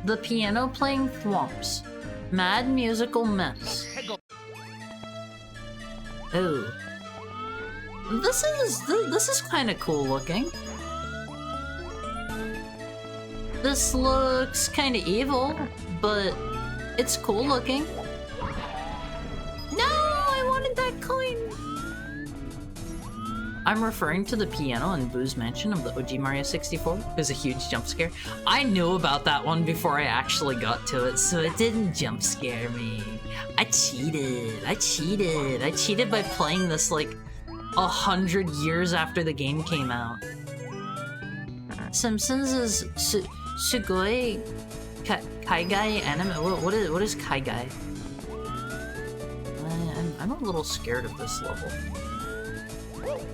The piano playing thwomps. Mad musical mess. Oh. This is kind of cool looking. This looks kind of evil, but it's cool looking. No, I wanted that coin. I'm referring to the piano in Boo's Mansion of the OG Mario 64. It was a huge jump scare. I knew about that one before I actually got to it, so it didn't jump scare me. I cheated. I cheated by playing this like 100 years after the game came out. Simpsons is Sugoi Kaigai anime. What is Kaigai? I'm a little scared of this level.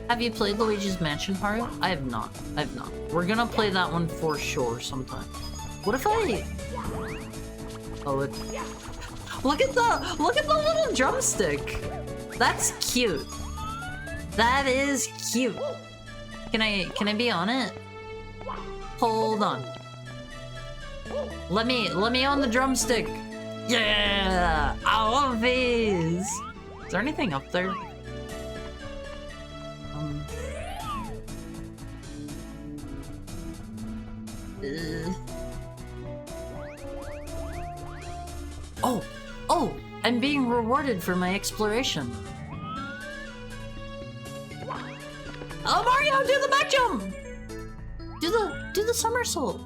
Have you played Luigi's Mansion, Mario? I have not. We're gonna play that one for sure sometime. What if I... Oh, it... Look at the little drumstick! That's cute. That is cute. Can I be on it? Hold on. Let me on the drumstick. Yeah! I love these! Is there anything up there? Oh! I'm being rewarded for my exploration. Oh, Mario, do the back jump! Do the somersault.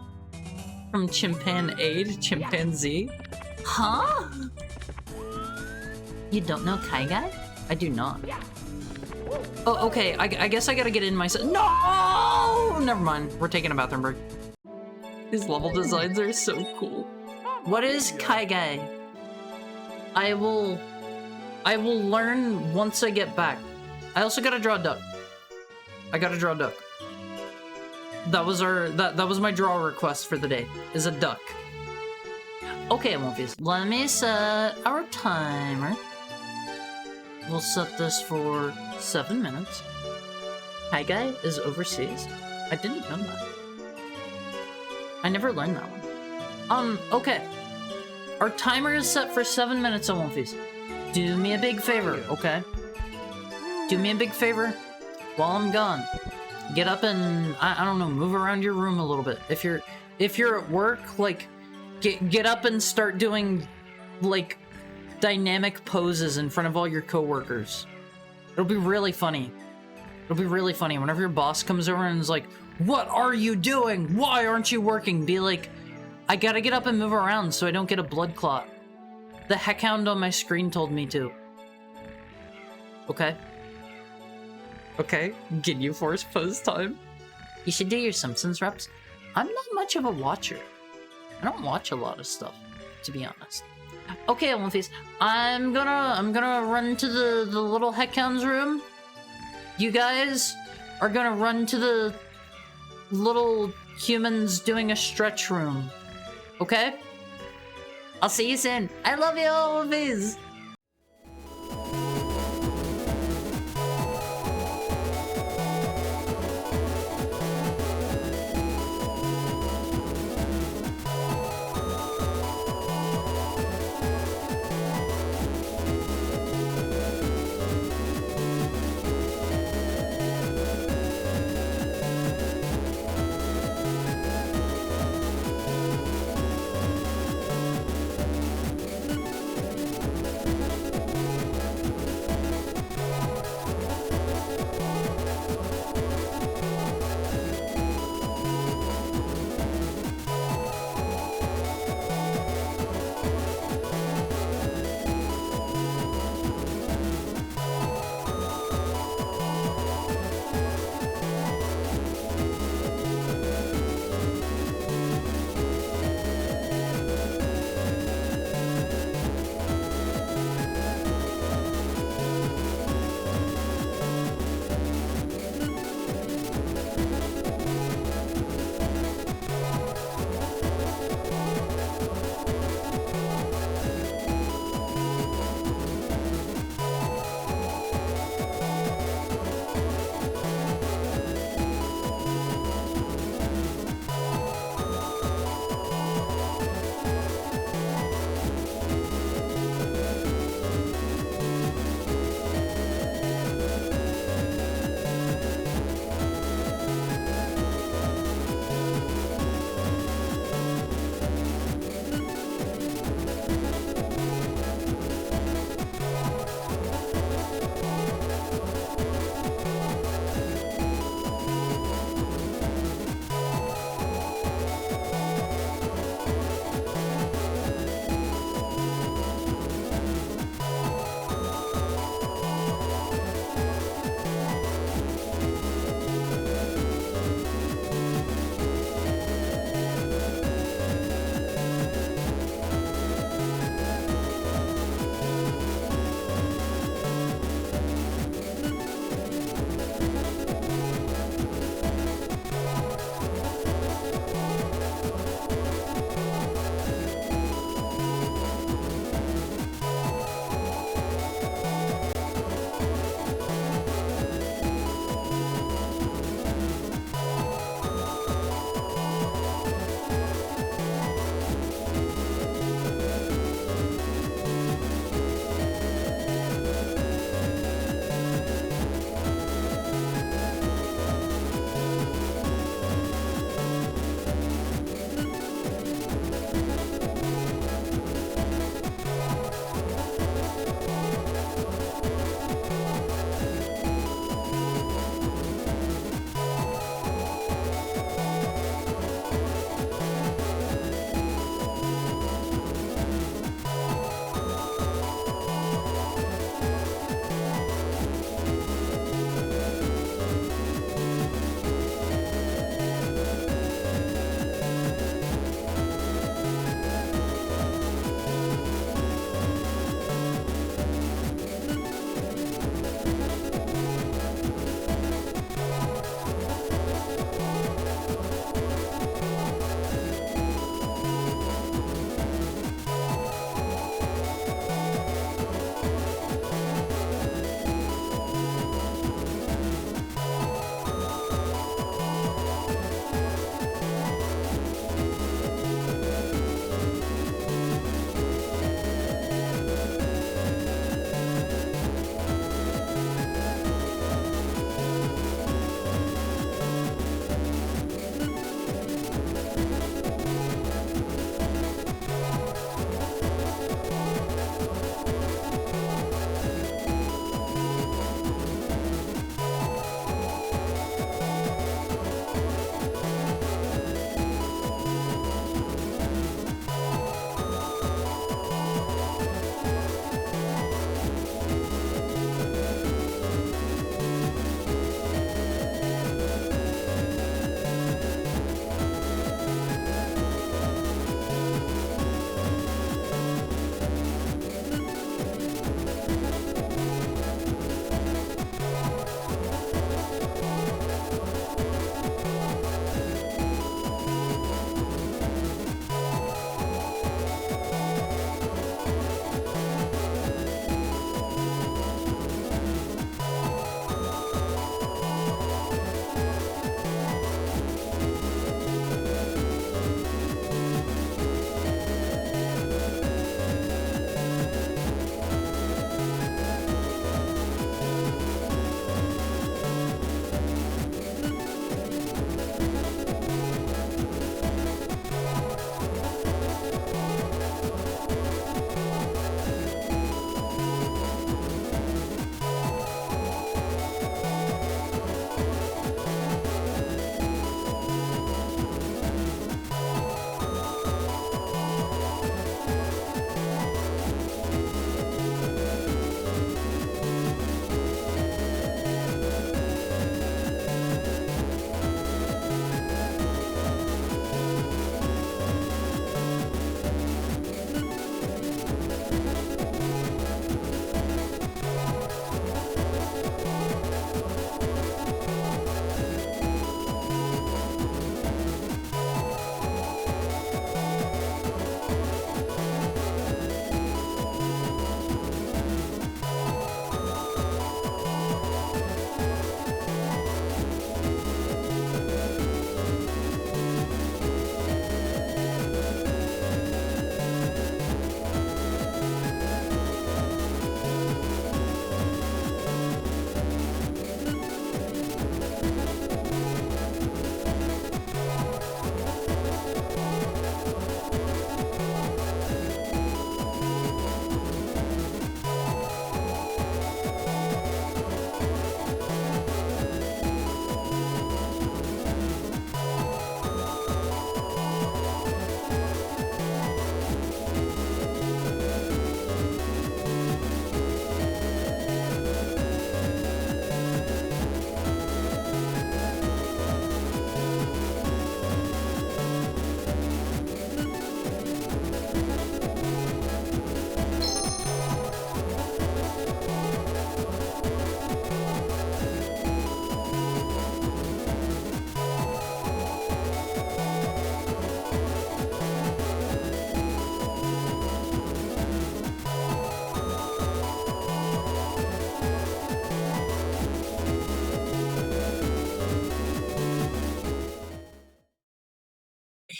From Chimpan A to Chimpanzee? Huh? You don't know Kai Guy? I do not. Oh, okay, I guess I gotta get in myself. No! Never mind, we're taking a bathroom break. These level designs are so cool. What is Kai Guy? I will learn once I get back. I also gotta draw a duck. I gotta draw a duck. That was my draw request for the day, is a duck. Okay, Wonfies, let me set our timer. We'll set this for 7 minutes. Hi Guy is overseas. I didn't know that. I never learned that one. Okay. Our timer is set for 7 minutes on Wonfies. Do me a big favor, okay? Do me a big favor while I'm gone. Get up and, I don't know, move around your room a little bit. If you're at work, like, get up and start doing, like, dynamic poses in front of all your coworkers. It'll be really funny. It'll be really funny whenever your boss comes over and is like, "What are you doing? Why aren't you working?" Be like, "I gotta get up and move around so I don't get a blood clot. The heckhound on my screen told me to." Okay? Okay, can you force pose time? You should do your Simpsons reps. I'm not much of a watcher. I don't watch a lot of stuff, to be honest. Okay, Olympies, I'm gonna run to the little heckhound's room. You guys are gonna run to the little humans doing a stretch room. Okay? I'll see you soon. I love you, Olympies!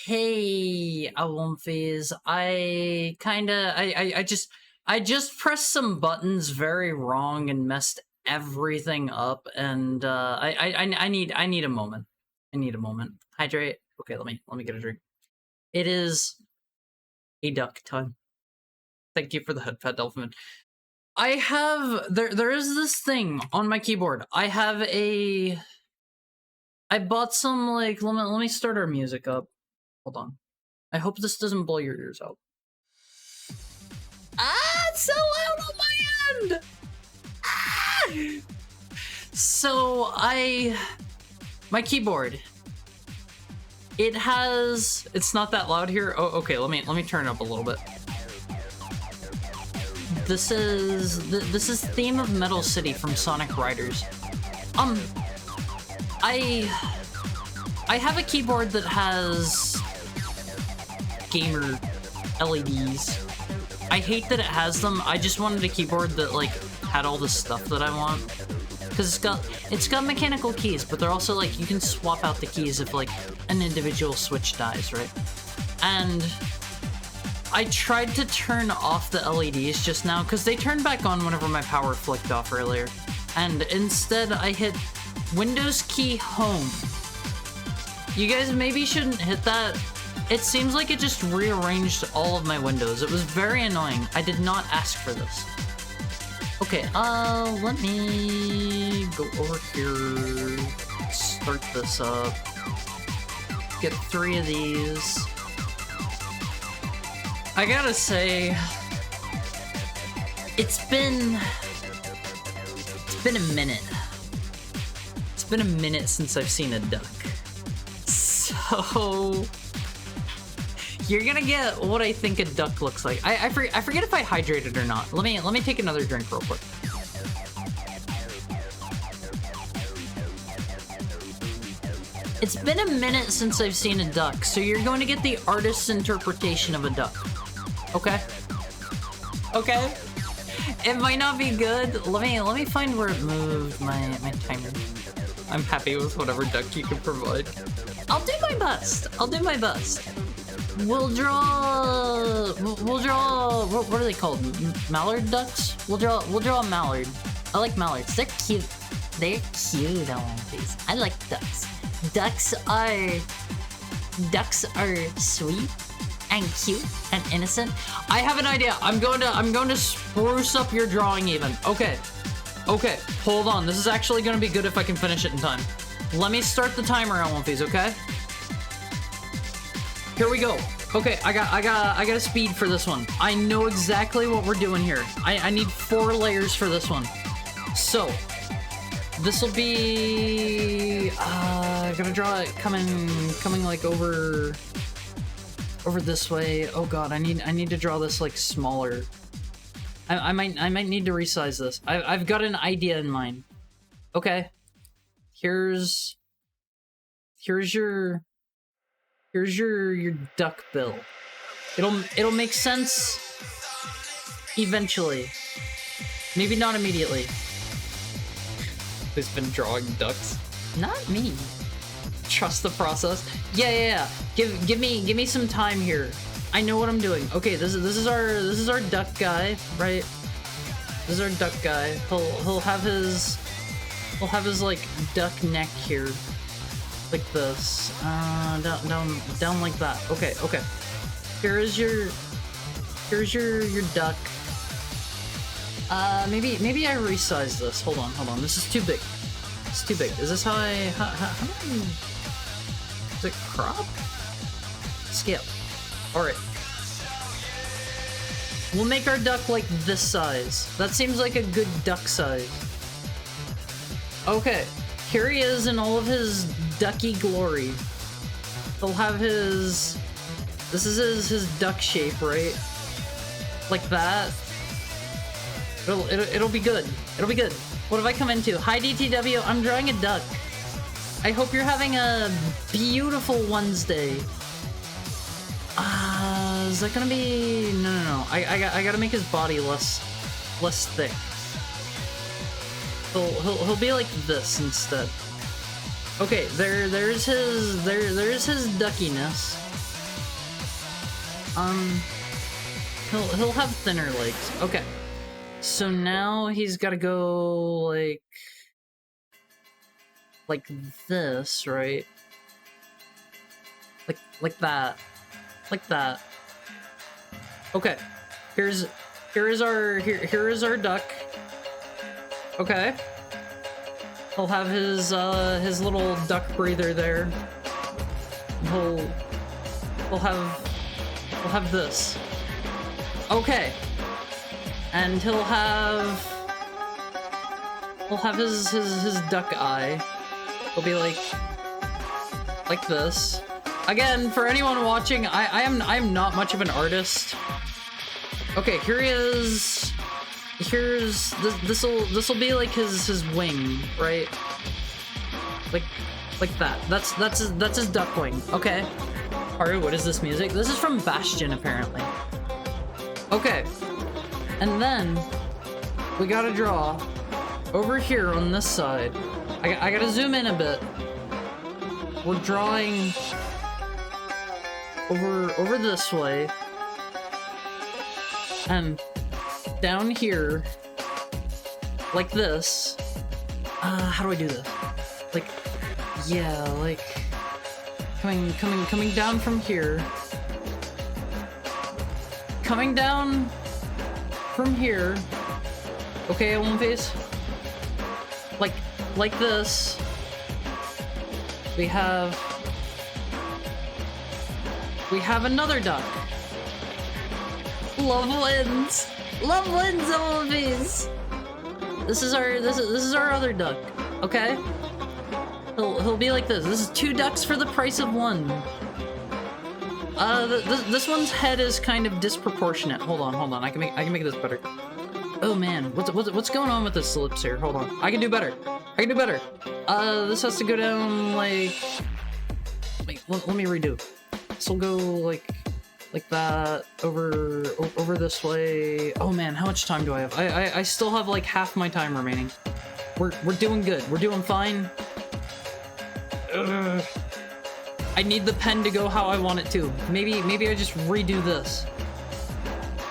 Hey, Awomfies. I just pressed some buttons very wrong and messed everything up, and I need a moment. I need a moment. Hydrate. Okay, let me get a drink. It is a duck time. Thank you for the head, Fat Dolphin. I have there is this thing on my keyboard. I bought some, like, let me start our music up. Hold on. I hope this doesn't blow your ears out. Ah, it's so loud on my end! Ah! So my keyboard, it's not that loud here. Oh, okay, let me turn it up a little bit. This is theme of Metal City from Sonic Riders. I have a keyboard that has gamer LEDs. I hate that it has them. I just wanted a keyboard that, like, had all the stuff that I want. Because it's got mechanical keys, but they're also, like, you can swap out the keys if, like, an individual switch dies, right? And I tried to turn off the LEDs just now, because they turned back on whenever my power flicked off earlier. And instead, I hit Windows key home. You guys maybe shouldn't hit that. It seems like it just rearranged all of my windows. It was very annoying. I did not ask for this. Okay, let me go over here, start this up, get 3 of these. I gotta say, it's been a minute. It's been a minute since I've seen a duck. So you're gonna get what I think a duck looks like. I forget if I hydrated or not. Let me take another drink real quick. It's been a minute since I've seen a duck, so you're going to get the artist's interpretation of a duck. Okay? Okay? It might not be good. Let me find where it moved my timer. I'm happy with whatever duck you can provide. I'll do my best. I'll do my best. We'll draw, what are they called? Mallard ducks? We'll draw a mallard. I like mallards. They're cute. They're cute, please. I like ducks. Ducks are sweet and cute and innocent. I have an idea. I'm going to spruce up your drawing even. Okay. Okay, hold on. This is actually going to be good if I can finish it in time. Let me start the timer on one of these, okay? Here we go. Okay, I got a speed for this one. I know exactly what we're doing here. I need 4 layers for this one. So this will be I gotta draw it coming like over this way. Oh god, I need to draw this like smaller. I might need to resize this. I've got an idea in mind. Okay. Here's your duck bill. It'll make sense eventually. Maybe not immediately. Who's been drawing ducks? Not me. Trust the process. Yeah. Give me some time here. I know what I'm doing. Okay, this is our duck guy, right? This is our duck guy. He'll have his like duck neck here. Like this. Down like that. Okay. Here's your duck. Maybe I resize this. Hold on. This is too big. It's too big. Is this how do you... Is it crop? Scale. Alright. We'll make our duck like this size. That seems like a good duck size. Okay. Here he is in all of his ducky glory. He'll have his... This is his duck shape, right? Like that. It'll be good. It'll be good. What have I come into? Hi DTW, I'm drawing a duck. I hope you're having a beautiful Wednesday. Is that gonna be... No. I gotta make his body less thick. He'll be like this instead. Okay, there's his duckiness. He'll have thinner legs. Okay. So now he's gotta go like this, right? Like that. Like that. Okay. Here is our duck. Okay. He'll have his little duck breather there. He'll have this. Okay. And he'll have his duck eye. He'll be like this. Again, for anyone watching, I'm not much of an artist. Okay, here he is. Here's this'll be like his wing, right? Like that. That's his duck wing. Okay. Alright, what is this music? This is from Bastion, apparently. Okay. And then we gotta draw over here on this side. I gotta zoom in a bit. We're drawing over this way. And down here, like this. How do I do this? Like, yeah, like coming down from here. Coming down from here. Okay, one face. Like this. We have another duck. Love wins. Love wins, Olympies. This is our other duck. Okay. He'll be like this. This is 2 ducks for the price of 1. This one's head is kind of disproportionate. Hold on. I can make this better. Oh man, what's going on with this lips here? Hold on. I can do better. This has to go down like. Wait, let me redo. This will go like that over this way. Oh man, how much time do I have? I still have like half my time remaining. We're doing good. We're doing fine. Ugh. I need the pen to go how I want it to. Maybe I just redo this.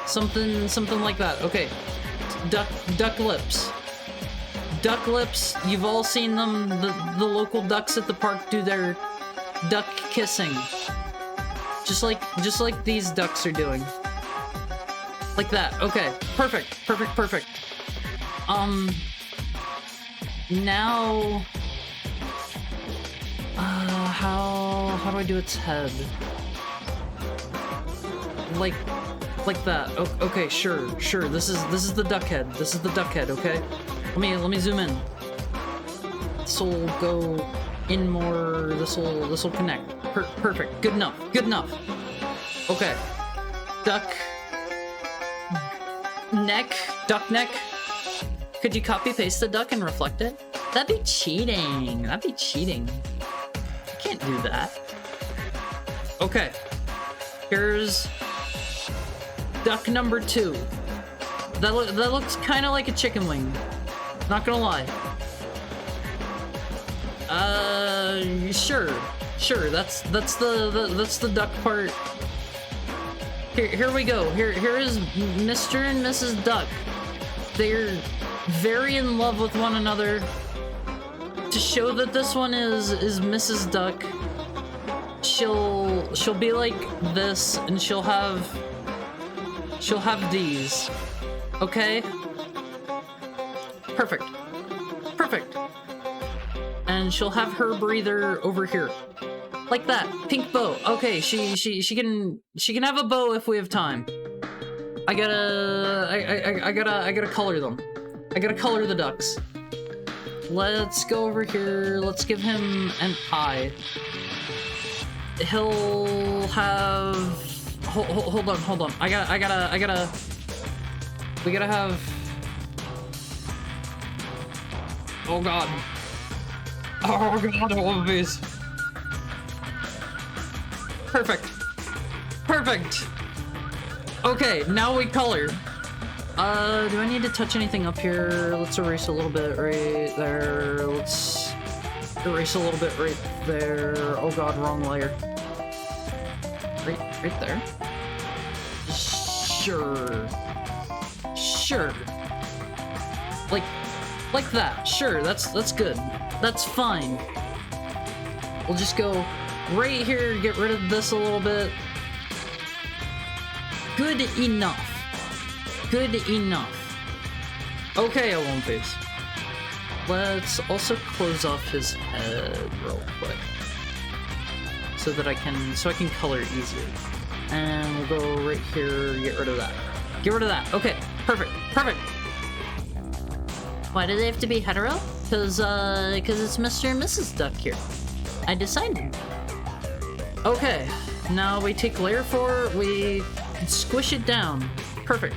Something like that. Okay. Duck lips. Duck lips. You've all seen them. The local ducks at the park do their duck kissing. Just like these ducks are doing. Like that. Okay. Perfect. Now how do I do its head? Like that. Okay, sure. This is the duck head. Okay. Let me zoom in. This'll go in more. This'll connect. Perfect. Good enough. Okay. Duck neck. Could you copy paste the duck and reflect it? That'd be cheating. I can't do that. Okay. Here's duck number 2. That looks kind of like a chicken wing. Not gonna lie. Sure. That's the duck part. Here we go. Here is Mr. and Mrs. Duck. They're very in love with one another. To show that this one is Mrs. Duck, she'll be like this, and she'll have these. Okay? Perfect. And she'll have her breather over here. Like that. Pink bow. Okay, she can have a bow if we have time. I gotta color them. I gotta color the ducks. Let's go over here. Let's give him an eye. He'll have. Hold on. We gotta have. Oh god, all of these. Perfect. Okay, now we color. Do I need to touch anything up here? Let's erase a little bit right there. Let's erase a little bit right there. Oh god, wrong layer. Right there. Sure. Sure. Like that. Sure, that's good. That's fine. We'll just go right here, get rid of this a little bit. Good enough. Good enough. Okay, I won't face. Let's also close off his head real quick. So that I can color it easier. And we'll go right here, get rid of that. Get rid of that. Okay, perfect, perfect. Why do they have to be hetero? Cause it's Mr. and Mrs. Duck here. I decided. Okay, now we take layer 4, we squish it down. Perfect.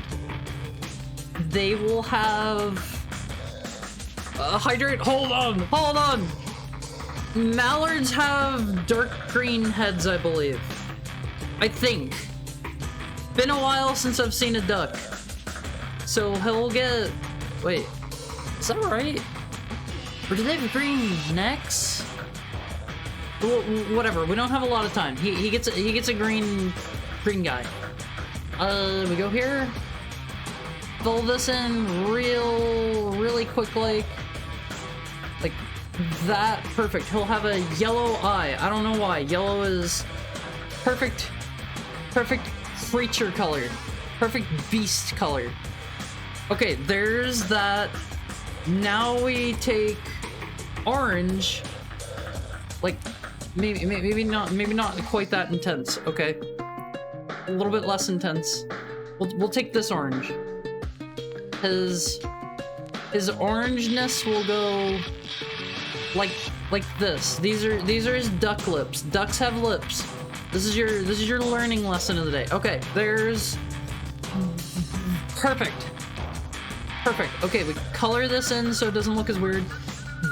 They will have... hydrate, hold on! Mallards have dark green heads, I believe. I think. Been a while since I've seen a duck. So he'll get... Wait. Is that right? Or do they have green necks? Well, whatever. We don't have a lot of time. He gets a green guy. We go here. Fill this in really quick, like that. Perfect. He'll have a yellow eye. I don't know why. Yellow is perfect creature color. Perfect beast color. Okay, there's that. Now we take orange. Like maybe not quite that intense. Okay, a little bit less intense. We'll take this orange. His orangeness will go like this. These are his duck lips. Ducks have lips. This is your learning lesson of the day. Okay, there's perfect. Okay, we color this in so it doesn't look as weird.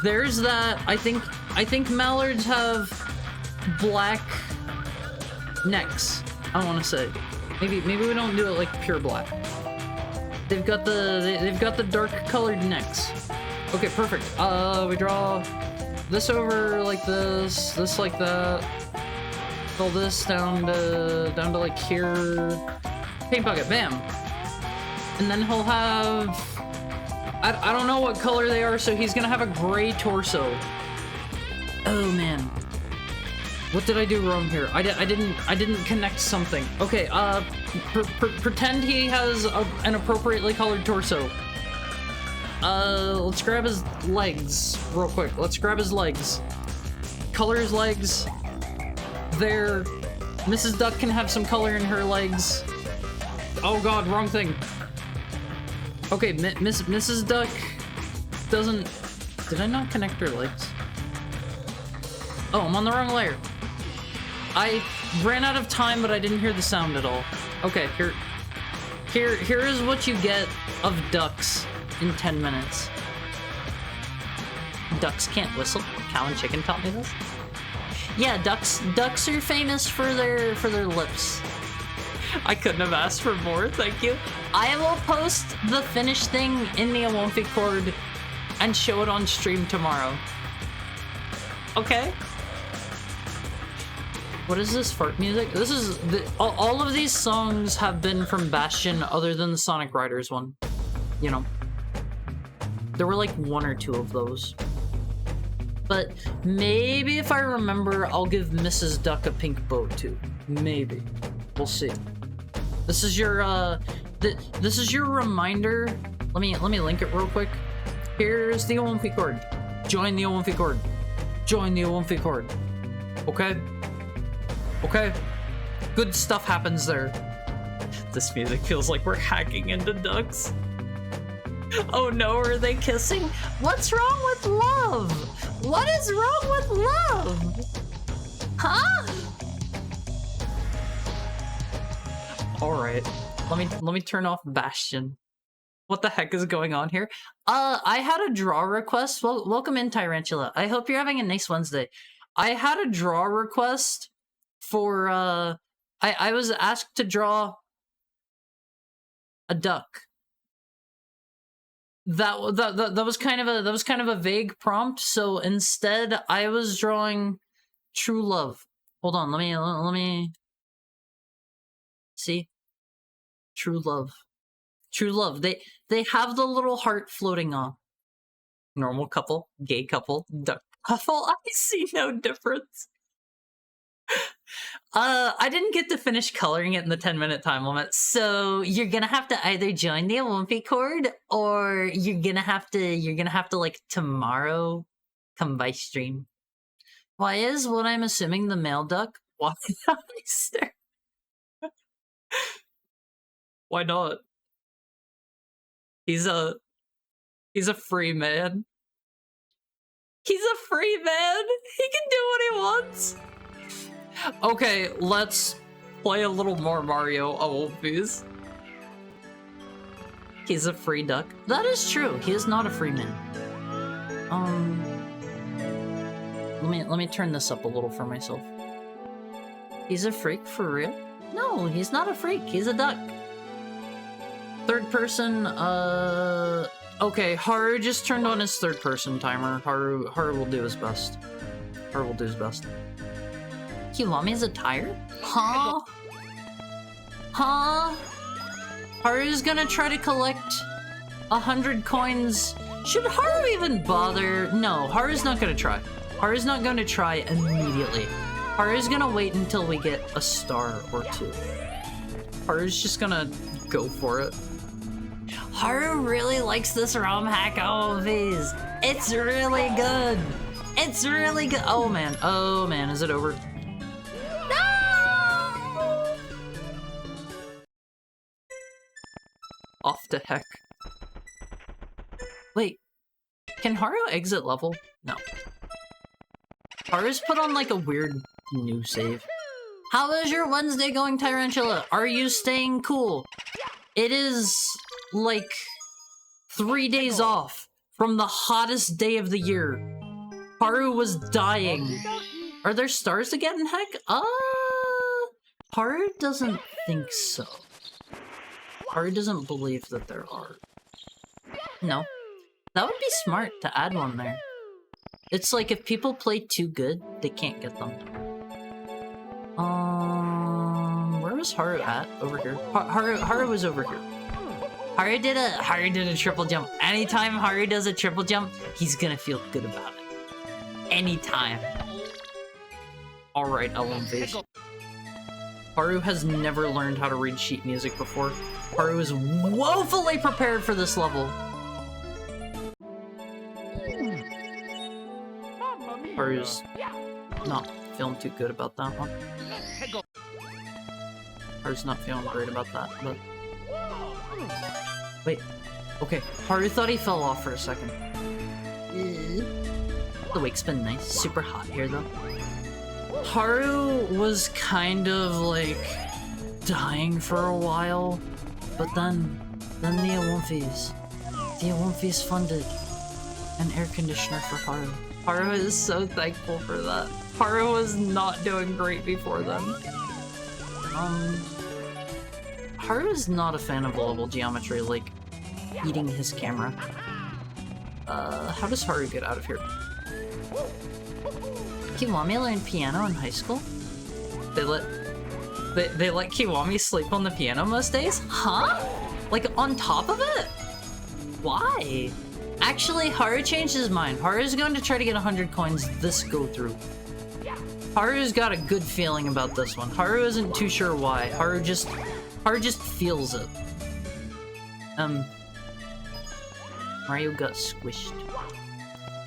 There's that. I think mallards have black necks. I want to say. Maybe we don't do it like pure black. They've got the dark colored necks. Okay, perfect. We draw this over like this like that. Fill this down to like here. Paint bucket, bam. And then he'll have I don't know what color they are, so he's gonna have a gray torso. Oh man. What did I do wrong here? I didn't connect something. Okay, pretend he has an appropriately colored torso. Let's grab his legs real quick. Let's grab his legs. Color his legs. There. Mrs. Duck can have some color in her legs. Oh god, wrong thing. Okay, Mrs. Duck doesn't... Did I not connect her legs? Oh, I'm on the wrong layer. I ran out of time, but I didn't hear the sound at all. Okay, here is what you get of ducks in 10 minutes. Ducks can't whistle. Cow and chicken taught me this. Yeah, ducks are famous for their lips. I couldn't have asked for more, thank you. I will post the finished thing in the Awomphi cord and show it on stream tomorrow. Okay? What is this fart music? This is... all of these songs have been from Bastion other than the Sonic Riders one. You know. There were like 1 or 2 of those. But maybe if I remember, I'll give Mrs. Duck a pink boat too. Maybe. We'll see. This is your this is your reminder. Let me link it real quick. Here's the Awomphi cord. Join the Awomphi cord. Join the Awomphi cord. Okay? Okay? Good stuff happens there. This music feels like we're hacking into ducks. Oh no, are they kissing? What's wrong with love? What is wrong with love? Huh? Alright. Let me turn off Bastion. What the heck is going on here? I had a draw request. Welcome in, Tyrantula. I hope you're having a nice Wednesday. I had a draw request for I was asked to draw a duck. That was kind of a vague prompt, so instead I was drawing true love. Hold on, let me see. True love. True love. They have the little heart floating on. Normal couple, gay couple, duck couple. I see no difference. I didn't get to finish coloring it in the 10-minute time limit, so you're gonna have to either join the Wimpy Cord or you're gonna have to like tomorrow come by stream. Why is what I'm assuming the male duck walking down the stairs? Why not? He's a free man. He's a free man. He can do what he wants. Okay, let's play a little more Mario. Oh, please. He's a free duck. That is true. He is not a free man. Let me turn this up a little for myself. He's a freak for real? No, he's not a freak. He's a duck. Third person, okay, Haru just turned on his third person timer. Haru will do his best. Haru will do his best. Kiwami's a tire? Huh? Huh? Haru's gonna try to collect 100 coins. Should Haru even bother? No, Haru's not gonna try. Haru's not gonna try immediately. Haru's gonna wait until we get a star or two. Haru's just gonna go for it. Haru really likes this ROM hack OVs. It's really good. It's really good. Oh man, is it over? No! Off to heck. Wait, can Haru exit level? No. Haru's put on like a weird new save. How is your Wednesday going, Tyrantula? Are you staying cool? It is like 3 days off from the hottest day of the year. Haru was dying. Are there stars again, heck? Haru doesn't think so. Haru doesn't believe that there are. No. That would be smart to add one there. It's like if people play too good, they can't get them. Where was Haru at? Over here. Haru was over here. Haru did a triple jump. Anytime Haru does a triple jump, he's gonna feel good about it. Anytime. Alright, LMV. Haru has never learned how to read sheet music before. Haru is woefully prepared for this level. Haru's not feeling too good about that one. Haru's not feeling great about that, but... Wait. Okay, Haru thought he fell off for a second. The wake's been nice. Super hot here, though. Haru was kind of, like, dying for a while, but then the Awomfis funded an air conditioner for Haru. Haru is so thankful for that. Haru was not doing great before then. Haru is not a fan of level geometry, like, eating his camera. How does Haru get out of here? Kiwami learned piano in high school? They let Kiwami sleep on the piano most days? Huh? Like, on top of it? Why? Actually, Haru changed his mind. Haru's going to try to get 100 coins this go-through. Haru's got a good feeling about this one. Haru isn't too sure why. Haru just feels it. Mario got squished.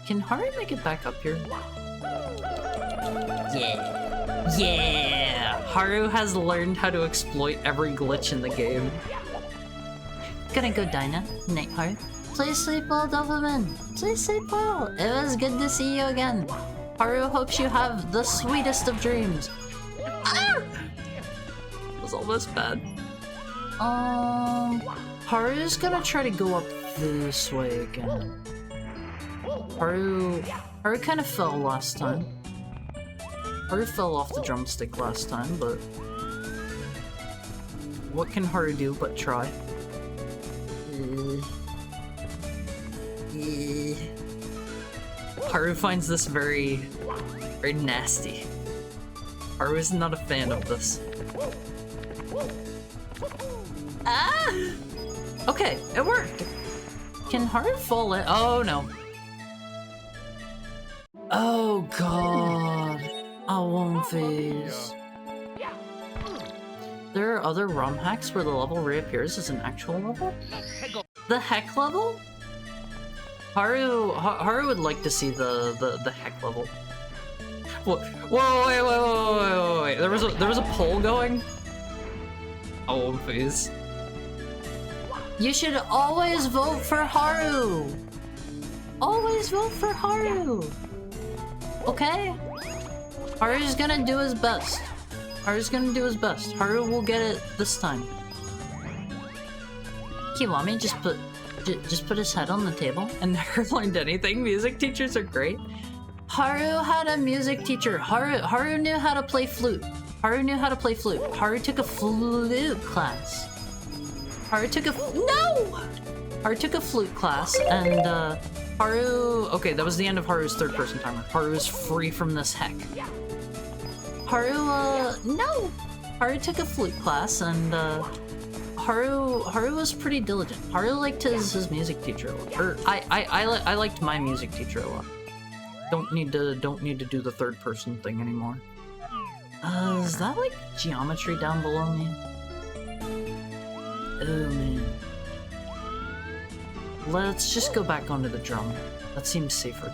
Can Haru make it back up here? Yeah. Yeah! Haru has learned how to exploit every glitch in the game. Gonna go Dinah. Night, Haru. Please sleep well, Doberman. Please sleep well. It was good to see you again. Haru hopes you have the sweetest of dreams. Ah! It was almost bad. Haru's gonna try to go up this way again. Haru kind of fell last time. Haru fell off the drumstick last time, but what can Haru do but try? Haru finds this very, very nasty. Haru is not a fan of this. Ah! Okay, it worked. Can Haru fall in? Oh no. Oh god. I won't phase. There are other ROM hacks where the level reappears as an actual level? The heck level? Haru would like to see the heck level. Whoa, wait. There was a poll going? I won't phase. You should always vote for Haru! Always vote for Haru! Okay? Haru's gonna do his best. Haru's gonna do his best. Haru will get it this time. Kiwami just put his head on the table and never learned anything. Music teachers are great. Haru had a music teacher. Haru knew how to play flute. Haru knew how to play flute. Haru took a flute class. Haru took a flute class, and Haru... Okay, that was the end of Haru's third-person timer. Haru is free from this heck. Haru took a flute class, and Haru was pretty diligent. Haru liked his music teacher a lot. Or I liked my music teacher a lot. Don't need to do the third-person thing anymore. Is that like geometry down below me? Oh man. Let's just go back onto the drum. That seems safer.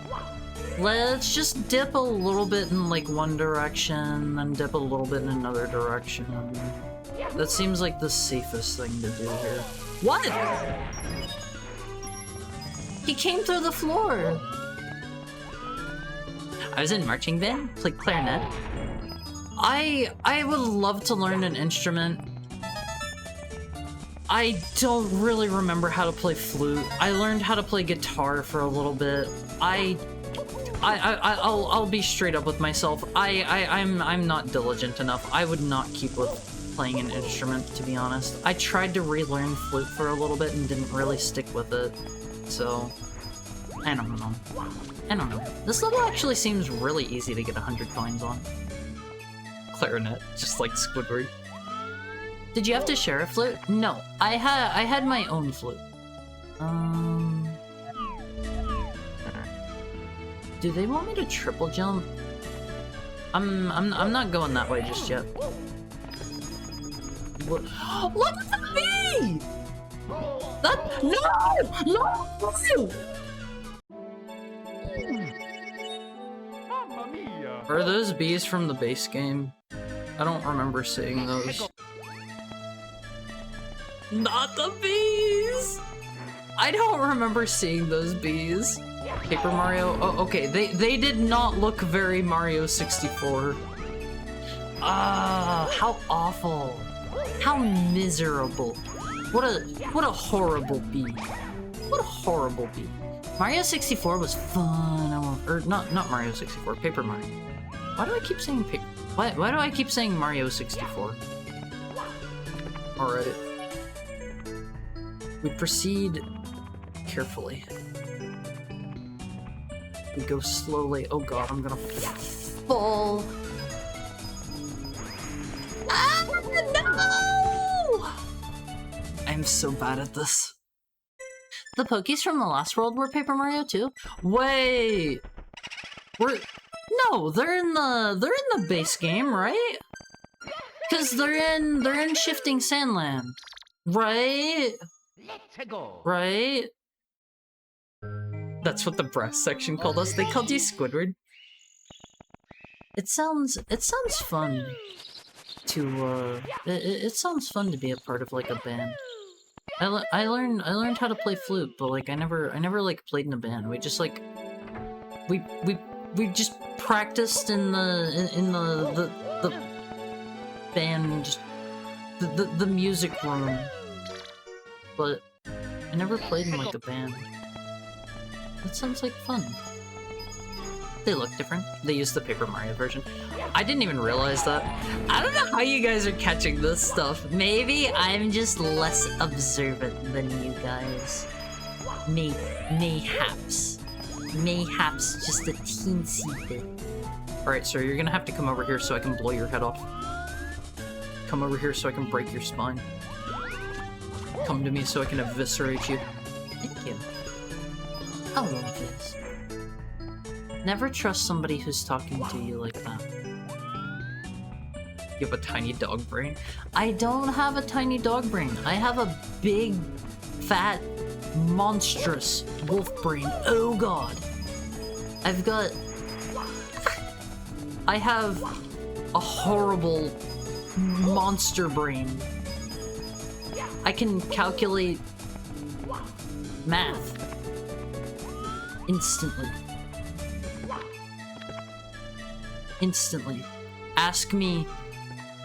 Let's just dip a little bit in like one direction, then dip a little bit in another direction. That seems like the safest thing to do here. What? He came through the floor! I was in marching band, played clarinet. I would love to learn an instrument. I don't really remember how to play flute. I learned how to play guitar for a little bit. I'll be straight up with myself. I'm not diligent enough. I would not keep with playing an instrument, to be honest. I tried to relearn flute for a little bit and didn't really stick with it. So, I don't know. This level actually seems really easy to get 100 coins on. Clarinet, just like Squidward. Did you have to share a flute? No, I had my own flute. Do they want me to triple jump? I'm not going that way just yet. What? Look at the bee! No! Are those bees from the base game? I don't remember seeing those. Not the bees! I don't remember seeing those bees. Paper Mario? Oh, okay. They did not look very Mario 64. Ah, how awful. How miserable. What a horrible bee. What a horrible bee. Mario 64 was fun. Or not Mario 64, Paper Mario. Why do I keep saying paper? Why do I keep saying Mario 64? Alright. We proceed carefully. We go slowly. Oh god, I'm gonna fall. Ah, no! I'm so bad at this. The Pokies from the last world were Paper Mario too? Wait! No, they're in the base game, right? Cause they're in Shifting Sandland. Right? Let's go. Right? That's what the brass section called us. They called you Squidward. It sounds fun to it sounds fun to be a part of like a band. I learned how to play flute, but like I never like played in a band. We just like we just practiced in the band, the music room, but I never played in like a band. That sounds like fun. They look different. They use the Paper Mario version. I didn't even realize that. I don't know how you guys are catching this stuff. Maybe I'm just less observant than you guys. Mayhaps. Mayhaps just a teensy bit. Alright, sir, you're gonna have to come over here so I can blow your head off. Come over here so I can break your spine. come to me so I can eviscerate you. Thank you. I love this. Never trust somebody who's talking to you like that. You have a tiny dog brain? I don't have a tiny dog brain. I have a big, fat, monstrous wolf brain. Oh god. I have a horrible monster brain. I can calculate math instantly. Instantly. Ask me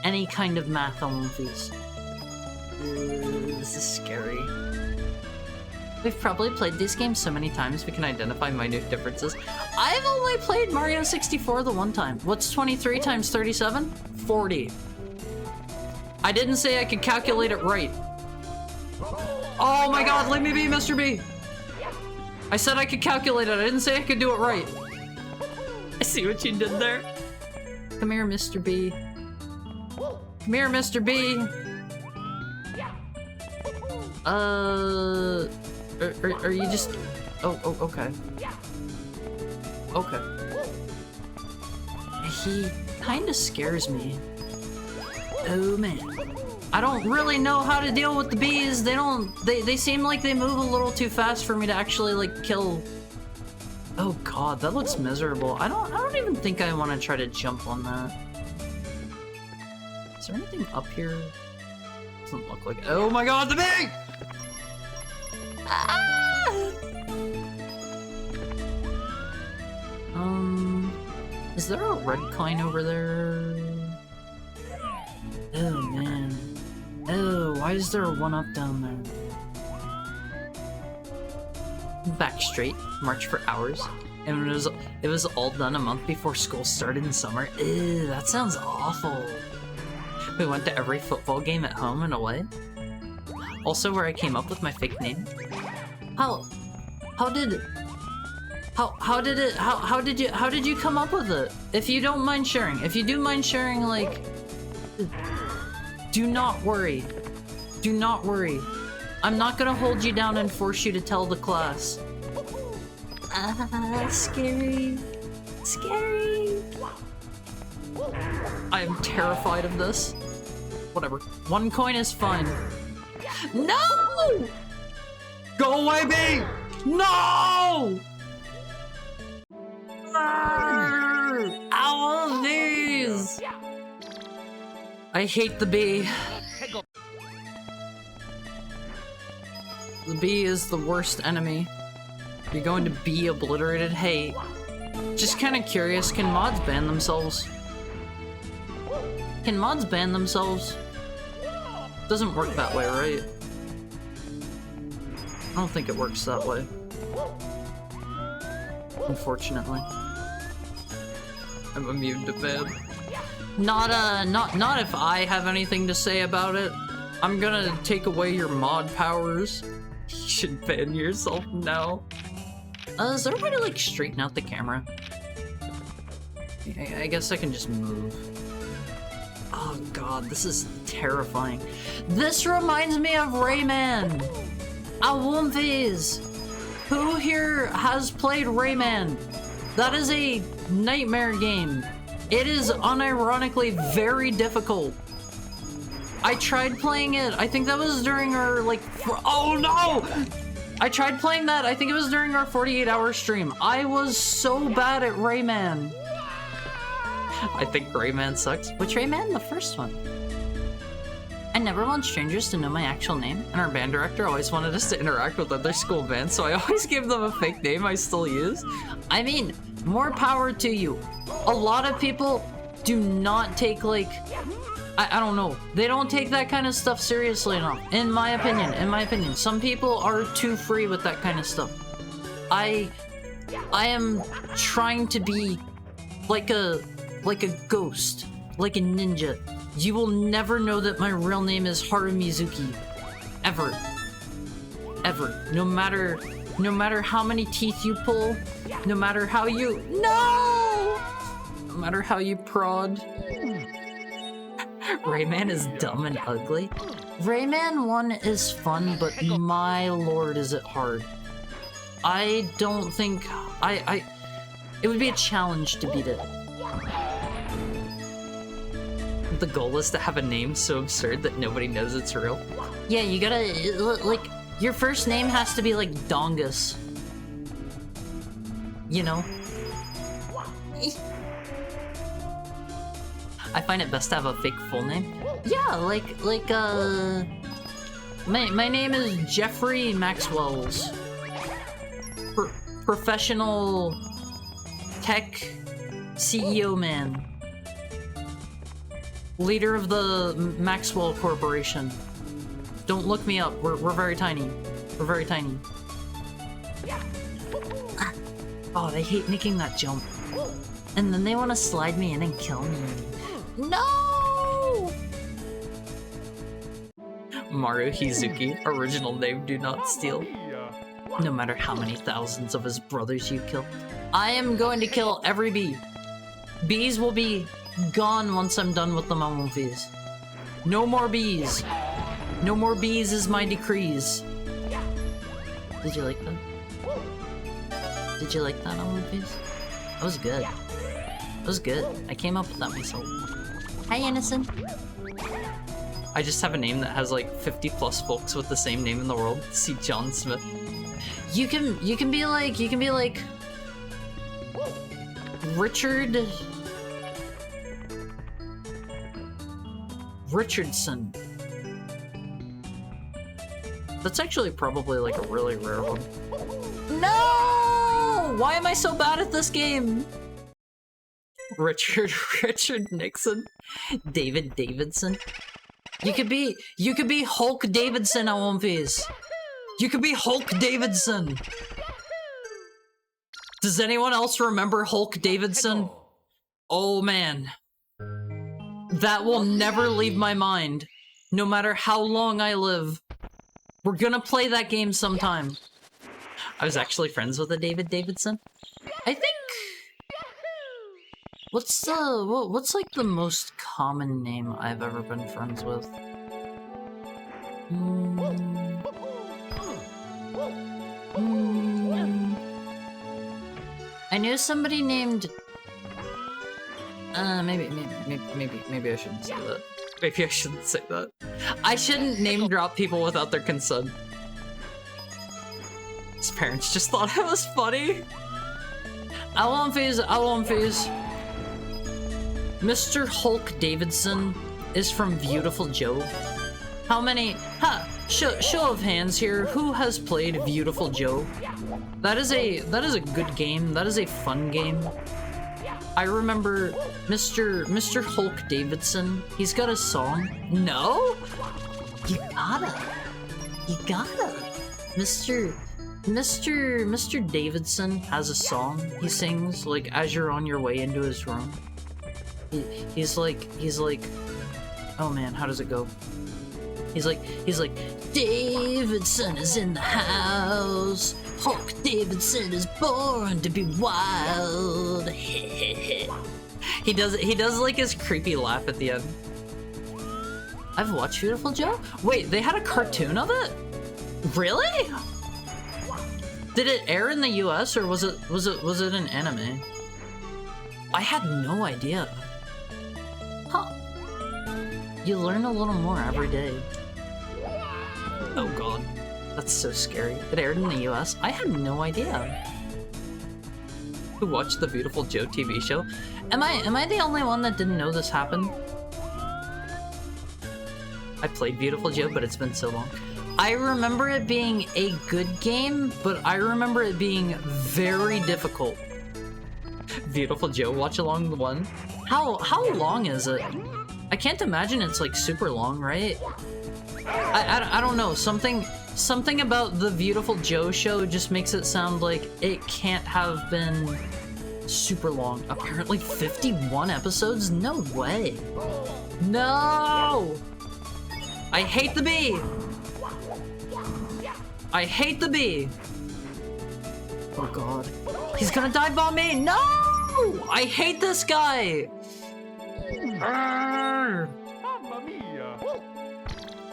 any kind of math on one of these. This is scary. We've probably played these games so many times we can identify minute differences. I've only played Mario 64 the one time. What's 23 times 37? 40. I didn't say I could calculate it right. Oh my god, let me be Mr. B! I said I could calculate it, I didn't say I could do it right. I see what you did there. Come here, Mr. B. Come here, Mr. B. Are you just... Oh, okay. Okay. He kinda scares me. Oh man. I don't really know how to deal with the bees. They seem like they move a little too fast for me to actually like kill. Oh god, that looks miserable. I don't even think I want to try to jump on that. Is there anything up here? Doesn't look like it. Oh my god, the bee! Ah! Is there a red coin over there? Oh man. Oh, why is there a 1-up down there? Back straight, march for hours. And it was all done a month before school started in summer. Ew, that sounds awful. We went to every football game at home and away. Also where I came up with my fake name. How did you come up with it? If you don't mind sharing. If you do mind sharing, like, do not worry. Do not worry. I'm not gonna hold you down and force you to tell the class. Scary. Scary. I am terrified of this. Whatever. 1 coin is fine. No! Go away, bee! No! All of these! I hate the bee. The bee is the worst enemy. You're going to be obliterated. Hey, just kind of curious, can mods ban themselves? Can mods ban themselves? Doesn't work that way, right? I don't think it works that way. Unfortunately. I'm immune to ban. Not if I have anything to say about it. I'm gonna take away your mod powers. You should ban yourself now. Is there a way to like straighten out the camera? I guess I can just move. Oh god, this is terrifying. This reminds me of Rayman! I want these! Who here has played Rayman? That is a nightmare game. It is unironically very difficult. I tried playing it, I think that was during our like, oh no! I tried playing that, I think it was during our 48-hour stream. I was so bad at Rayman. I think Rayman sucks. Which Rayman? The first one. I never want strangers to know my actual name, and our band director always wanted us to interact with other school bands, so I always gave them a fake name I still use. I mean, more power to you. A lot of people do not take, like, I don't know. They don't take that kind of stuff seriously enough, in my opinion. Some people are too free with that kind of stuff. I am trying to be like a ghost, like a ninja. You will never know that my real name is Haru Mizuki. Ever. Ever. No matter how many teeth you pull, no matter how you... No! No matter how you prod. Rayman is dumb and ugly. Rayman 1 is fun, but my lord is it hard. I don't think... it would be a challenge to beat it. The goal is to have a name so absurd that nobody knows it's real. Yeah, you gotta... like, your first name has to be like Dongus. You know? I find it best to have a fake full name. Yeah, my name is Jeffrey Maxwell's. Professional tech CEO man. Leader of the Maxwell Corporation. Don't look me up, we're very tiny. We're very tiny. Oh, they hate making that jump. And then they want to slide me in and kill me. No! Mario Hizuki, original name, do not steal. No matter how many thousands of his brothers you kill. I am going to kill every bee. Bees will be gone once I'm done with the Momofies. No more bees. No more bees is my decrees. Did you like that? Did you like that, Momofies? That was good. That was good. I came up with that myself. Hi, Innocent. I just have a name that has like 50 plus folks with the same name in the world. See John Smith. You can be like Richard Richardson. That's actually probably like a really rare one. No! Why am I so bad at this game? Richard Nixon. David Davidson. You could be Hulk Davidson at One Piece. You could be Hulk Davidson. Does anyone else remember Hulk Davidson? Oh man. That will never leave my mind. No matter how long I live. We're gonna play that game sometime. I was actually friends with a David Davidson. I think... What's like the most common name I've ever been friends with? I knew somebody named... maybe I shouldn't say that. Maybe I shouldn't say that. I shouldn't name drop people without their consent. His parents just thought it was funny. I won't phase. Mr. Hulk Davidson is from Beautiful Joe. How many? Show of hands here. Who has played Beautiful Joe? That is a good game. That is a fun game. I remember Mr. Hulk Davidson. He's got a song. No? You gotta. Mr. Davidson has a song he sings like as you're on your way into his room. He's like, oh man, how does it go? He's like, Davidson is in the house. Hulk Davidson is born to be wild. He does like his creepy laugh at the end. I've watched Beautiful Joe? Wait, they had a cartoon of it? Really? Did it air in the US or was it an anime? I had no idea. Huh. You learn a little more every day. Oh god. That's so scary. It aired in the US? I had no idea. Who watched the Beautiful Joe TV show? Am I the only one that didn't know this happened? I played Beautiful Joe, but it's been so long. I remember it being a good game, but I remember it being very difficult. Beautiful Joe watch along 1. How long is it? I can't imagine it's like super long, right? I don't know. Something about the Beautiful Joe show just makes it sound like it can't have been super long. Apparently 51 episodes? No way. No! I hate the bee! I hate the bee! Oh god. He's gonna dive bomb me! No! I hate this guy! Arrgh.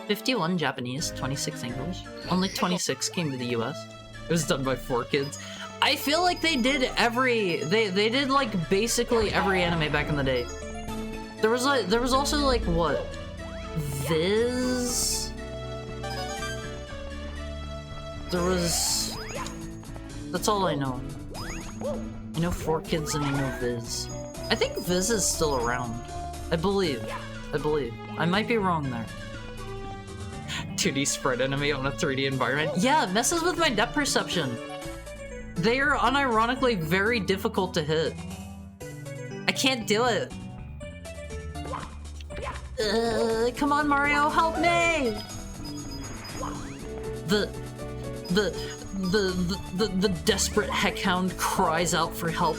51 Japanese, 26 English. Only 26 came to the US. It was done by 4 kids. I feel like they did they did like basically every anime back in the day. There was also like what? Viz? There was... That's all I know. I know 4 kids and I know Viz. I think Viz is still around. I believe. I might be wrong there. 2D spread enemy on a 3D environment. Yeah, it messes with my depth perception. They are unironically very difficult to hit. I can't do it. Come on, Mario, help me! The desperate heckhound cries out for help,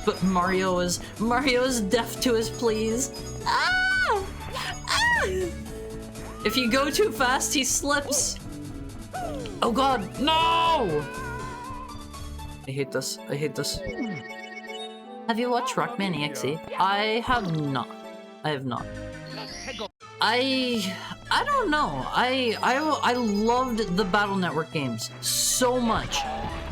but Mario is deaf to his pleas. Ah! Ah! If you go too fast, he slips. Oh god, no! I hate this. Have you watched Rockman EXE? I have not. I don't know. I loved the Battle Network games so much.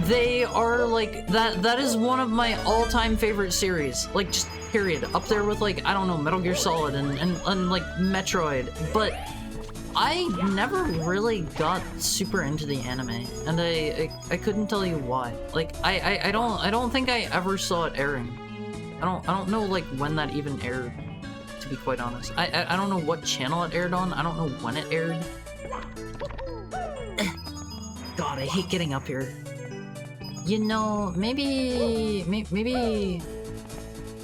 They are like that is one of my all-time favorite series. Like just period. Up there with like, I don't know, Metal Gear Solid and like Metroid. But I never really got super into the anime, and I couldn't tell you why. Like I don't think I ever saw it airing. I don't know like when that even aired, to be quite honest. I don't know what channel it aired on. I don't know when it aired. God, I hate getting up here. You know, maybe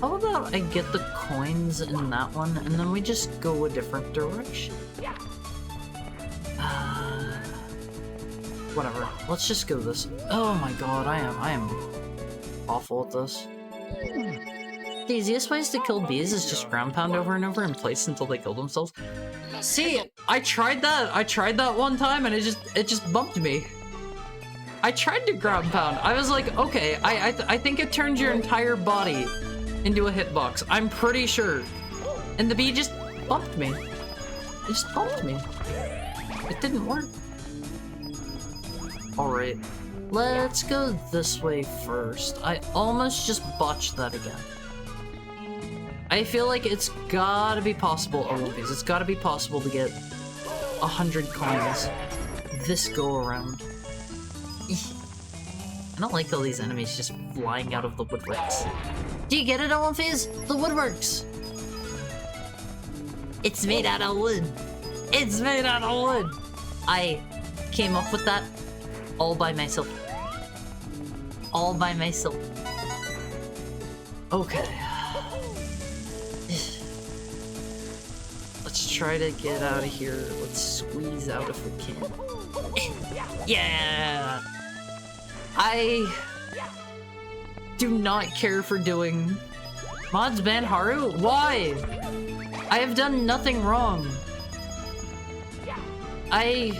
how about I get the coins in that one and then we just go a different direction? Whatever. Let's just go this. Oh my god, I am awful at this. The easiest ways to kill bees is just ground pound over and over in place until they kill themselves. See, I tried that one time and it just bumped me. I tried to ground pound. I was like, okay, I think it turns your entire body into a hitbox. I'm pretty sure. And the bee just bumped me. It just bumped me. It didn't work. Alright, let's go this way first. I almost just botched that again. I feel like it's gotta be possible, Olympics, it's gotta be possible to get 100 coins this go around. I don't like all these enemies just flying out of the woodworks. Do you get it, Olympics? The woodworks! It's made out of wood. It's made out of wood! I came up with that all by myself. All by myself. Okay. Let's try to get out of here. Let's squeeze out if we can. Yeah! I do not care for doing mods ban Haru. Why? I have done nothing wrong. I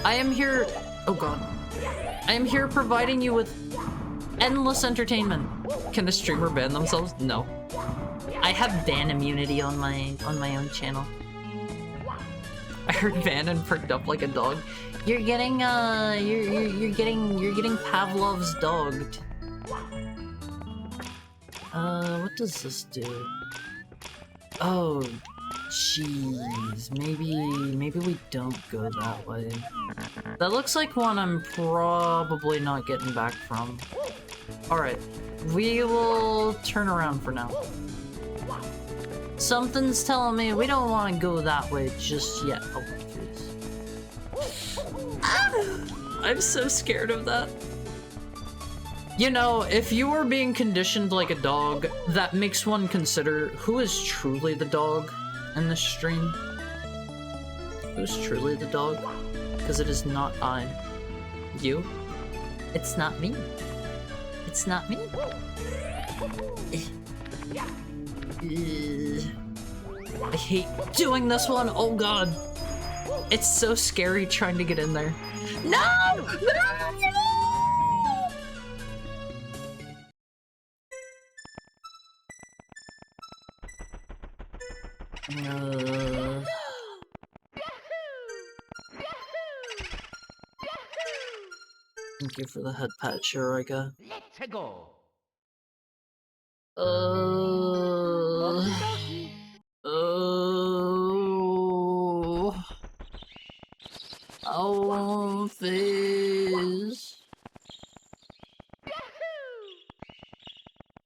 am here. Oh god. I am here providing you with endless entertainment. Can the streamer ban themselves? No. I have ban immunity on my own channel. I heard ban and perked up like a dog. You're getting you're getting Pavlov's dogged. What does this do? Oh, jeez. Maybe we don't go that way. That looks like one I'm probably not getting back from. Alright, we will turn around for now. Something's telling me we don't want to go that way just yet. Oh, please. Ah, I'm so scared of that. You know, if you are being conditioned like a dog, that makes one consider who is truly the dog in this stream. Who's truly the dog? Because it is not I. You? It's not me. It's not me. I hate doing this one. Oh god. It's so scary trying to get in there. No! No! Thank you for the head pat, Shirika. Let's go. Oh. Oh, face.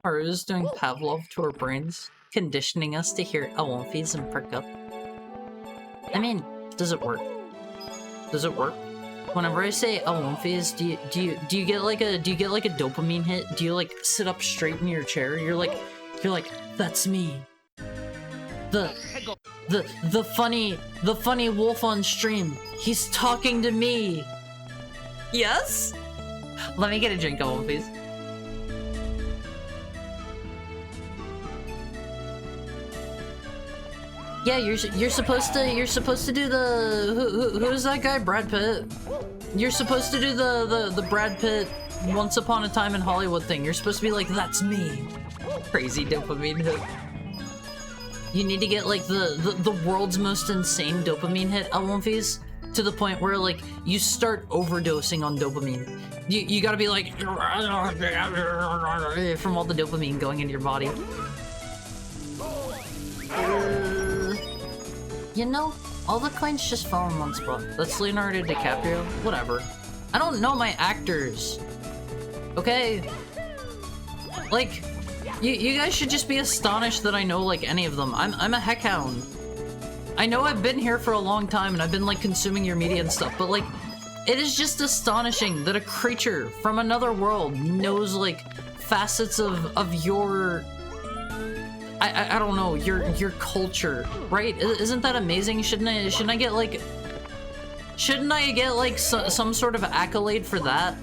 Haru is doing Pavlov to our brains, conditioning us to hear Awonfis and perk up. I mean, does it work? Does it work? Whenever I say Awonfis, do you get like a dopamine hit? Do you like sit up straight in your chair? You're like, that's me. The funny wolf on stream. He's talking to me. Yes? Let me get a drink, Awonfis. Yeah, you're supposed to do the who's that guy? Brad Pitt. You're supposed to do the Brad Pitt Once Upon a Time in Hollywood thing. You're supposed to be like, that's me. Crazy dopamine hit. You need to get like the world's most insane dopamine hit, Awonfis, to the point where like you start overdosing on dopamine. You gotta be like from all the dopamine going into your body. You know, all the coins just fall in one spot. That's Leonardo DiCaprio. Whatever. I don't know my actors. Okay? Like, you guys should just be astonished that I know, like, any of them. I'm a heckhound. I know I've been here for a long time and I've been, like, consuming your media and stuff, but, like, it is just astonishing that a creature from another world knows, like, facets of your... I don't know, your culture, right? Isn't that amazing? Shouldn't I get like some sort of accolade for that?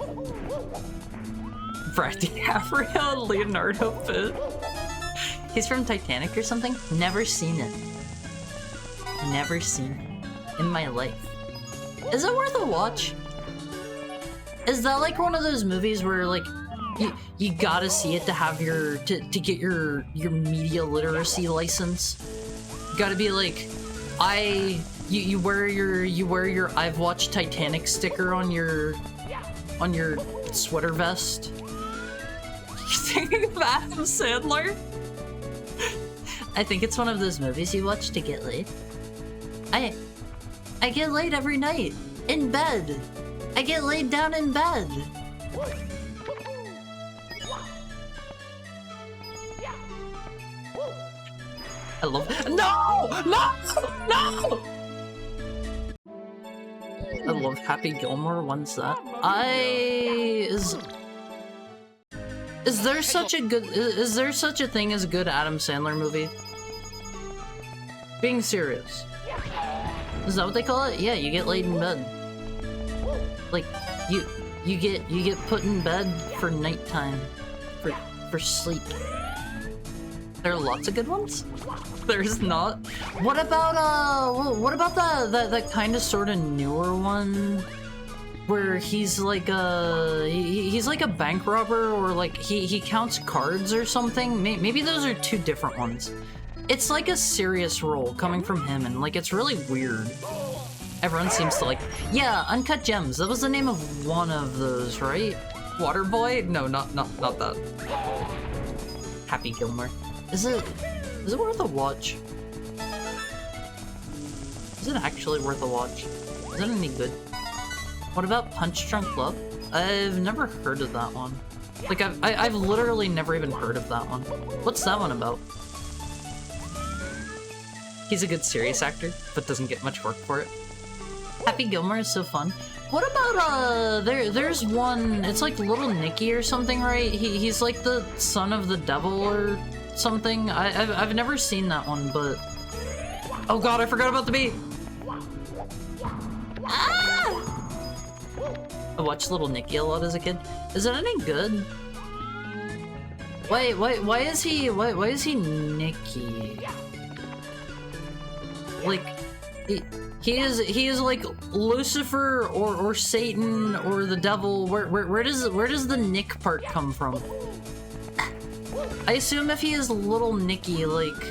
Brad DiCaprio, Leonardo Pitt. He's from Titanic or something? Never seen it. Never seen it in my life. Is it worth a watch? Is that like one of those movies where like you gotta see it to have your to get your media literacy license? You gotta be like, you wear your I've watched Titanic sticker on your sweater vest. You thinking of Adam Sandler? I think it's one of those movies you watch to get laid. I get laid every night in bed. I get laid down in bed. I love No! I love Happy Gilmore. When's that? Is there such a thing as a good Adam Sandler movie? Being serious. Is that what they call it? Yeah, you get laid in bed. Like you get put in bed for nighttime. For sleep. There are lots of good ones? There's not. What about that kind of sort of newer one where he's like he's like a bank robber, or like he counts cards or something? Maybe those are two different ones. It's like a serious role coming from him, and like it's really weird. Everyone seems to like, yeah, Uncut Gems. That was the name of one of those, right? Waterboy? No, not that. Happy Gilmore. Is it worth a watch? Is it actually worth a watch? Is it any good? What about Punch Drunk Love? I've never heard of that one. Like, I've literally never even heard of that one. What's that one about? He's a good serious actor, but doesn't get much work for it. Happy Gilmore is so fun. What about, there's one, it's like Little Nicky or something, right? He's like the son of the devil or something. I've never seen that one, but... Oh god, I forgot about the bee! Ah! I watched Little Nicky a lot as a kid. Is it any good? Why is he Nicky? Like, he is like Lucifer or Satan or the devil. Where does the Nick part come from? I assume if he is Little Nicky, like,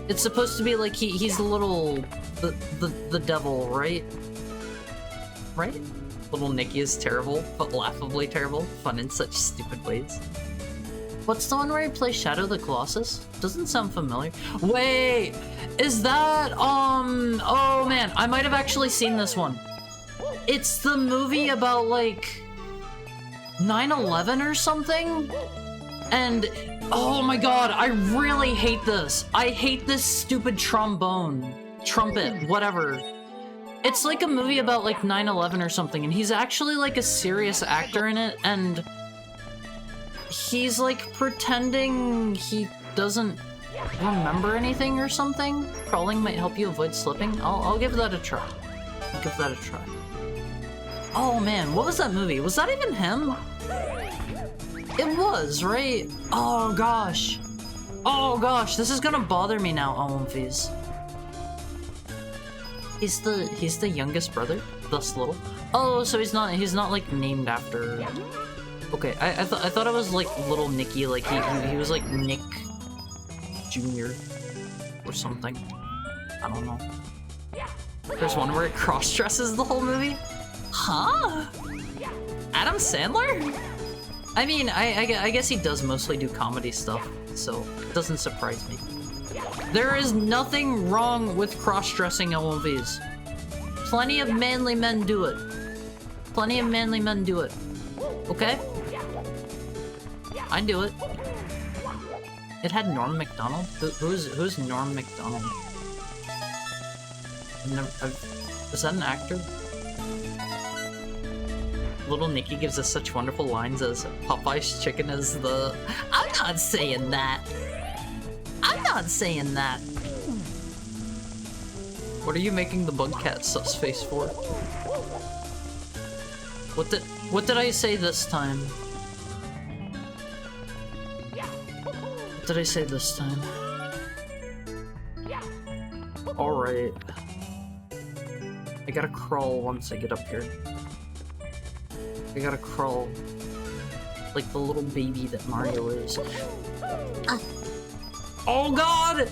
it's supposed to be like he's the devil, right? Right? Little Nicky is terrible, but laughably terrible. Fun in such stupid ways. What's the one where he plays Shadow the Colossus? Doesn't sound familiar. Wait! Is that, oh man, I might have actually seen this one. It's the movie about, like, 9/11 or something? And, oh my god, I really hate this. I hate this stupid trumpet, whatever. It's like a movie about, like, 9/11 or something, and he's actually, like, a serious actor in it, and he's, like, pretending he doesn't remember anything or something. Crawling might help you avoid slipping. I'll give that a try. I'll give that a try. Oh man, what was that movie? Was that even him? It was, right? Oh gosh. Oh gosh, this is gonna bother me now, Omphys. He's the youngest brother, thus little. Oh, so he's not like named after. Okay, I thought it was like little Nicky, like he was like Nick Jr. or something. I don't know. There's one where it cross-dresses the whole movie? Huh? Adam Sandler? I mean, I guess he does mostly do comedy stuff, so it doesn't surprise me. There is nothing wrong with cross-dressing LMVs. Plenty of manly men do it. Plenty of manly men do it. Okay? I do it. It had Norm Macdonald? Who's Norm Macdonald? Is that an actor? Little Nicky gives us such wonderful lines as Popeye's chicken is the... I'm not saying that! I'm not saying that! What are you making the bug cat sus face for? What did I say this time? What did I say this time? Alright. I gotta crawl once I get up here. I gotta crawl like the little baby that Mario is. Ah. Oh god!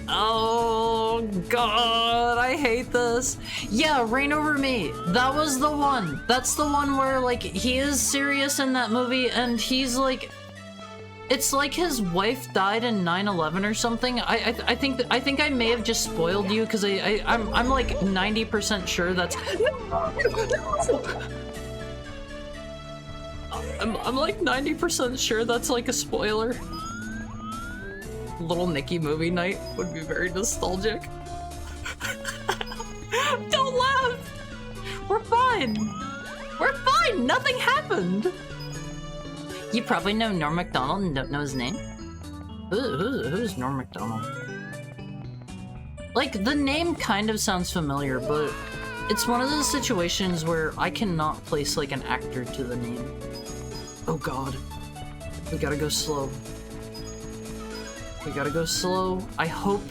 Oh god, I hate this. Yeah, Reign Over Me. That was the one. That's the one where, like, he is serious in that movie and he's like... It's like his wife died in 9/11 or something. I think I may have just spoiled you because I'm like 90% sure that's... I'm like 90% sure that's like a spoiler. Little Nicky movie night would be very nostalgic. Don't laugh! We're fine! We're fine! Nothing happened! You probably know Norm Macdonald and don't know his name? Who's Norm Macdonald? Like, the name kind of sounds familiar, but it's one of those situations where I cannot place, like, an actor to the name. Oh god. We gotta go slow. We gotta go slow. I hope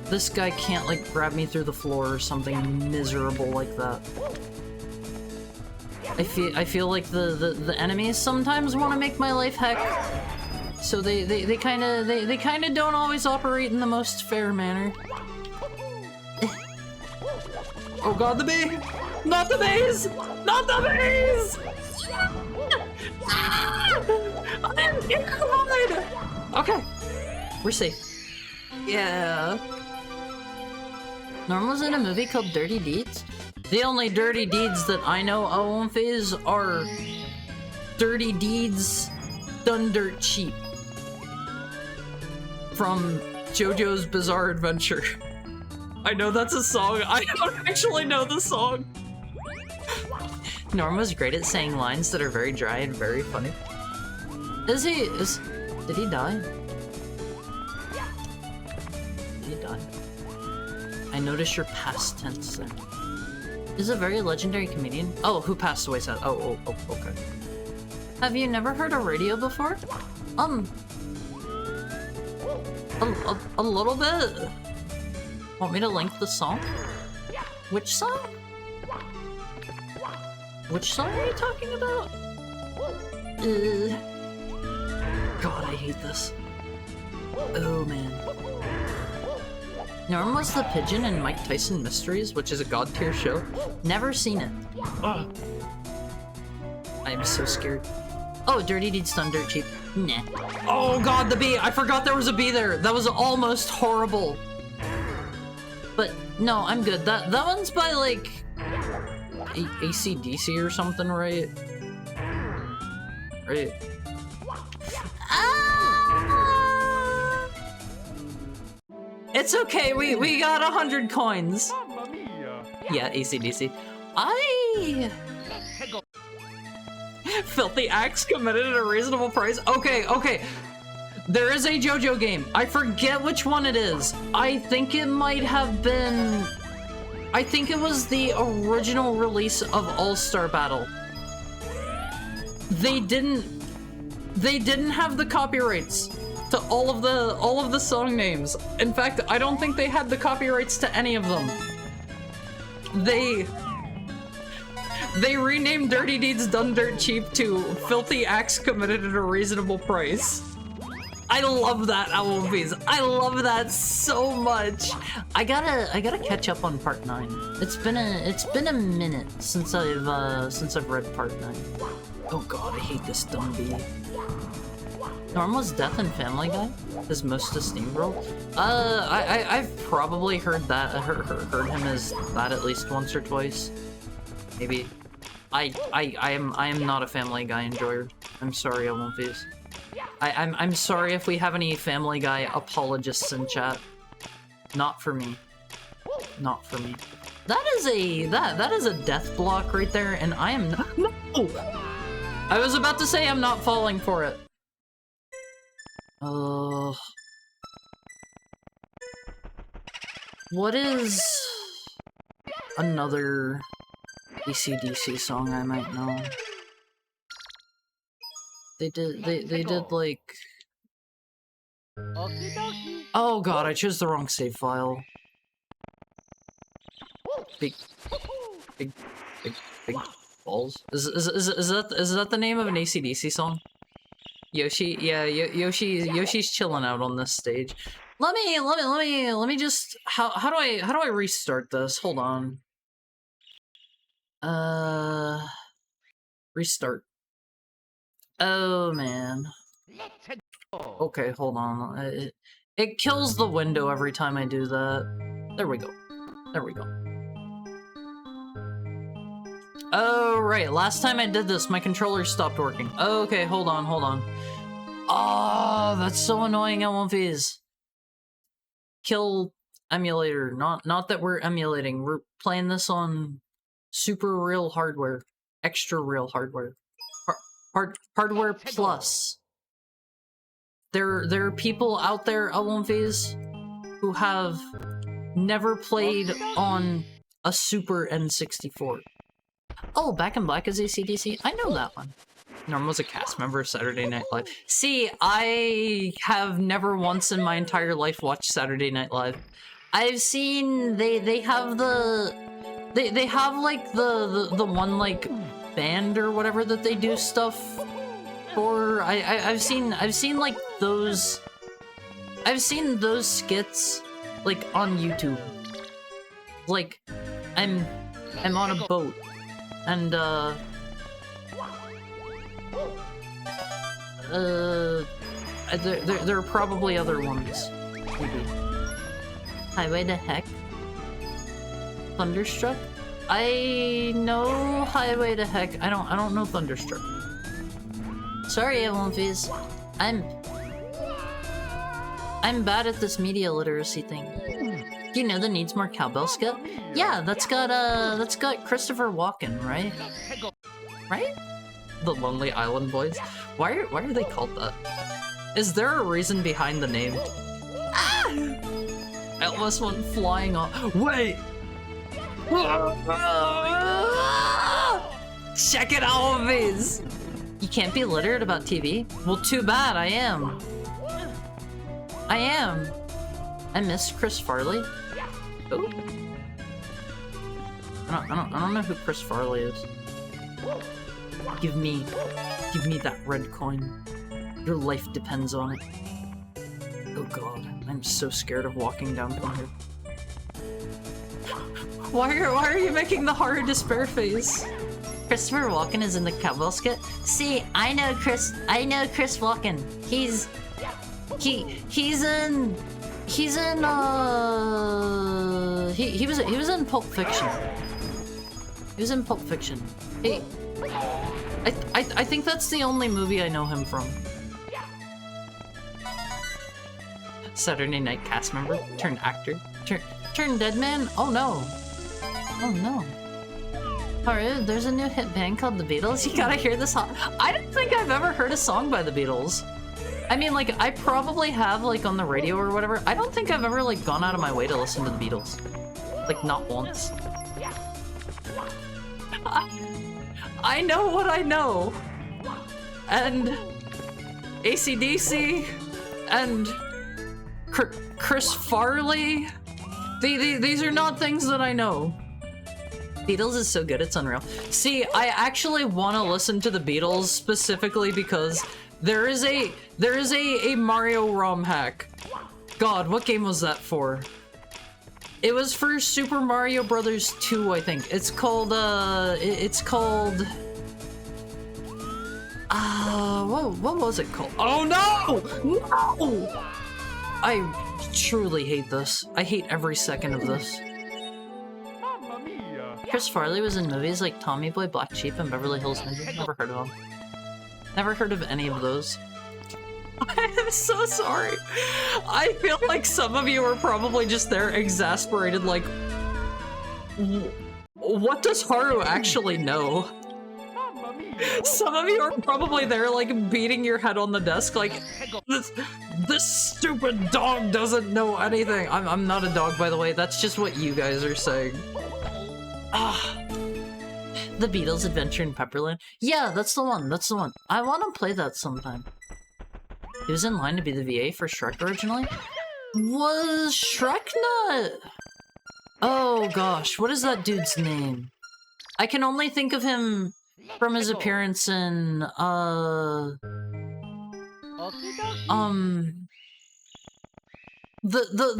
this guy can't, like, grab me through the floor or something miserable like that. I feel like the enemies sometimes want to make my life heck, so they kind of don't always operate in the most fair manner. Oh god, the bee! Not the bees! Not the bees! I'm terrified! Okay, we're safe. Yeah. Norm was in a movie called Dirty Deeds. The only dirty deeds that I know Omphys are dirty deeds done dirt cheap. From JoJo's Bizarre Adventure. I know that's a song. I don't actually know the song. Norm was great at saying lines that are very dry and very funny. Did he die? Did he die? I noticed your past tense there. Is a very legendary comedian. Oh, who passed away sad. Oh, okay. Have you never heard of radio before? A little bit. Want me to link the song? Which song? Which song are you talking about? God, I hate this. Oh man. Norm was the pigeon in Mike Tyson Mysteries, which is a god tier show. Never seen it. Ugh. I'm so scared. Oh, Dirty Deeds done dirt cheap. Nah. Oh god, the bee! I forgot there was a bee there. That was almost horrible. But no, I'm good. That one's by like AC/DC or something, right? Right. Ah! It's okay. We got 100 coins. Yeah, AC/DC. Filthy Axe committed at a reasonable price. Okay, okay. There is a JoJo game. I forget which one it is. I think it might have been... I think it was the original release of All-Star Battle. They didn't have the copyrights to all of the song names. In fact, I don't think they had the copyrights to any of them. They renamed Dirty Deeds Done Dirt Cheap to Filthy Axe Committed at a Reasonable Price. I love that album piece. I love that so much. I gotta catch up on part 9. It's been a minute since I've read part 9. Oh god, I hate this dumb bee. Norm was Death in Family Guy? His most esteemed role? I've probably heard that. Heard him as that at least once or twice. Maybe. I am not a Family Guy enjoyer. I'm sorry, I won't be. I'm sorry if we have any Family Guy apologists in chat. Not for me. Not for me. That is a death block right there, and I am not. No! I was about to say I'm not falling for it. What is another AC/DC song I might know? They did like... Oh god, I chose the wrong save file. Big balls. Is that the name of an AC/DC song? Yoshi, yeah, Yoshi's chilling out on this stage. Let me just how do I restart this? Hold on. Restart. Oh man. Okay, hold on. It kills the window every time I do that. There we go. There we go. Oh, right. Last time I did this, my controller stopped working. Okay, hold on. Oh, that's so annoying, LMVs. Kill emulator. Not that we're emulating. We're playing this on super real hardware. Extra real hardware. Hardware plus. There are people out there, LMVs, who have never played on a Super N64. Oh, Back in Black is AC/DC? I know that one. Norm was a cast member of Saturday Night Live. See, I have never once in my entire life watched Saturday Night Live. I've seen they have the they have like the one like band or whatever that they do stuff for. I've seen like those. I've seen those skits like on YouTube. Like I'm on a boat and there are probably other ones. Maybe. Highway to Heck? Thunderstruck? I know Highway to Heck. I don't know Thunderstruck. Sorry, Evelynfies. I'm bad at this media literacy thing. Do you know the Needs More Cowbell skit? Yeah, that's got Christopher Walken, right? Right? The Lonely Island Boys. Why are they called that? Is there a reason behind the name? Ah! I almost went flying off. Wait! Check it out, Viz! You can't be literate about TV? Well, too bad, I am. I miss Chris Farley. Ooh. I don't know who Chris Farley is. Give me that red coin. Your life depends on it. Oh god, I'm so scared of walking down from here. Why are you making the horror despair face? Christopher Walken is in the cowbell skit? See, I know Chris Walken. He was in Pulp Fiction. He was in Pulp Fiction. Hey, I think that's the only movie I know him from. Saturday Night cast member turned actor turned dead man. Oh no. Oh no. Alright, there's a new hit band called The Beatles. You gotta hear this song. I don't think I've ever heard a song by The Beatles. I mean, like, I probably have, like, on the radio or whatever. I don't think I've ever, like, gone out of my way to listen to The Beatles. Like, not once. I know what I know. And AC/DC and Chris Farley. These are not things that I know. Beatles is so good, it's unreal. See, I actually want to listen to the Beatles specifically because there is a Mario ROM hack. God, what game was that for? It was for Super Mario Brothers 2, I think. It's called what was it called? Oh no! No! I truly hate this. I hate every second of this. Chris Farley was in movies like Tommy Boy, Black Sheep, and Beverly Hills Ninja. Never heard of him. Never heard of any of those. I am so sorry. I feel like some of you are probably just there exasperated, like, what does Haru actually know? Some of you are probably there, like, beating your head on the desk, like, this stupid dog doesn't know anything. I'm not a dog, by the way. That's just what you guys are saying. Ah, The Beatles Adventure in Pepperland. Yeah, that's the one. That's the one. I want to play that sometime. He was in line to be the VA for Shrek originally. Was Shrek not? Oh gosh, what is that dude's name? I can only think of him from his appearance in the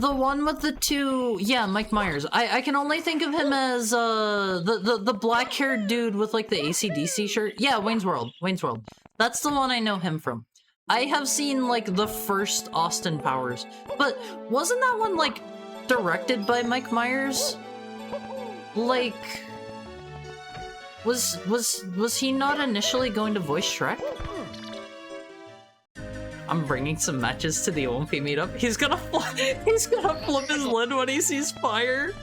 one with the two, yeah, Mike Myers. I can only think of him as the black-haired dude with like the AC/DC shirt. Yeah, Wayne's World. Wayne's World. That's the one I know him from. I have seen like the first Austin Powers, but wasn't that one like directed by Mike Myers? Like, was he not initially going to voice Shrek? I'm bringing some matches to the Olympia meetup. He's gonna flip his lid when he sees fire.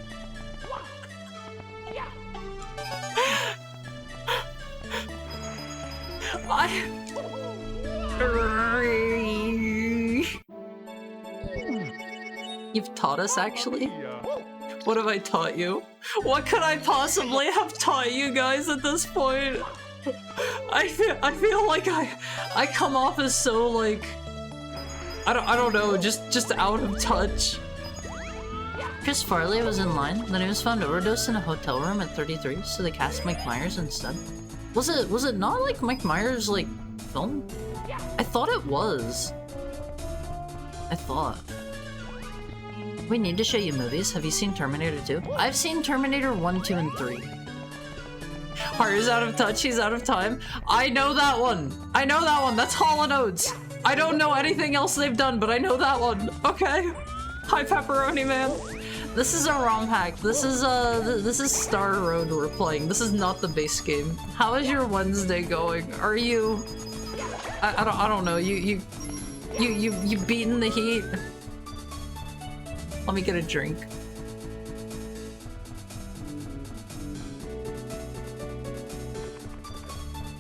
You've taught us, actually? What have I taught you? What could I possibly have taught you guys at this point? I feel like I come off as so, like, I don't know, just out of touch. Chris Farley was in line, then he was found overdosed in a hotel room at 33, so they cast Mike Myers instead. Was it not like Mike Myers, like, film? I thought it was. I thought. We need to show you movies. Have you seen Terminator 2? I've seen Terminator 1, 2, and 3. Haru's out of touch, he's out of time. I know that one. I know that one. That's Hall & Oates. I don't know anything else they've done, but I know that one. Okay. Hi, Pepperoni Man. This is a ROM hack. This is Star Road we're playing. This is not the base game. How is your Wednesday going? Are you... I don't know. You beaten the heat? Let me get a drink.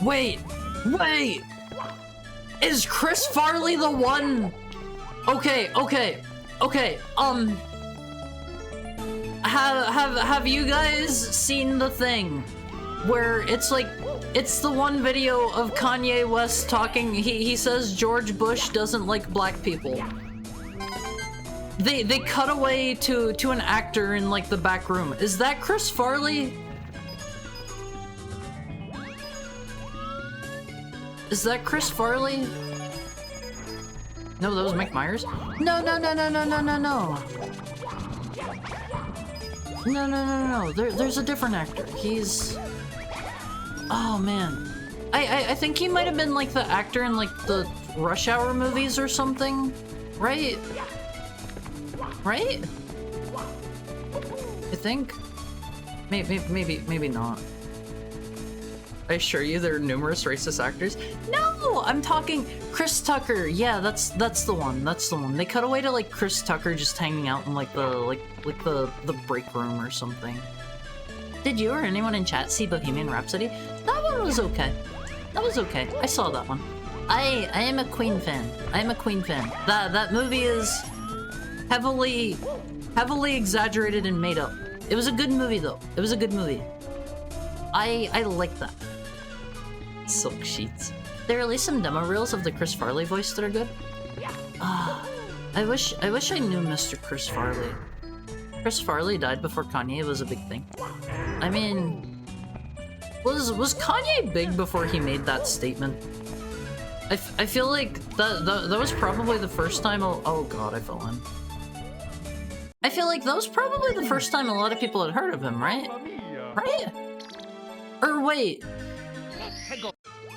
Wait! Is Chris Farley the one? Okay. Have you guys seen the thing where it's like, it's the one video of Kanye West talking, he says George Bush doesn't like black people. They cut away to an actor in like the back room. Is that Chris Farley? Is that Chris Farley? No, that was Mike Myers? No, no, no, no, no, no, no, no. No, no, no, no, no. There's a different actor. He's... Oh, man. I think he might have been, like, the actor in, like, the Rush Hour movies or something. Right? Right? I think. Maybe not. I assure you there are numerous racist actors. No! I'm talking Chris Tucker. Yeah, that's the one. That's the one. They cut away to like Chris Tucker just hanging out in like the break room or something. Did you or anyone in chat see Bohemian Rhapsody? That one was okay. That was okay. I saw that one. I am a Queen fan. I am a Queen fan. That movie is heavily exaggerated and made up. It was a good movie though. It was a good movie. I like that. Silk sheets. They released some demo reels of the Chris Farley voice that are good. I wish I knew Mr. Chris Farley. Chris Farley died before Kanye was a big thing. I mean, was Kanye big before he made that statement? I feel like that was probably the first time. Oh god, I fell in. I feel like that was probably the first time a lot of people had heard of him, right? Right? Or wait.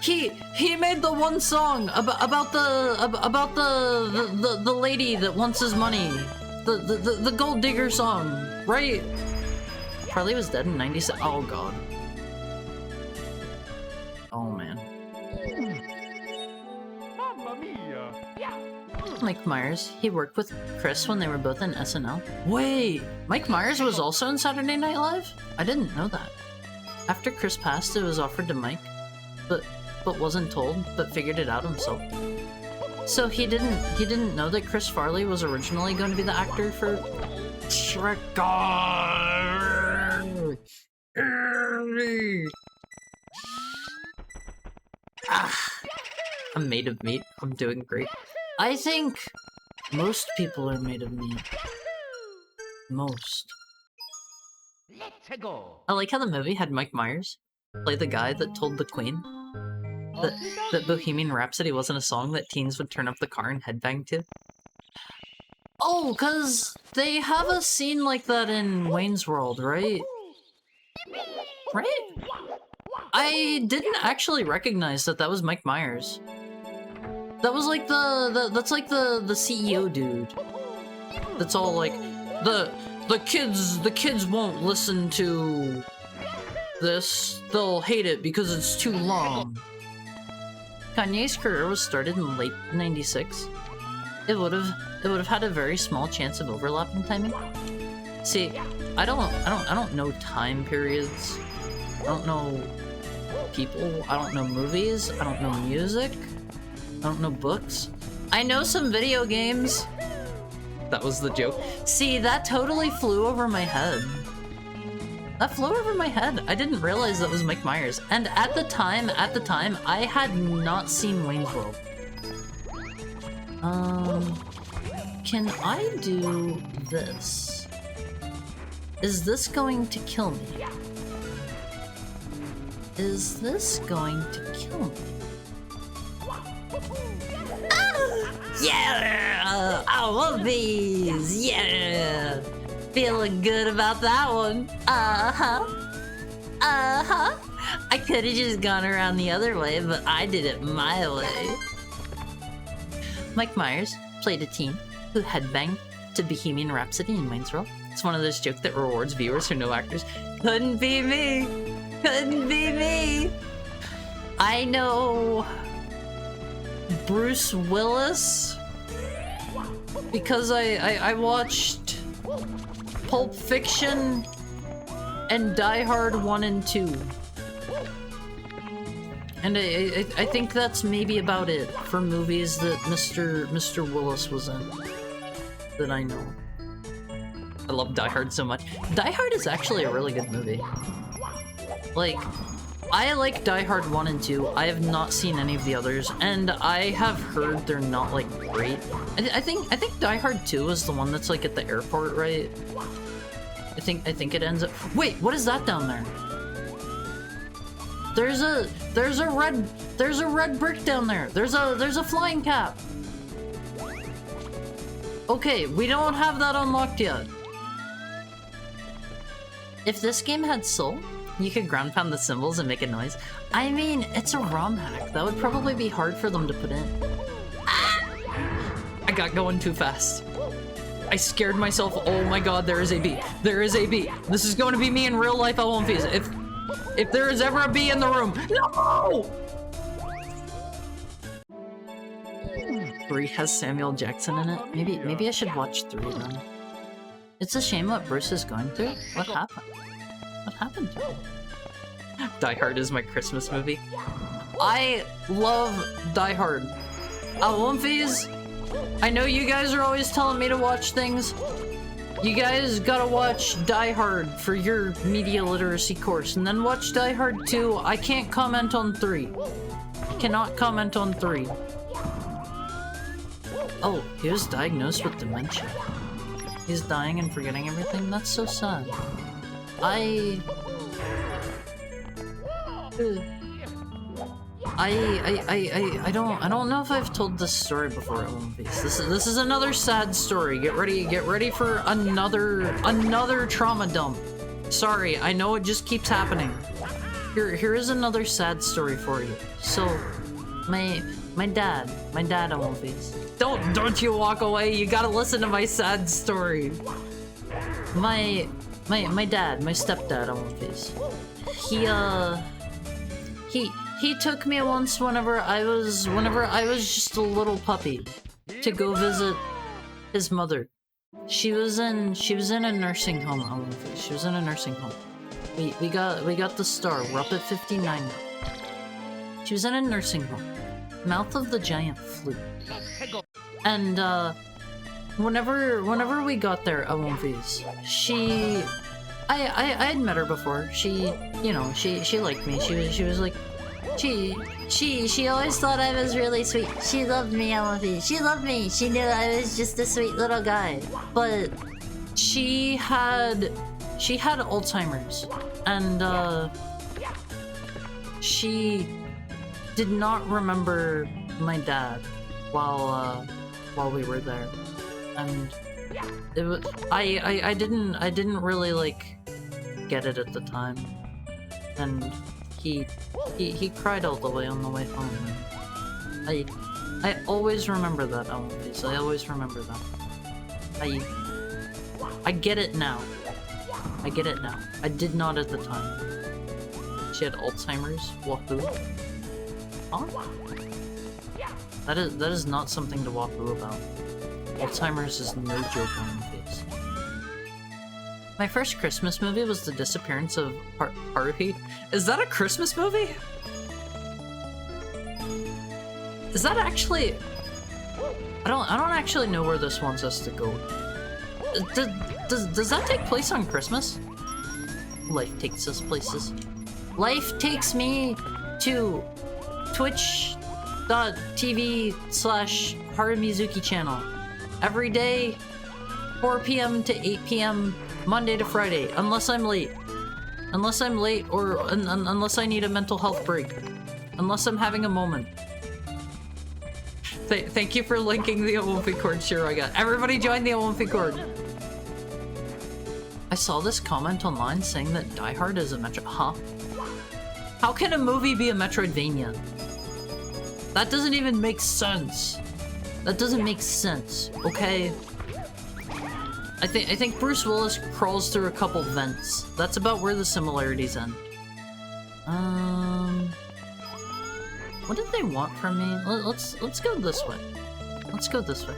He made the one song about the lady that wants his money. The gold digger song, right? Farley was dead in 97. Oh god. Oh man. Mike Myers. He worked with Chris when they were both in SNL. Wait, Mike Myers was also in Saturday Night Live? I didn't know that. After Chris passed, it was offered to Mike, but wasn't told, but figured it out himself. So he didn't know that Chris Farley was originally going to be the actor for Shrek. I'm made of meat. I'm doing great. I think most people are made of meat. Most. I like how the movie had Mike Myers play the guy that told the Queen that Bohemian Rhapsody wasn't a song that teens would turn up the car and headbang to. Oh, cause they have a scene like that in Wayne's World, right? Right? I didn't actually recognize that was Mike Myers. That was like that's like the CEO dude. That's all like the kids won't listen to this. They'll hate it because it's too long. Kanye's career was started in late '96. It would have had a very small chance of overlap in timing. See, I don't know time periods. I don't know people. I don't know movies. I don't know music. I don't know books. I know some video games. That was the joke. See, that totally flew over my head. That flew over my head. I didn't realize that was Mike Myers. And at the time, I had not seen Wayne's World. Can I do this? Is this going to kill me? Is this going to kill me? Yeah! I love these! Yeah! Feeling good about that one. Uh-huh. Uh-huh. I could've just gone around the other way, but I did it my way. Mike Myers played a teen who headbanged to Bohemian Rhapsody in Wayne's World. It's one of those jokes that rewards viewers who know actors. Couldn't be me! Couldn't be me! I know Bruce Willis because I watched Pulp Fiction and Die Hard 1 and 2. And I think that's maybe about it for movies that Mr. Willis was in that I know. I love Die Hard so much. Die Hard is actually a really good movie. Like, I like Die Hard 1 and 2. I have not seen any of the others, and I have heard they're not, like, great. I think Die Hard 2 is the one that's, like, at the airport, right? I think it ends up... Wait, what is that down there? There's a red brick down there. There's a flying cap. Okay, we don't have that unlocked yet. If this game had soul, you could ground pound the cymbals and make a noise. I mean, it's a ROM hack. That would probably be hard for them to put in. Ah! I got going too fast. I scared myself. Oh my god, there is a bee. There is a bee. This is going to be me in real life LMVs. If there is ever a bee in the room. No! 3 has Samuel Jackson in it. Maybe I should watch 3 then. It's a shame what Bruce is going through. What happened? What happened to him? Die Hard is my Christmas movie. I love Die Hard. LMVs, I know you guys are always telling me to watch things. You guys gotta watch Die Hard for your media literacy course, and then watch Die Hard 2. I can't comment on 3. Cannot comment on 3. Oh, he was diagnosed with dementia. He's dying and forgetting everything? That's so sad. I don't know if I've told this story before at One Piece. This is another sad story. Get ready for another trauma dump. Sorry, I know it just keeps happening. Here is another sad story for you. So, my dad at One Piece. Don't you walk away. You gotta listen to my sad story. My dad, my stepdad at One Piece. He took me once whenever I was just a little puppy to go visit his mother. She was in a nursing home at One Piece. She was in a nursing home. We got the star. We're up at 59 now. She was in a nursing home. Mouth of the Giant Flute. And whenever we got there at One Piece, I had met her before. She liked me. She was like, she always thought I was really sweet. She loved me, Elephie. She loved me. She knew I was just a sweet little guy. But she had Alzheimer's, and she did not remember my dad while we were there, and it was I didn't really like get it at the time, and he cried all the way on the way home. And I always remember that, Elephie. I always remember that. I get it now. I get it now. I did not at the time. She had Alzheimer's. Wahoo. Huh? That is not something to wahoo about. Alzheimer's is no joke on my face. My first Christmas movie was The Disappearance of Haruhi. Is that a Christmas movie? Is that actually... I don't actually know where this wants us to go. Does that take place on Christmas? Life takes us places. Life takes me to twitch.tv/Haramizuki channel. Every day, 4 p.m. to 8 p.m. Monday to Friday, unless I'm late. Unless I'm late, or unless I need a mental health break. Unless I'm having a moment. Thank you for linking the Olympic cord, Shiraga. Everybody join the Olympic cord. I saw this comment online saying that Die Hard is a Huh? How can a movie be a Metroidvania? That doesn't even make sense. That doesn't make sense, okay? I think Bruce Willis crawls through a couple vents. That's about where the similarities end. What did they want from me? Let's go this way. Let's go this way.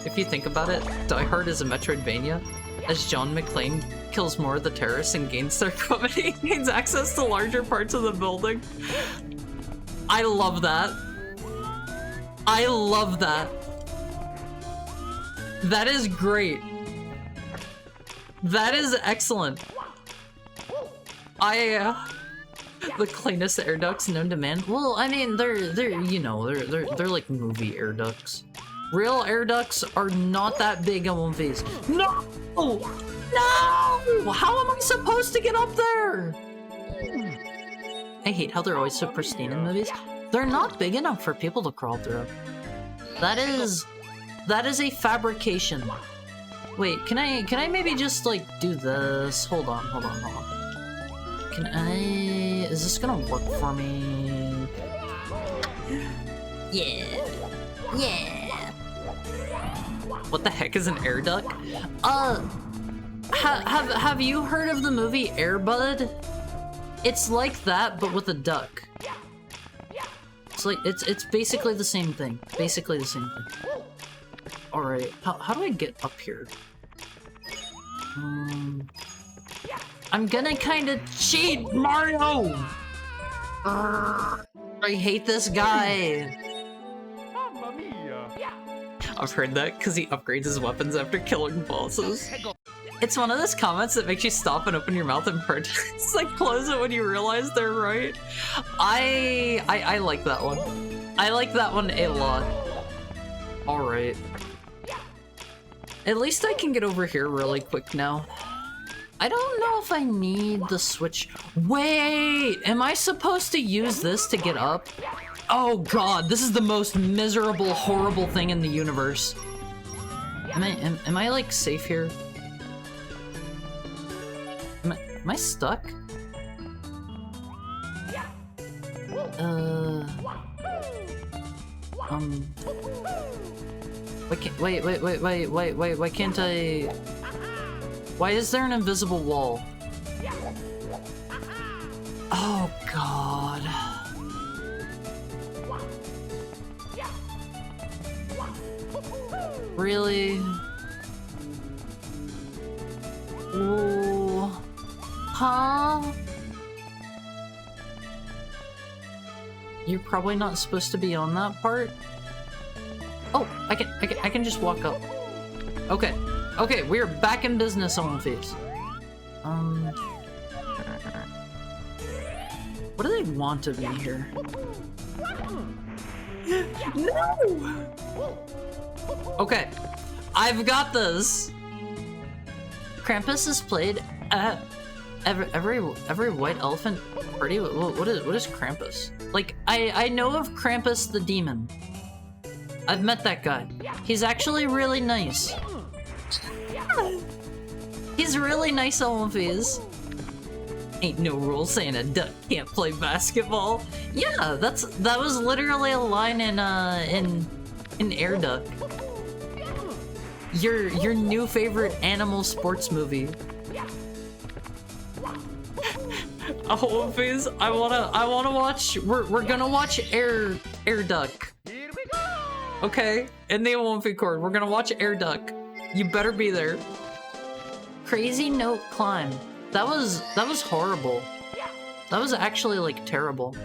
If you think about it, Die Hard is a Metroidvania, as John McClane kills more of the terrorists and gains their equipment. He gains access to larger parts of the building. I love that. I love that. That is great. That is excellent. The cleanest air ducts known to man. Well, I mean, they're like movie air ducts. Real air ducts are not that big on One Piece. No! No! How am I supposed to get up there? I hate how they're always so pristine in movies. They're not big enough for people to crawl through. That is That is a fabrication. Wait, can I maybe just like do this? Hold on. Can I... Is this gonna work for me? Yeah. What the heck is an air duck? Have you heard of the movie Air Bud? It's like that, but with a duck. It's like, it's basically the same thing. Alright, how do I get up here? I'm gonna kinda cheat, Mario! I hate this guy. I've heard that because he upgrades his weapons after killing bosses. It's one of those comments that makes you stop and open your mouth and protest, like close it when you realize they're right. I like that one. I like that one a lot. Alright. At least I can get over here really quick now. I don't know if I need the switch. Wait! Am I supposed to use this to get up? Oh god, this is the most miserable, horrible thing in the universe. Am I like safe here? Am I stuck? Wait, why can't I... Why is there an invisible wall? Oh god. Really? Ooh. Huh? You're probably not supposed to be on that part? Oh, I can just walk up. Okay. Okay, we're back in business on face. What do they want of me here? No! Okay, I've got this. Krampus is played at every white elephant party. What is Krampus? Like, I know of Krampus the demon. I've met that guy. He's actually really nice. He's really nice on face. Ain't no rule saying a duck can't play basketball. Yeah, that was literally a line in Air Duck. Your new favorite animal sports movie. Oh, Fizz, I wanna watch. We're gonna watch Air Duck. Okay, in the Olympic Court, we're gonna watch Air Duck. You better be there. Crazy Note Climb. That was horrible. That was actually like terrible.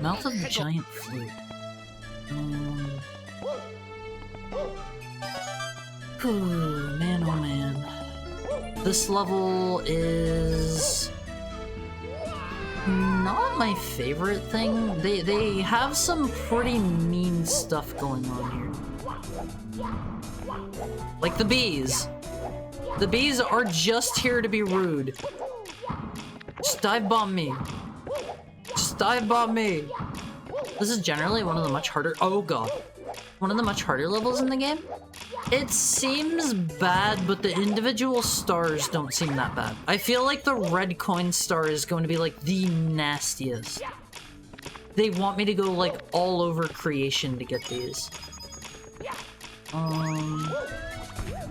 Mouth of the Giant Flute. Ooh, man, oh man. This level is not my favorite thing. They have some pretty mean stuff going on here. Like the bees. The bees are just here to be rude. Just dive bomb me. Just dive bomb me. This is generally one of the much harder— oh god. One of the much harder levels in the game. It seems bad, but the individual stars don't seem that bad. I feel like the red coin star is going to be like the nastiest. They want me to go like all over creation to get these.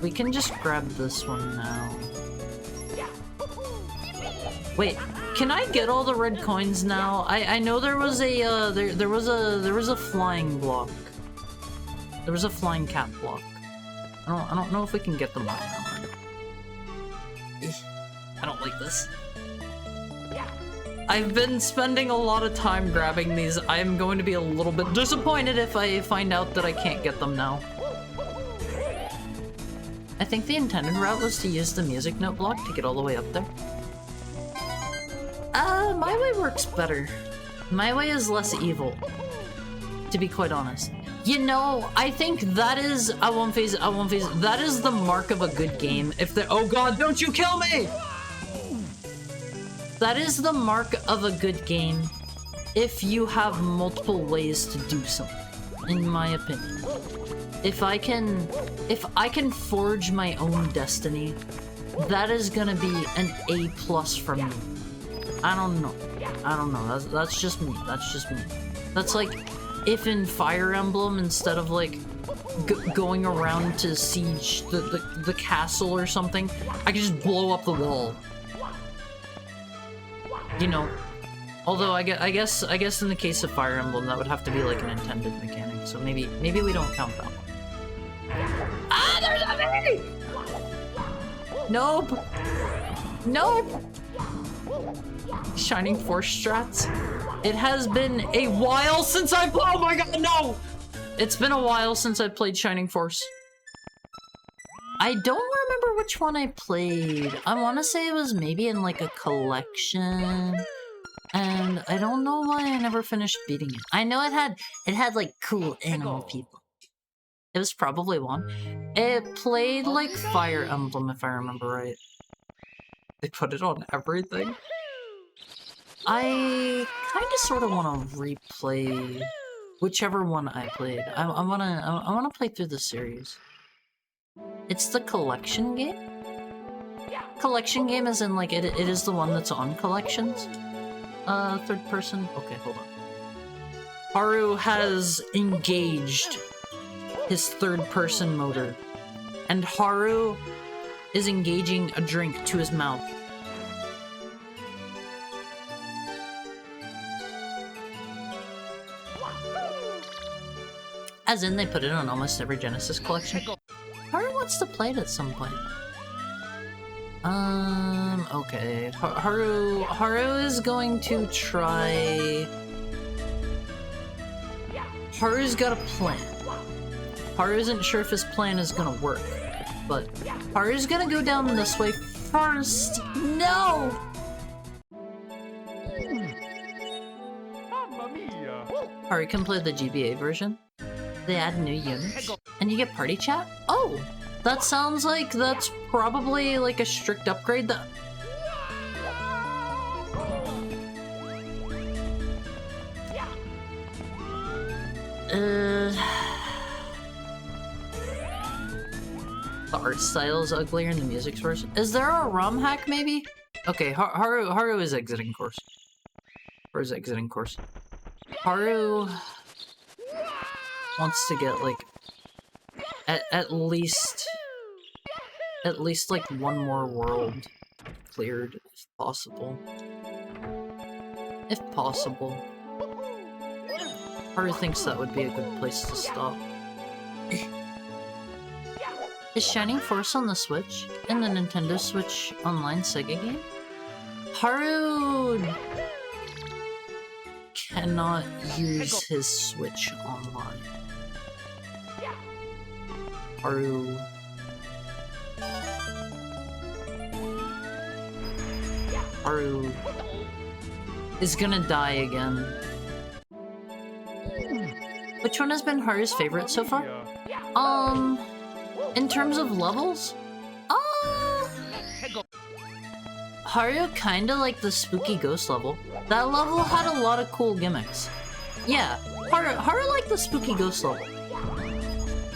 We can just grab this one now. Wait, can I get all the red coins now? I know there was a there was a flying block. There was a flying cat block. I don't know if we can get them all now. I don't like this. I've been spending a lot of time grabbing these. I'm going to be a little bit disappointed if I find out that I can't get them now. I think the intended route was to use the music note block to get all the way up there. My way works better. My way is less evil, to be quite honest. You know, I think that is— that is the mark of a good game. If the— oh god, don't you kill me! That is the mark of a good game if you have multiple ways to do something. in my opinion. If I can forge my own destiny, that is gonna be an A+ from me. I don't know. That's just me. That's like if in Fire Emblem, instead of like going around to siege the castle or something, I could just blow up the wall. You know. Although I guess in the case of Fire Emblem, that would have to be like an intended mechanic. So maybe we don't count that one. Ah, there's a bee! Nope. Shining Force strats. It has been a while since I played. Oh my god, no! It's been a while since I played Shining Force. I don't remember which one I played. I want to say it was maybe in like a collection. And I don't know why I never finished beating it. I know it had like cool animal people. It was probably one. It played like Fire Emblem, if I remember right. They put it on everything. I kind of sort of want to replay whichever one I played. I wanna play through the series. It's the collection game? Collection game is in like it is the one that's on collections. Third person. Okay, hold on. Haru has engaged his third person motor, and Haru is engaging a drink to his mouth. As in, they put it on almost every Genesis collection. Haru wants to play it at some point. Okay. Haru is going to try... Haru's got a plan. Haru isn't sure if his plan is gonna work, but Haru's gonna go down this way first. No! Haru can play the GBA version. They add new units, and you get party chat? Oh! That sounds like that's probably like a strict upgrade that... The art style is uglier and the music's worse. Is there a ROM hack, maybe? Okay, Haru is exiting course. Haru's exiting course. Haru wants to get, like, at least like one more world cleared, if possible. If possible. Haru thinks that would be a good place to stop. Is Shining Force on the Switch? In the Nintendo Switch Online Sega game? Haru cannot use his Switch online. Haru... Haru is gonna die again. Which one has been Haru's favorite so far? In terms of levels? Haru kinda like the spooky ghost level. That level had a lot of cool gimmicks. Yeah, Haru liked the spooky ghost level.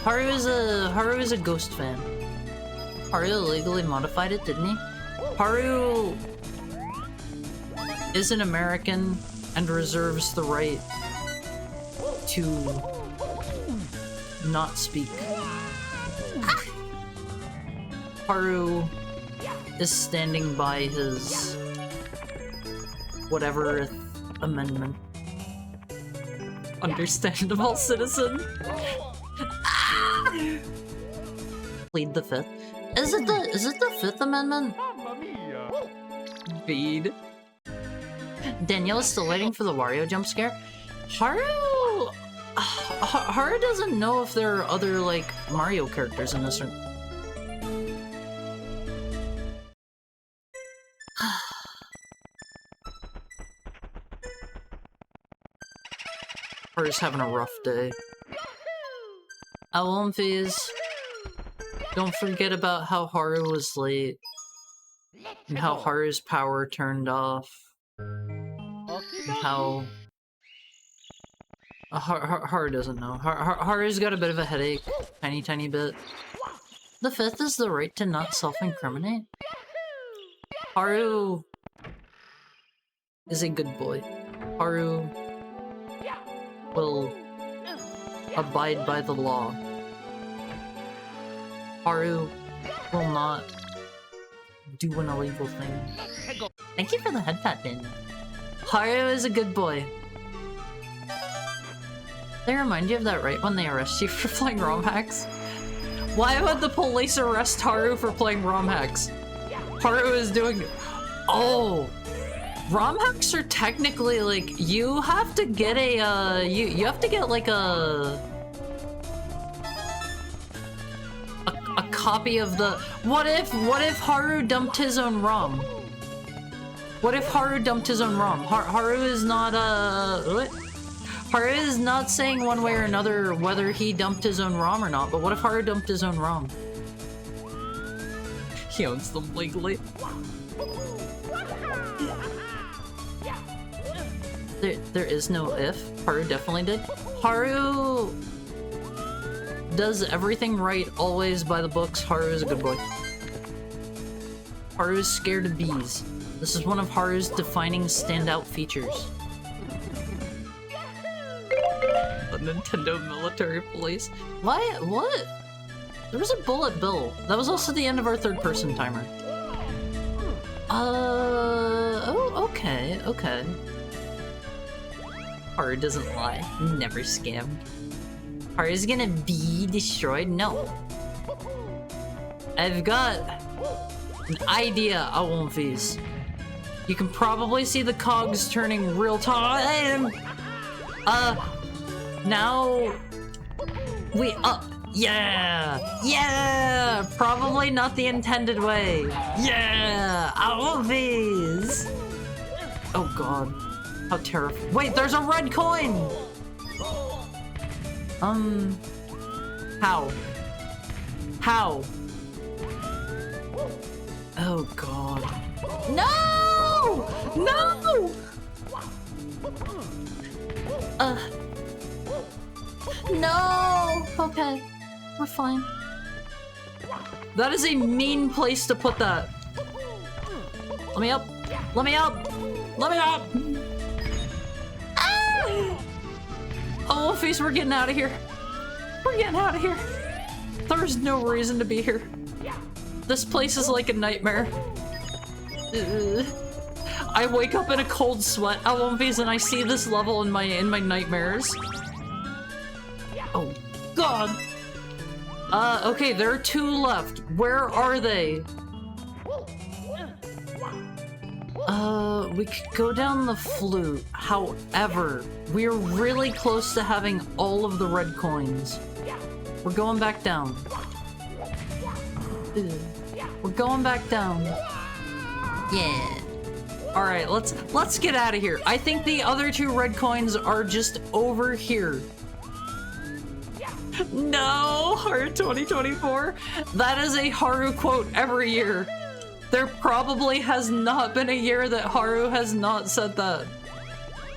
Haru is a ghost fan. Haru illegally modified it, didn't he? Haru is an American and reserves the right to not speak. Haru is standing by his whatever amendment. Understandable citizen. Plead the fifth. Is it the Fifth Amendment? Bead. Danielle is still waiting for the Wario jump scare. Haru doesn't know if there are other like Mario characters in this. Haru's having a rough day. Alumphys, don't forget about how Haru was late and how Haru's power turned off and how Haru doesn't know. Haru's got a bit of a headache. Tiny bit. The fifth is the right to not self-incriminate. Haru is a good boy. Haru will abide by the law. Haru will not do an illegal thing. Thank you for the head pat, Daniel. Haru is a good boy. They remind you of that right when they arrest you for playing ROM hacks? Why would the police arrest Haru for playing ROM hacks? Haru is doing... Oh! ROM hacks are technically like, you have to get a, you have to get like a copy of the... What if Haru dumped his own ROM? What if Haru dumped his own ROM? Haru is not, what? Haru is not saying one way or another whether he dumped his own ROM or not, but what if Haru dumped his own ROM? He owns them legally. There is no if. Haru definitely did. Haru does everything right, always by the books. Haru is a good boy. Haru is scared of bees. This is one of Haru's defining standout features. The Nintendo military police. Why? What? There was a bullet bill. That was also the end of our third-person timer. Oh, okay. Haru doesn't lie. Never scammed. Haru's gonna be destroyed? No. I've got an idea, Awonfis. You can probably see the cogs turning real time. Now we yeah, probably not the intended way. Yeah, Awonfis. Oh god. How terrifying. Wait, there's a red coin! How? How? Oh god. No! No! No! Okay. We're fine. That is a mean place to put that. Let me up! Let me up! Let me up! Oh, Face, we're getting out of here. We're getting out of here. There's no reason to be here. This place is like a nightmare. I wake up in a cold sweat, Awonfis, and I see this level in my nightmares. Oh, God. Okay, there are 2 left. Where are they? We could go down the flute. However, we're really close to having all of the red coins. We're going back down. We're going back down. Yeah. Alright, let's get out of here. I think the other 2 red coins are just over here. No! Haru 2024? That is a Haru quote every year. There probably has not been a year that Haru has not said that.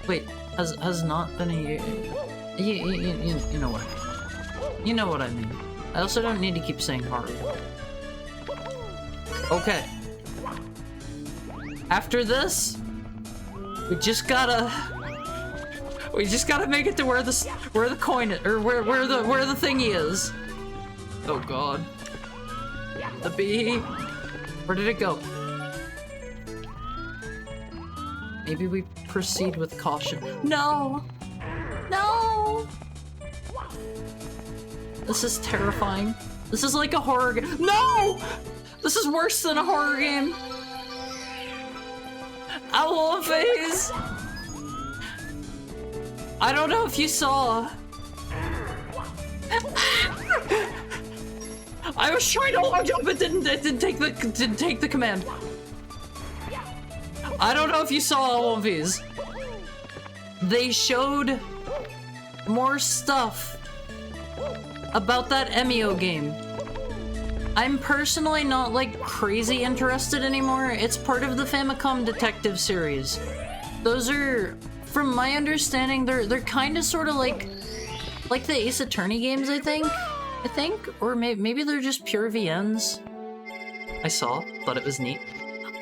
Wait, has not been a year? You know what I mean. You know what I mean. I also don't need to keep saying Haru. Okay. After this, we just gotta make it to where the coin is, or where the thingy is. Oh god. The bee. Where did it go? Maybe we proceed with caution. No! No! This is terrifying. This is like a horror game. No! This is worse than a horror game. Awonfis! I don't know if you saw. I was trying to launch up, but didn't take the command. I don't know if you saw all of these. They showed more stuff about that Emio game. I'm personally not like crazy interested anymore. It's part of the Famicom Detective series. Those are from my understanding, they're kind of sort of like the Ace Attorney games, I think, or maybe they're just pure VNs. I thought it was neat.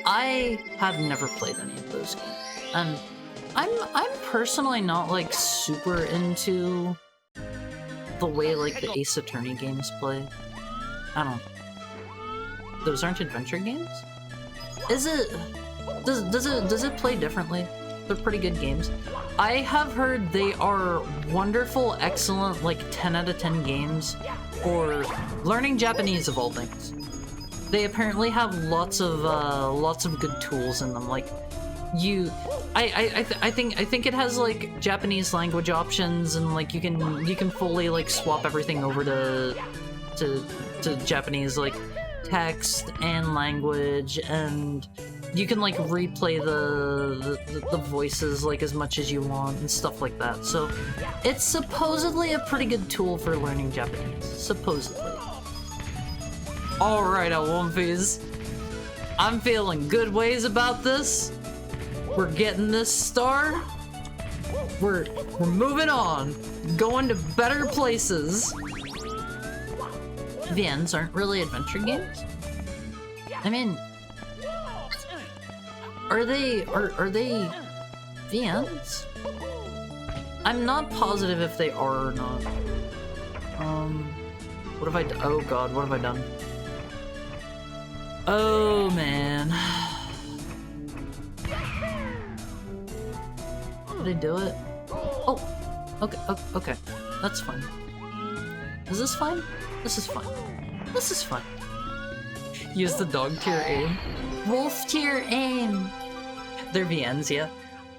I have never played any of those games, and I'm personally not like super into the way like the Ace Attorney games play. I don't. Those aren't adventure games? Is it? Does it play differently? They're pretty good games. I have heard they are wonderful, excellent, like 10 out of 10 games for learning Japanese of all things. They apparently have lots of good tools in them. Like I think it has like Japanese language options, and like you can fully like swap everything over to Japanese like text and language, and you can like replay the voices like as much as you want and stuff like that. So it's supposedly a pretty good tool for learning Japanese. Supposedly. Alright, Alwumfies. I'm feeling good ways about this. We're getting this star. We're moving on. Going to better places. VNs aren't really adventure games? I mean, are they VNs? I'm not positive if they are or not. What have I done? Oh god, what have I done? Oh man. Did I do it? Oh, okay, that's fine. Is this fine? This is fine. This is fine. Use the dog tier aim. Wolf tier aim. They're VNs, yeah.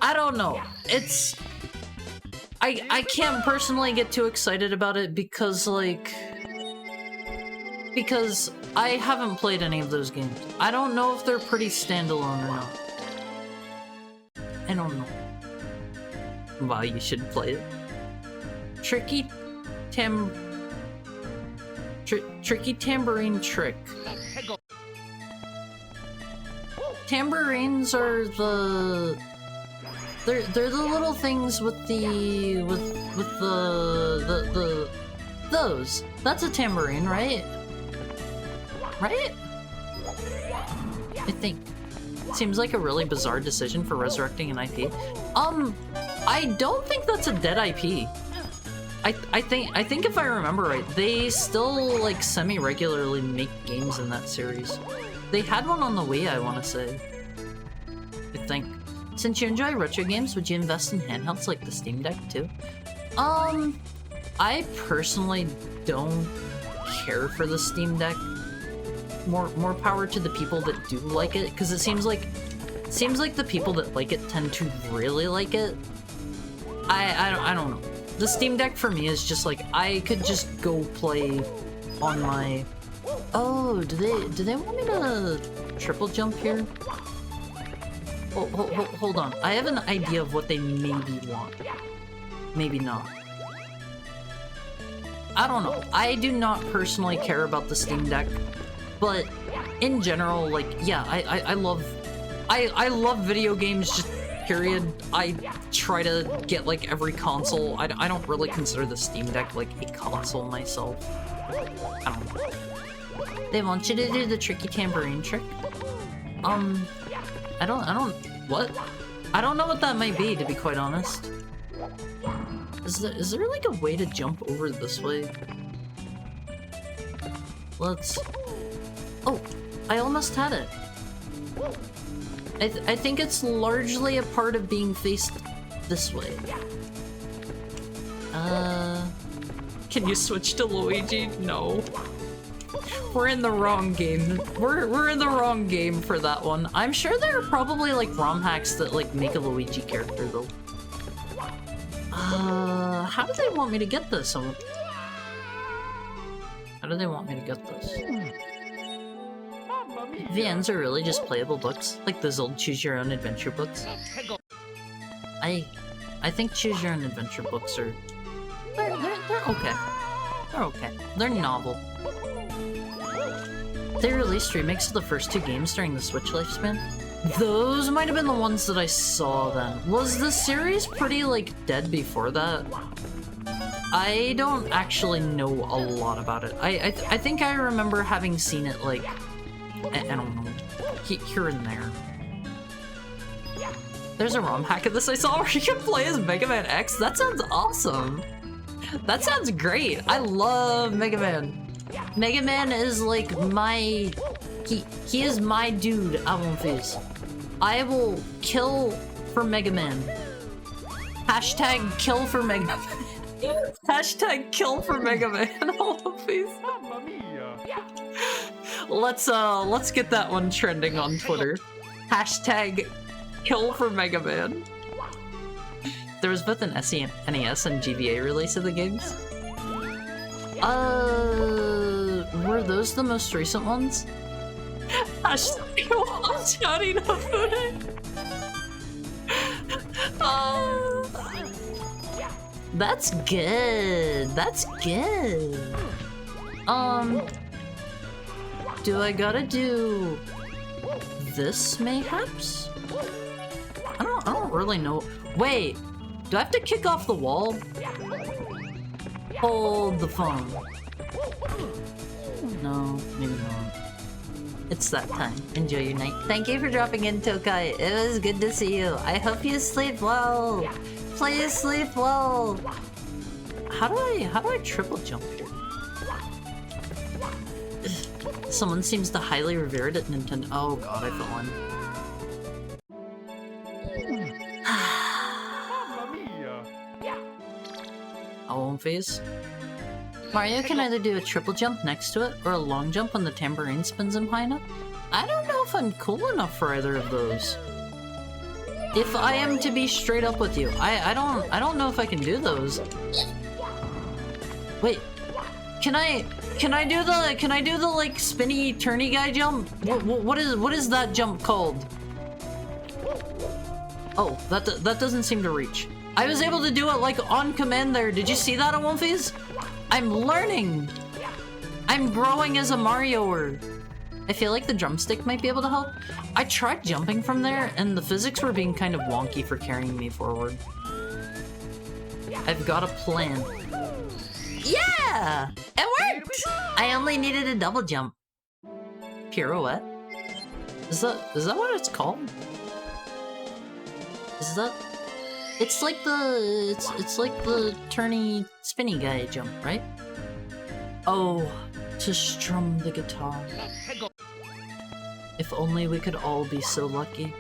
I don't know. It's... I can't personally get too excited about it because, like... Because I haven't played any of those games. I don't know if they're pretty standalone or not. I don't know. Wow, you should play it. Tricky tambourine trick. Tambourines are the... They're the little things with the... with the... Those. That's a tambourine, right? Right? I think. Seems like a really bizarre decision for resurrecting an IP. I don't think that's a dead IP. I think if I remember right, they still like semi-regularly make games in that series. They had one on the Wii, I want to say. I think. Since you enjoy retro games, would you invest in handhelds like the Steam Deck too? I personally don't care for the Steam Deck. More power to the people that do like it, because it seems like the people that like it tend to really like it. I don't know. The Steam Deck for me is just like, I could just go play on my... Oh, do they want me to triple jump here? Hold on. I have an idea of what they maybe want. Maybe not. I don't know. I do not personally care about the Steam Deck, but in general, like, yeah, I love video games, just period. I try to get like every console. I don't really consider the Steam Deck like a console myself. I don't know. They want you to do the tricky tambourine trick. I don't know what that might be, to be quite honest. Is there like a way to jump over this way? Let's... Oh, I almost had it. I think it's largely a part of being faced this way. Can you switch to Luigi? No. We're in the wrong game. We're in the wrong game for that one. I'm sure there are probably like ROM hacks that like make a Luigi character though. How do they want me to get this? How do they want me to get this? VNs are really just playable books, like those old Choose Your Own Adventure books. I think Choose Your Own Adventure books are... They're okay. They're okay. They're novel. They released remakes of the first two games during the Switch lifespan? Those might have been the ones that I saw then. Was the series pretty, like, dead before that? I don't actually know a lot about it. I think I remember having seen it, like, I don't know, here and there. There's a ROM hack of this I saw where you can play as Mega Man X. That sounds awesome. That sounds great. I love Mega Man. Mega Man is like my... He is my dude, Face. I will kill for Mega Man. Hashtag kill for Mega Man. Hashtag kill for Mega Man, Face. Let's get that one trending on Twitter. Hashtag kill for Mega Man. There was both an NES and GBA release of the games. Were those the most recent ones? Hashtag one-shotting Hafune. That's good. That's good. Do I gotta do this mayhaps? I don't really know. Wait, do I have to kick off the wall? Hold the phone. No, maybe not. It's that time. Enjoy your night. Thank you for dropping in, Tokai. It was good to see you. I hope you sleep well. Please sleep well. How do I triple jump here? Someone seems to highly revere it at Nintendo. Oh god, I fell in. Owl phase. Mario can either do a triple jump next to it or a long jump when the tambourine spins him high enough. I don't know if I'm cool enough for either of those. If I am to be straight up with you, I don't know if I can do those. Wait, can I do the like spinny turny guy jump? What is that jump called? Oh, that doesn't seem to reach. I was able to do it like on command there. Did you see that, Awonfies? I'm learning. I'm growing as a Marioer. I feel like the drumstick might be able to help. I tried jumping from there, and the physics were being kind of wonky for carrying me forward. I've got a plan. Yeah! It worked! I only needed a double jump. Pirouette? Is that what it's called? Is that... It's like the turny spinny guy jump, right? Oh, to strum the guitar. If only we could all be so lucky.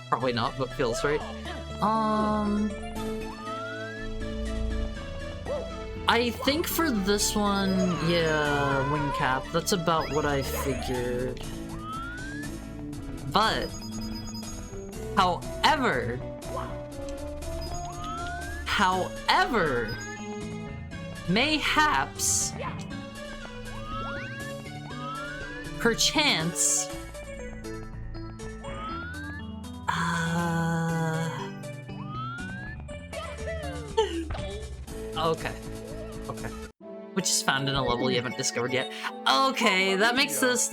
Probably not, but feels right. I think for this one, yeah, wing cap. That's about what I figured. But, however, mayhaps, perchance, okay. Which is found in a level you haven't discovered yet. Okay, that makes this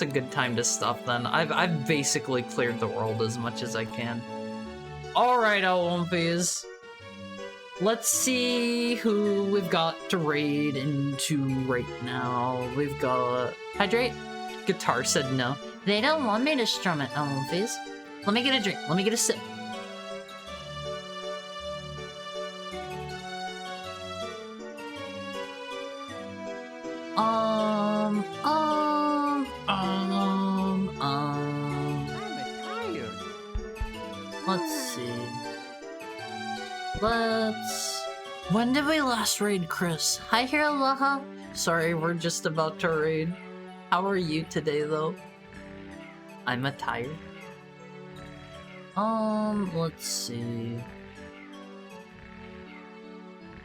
a good time to stop then. I've basically cleared the world as much as I can. Alright, Owumpies. Let's see who we've got to raid into right now. We've got... Hydrate? Guitar said no. They don't want me to strum it, Owumpies. Let me get a drink. Let me get a sip. Let's see. When did we last raid Chris? Hi here, Aloha. Sorry, we're just about to raid. How are you today, though? I'm tired. Let's see.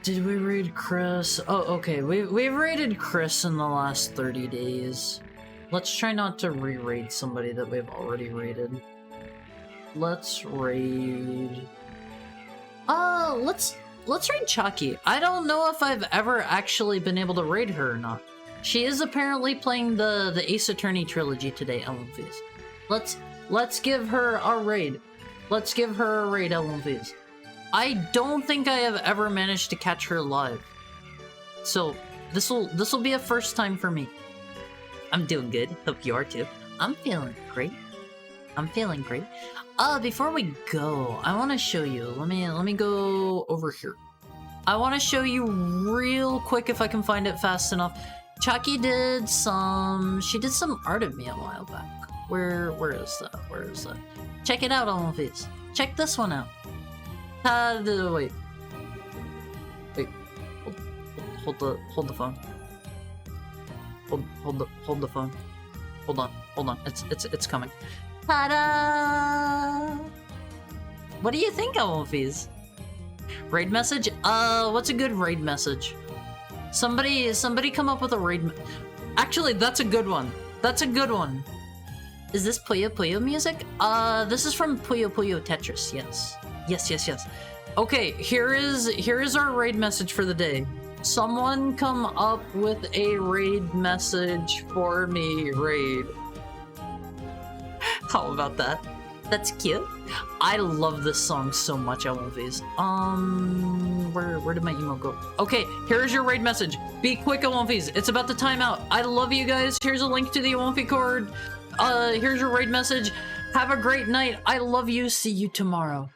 Did we raid Chris? Oh, okay. We've raided Chris in the last 30 days. Let's try not to re-raid somebody that we've already raided. Let's raid... let's raid Chucky. I don't know if I've ever actually been able to raid her or not. She is apparently playing the Ace Attorney trilogy today, Owumfies. Let's give her a raid. Let's give her a raid, LMVs. I don't think I have ever managed to catch her live. So this'll be a first time for me. I'm doing good. Hope you are too. I'm feeling great. I'm feeling great. Before we go, I want to show you. Let me go over here. I want to show you real quick if I can find it fast enough. Chucky did some art of me a while back. Where is that? Where is that? Check it out, all of these. Check this one out. Wait. Hold the phone. Hold the phone. Hold on. It's coming. Ta-da! What do you think, Elfies? Raid message? What's a good raid message? Somebody come up with a raid. Actually, that's a good one. That's a good one. Is this Puyo Puyo music? This is from Puyo Puyo Tetris. Yes. Yes. Okay, here is our raid message for the day. Someone come up with a raid message for me, raid. How about that? That's cute. I love this song so much, LMVs. Where did my email go? Okay, here's your raid message. Be quick, LMVs. It's about to time out. I love you guys. Here's a link to the LMV card. Here's your raid message. Have a great night. I love you. See you tomorrow.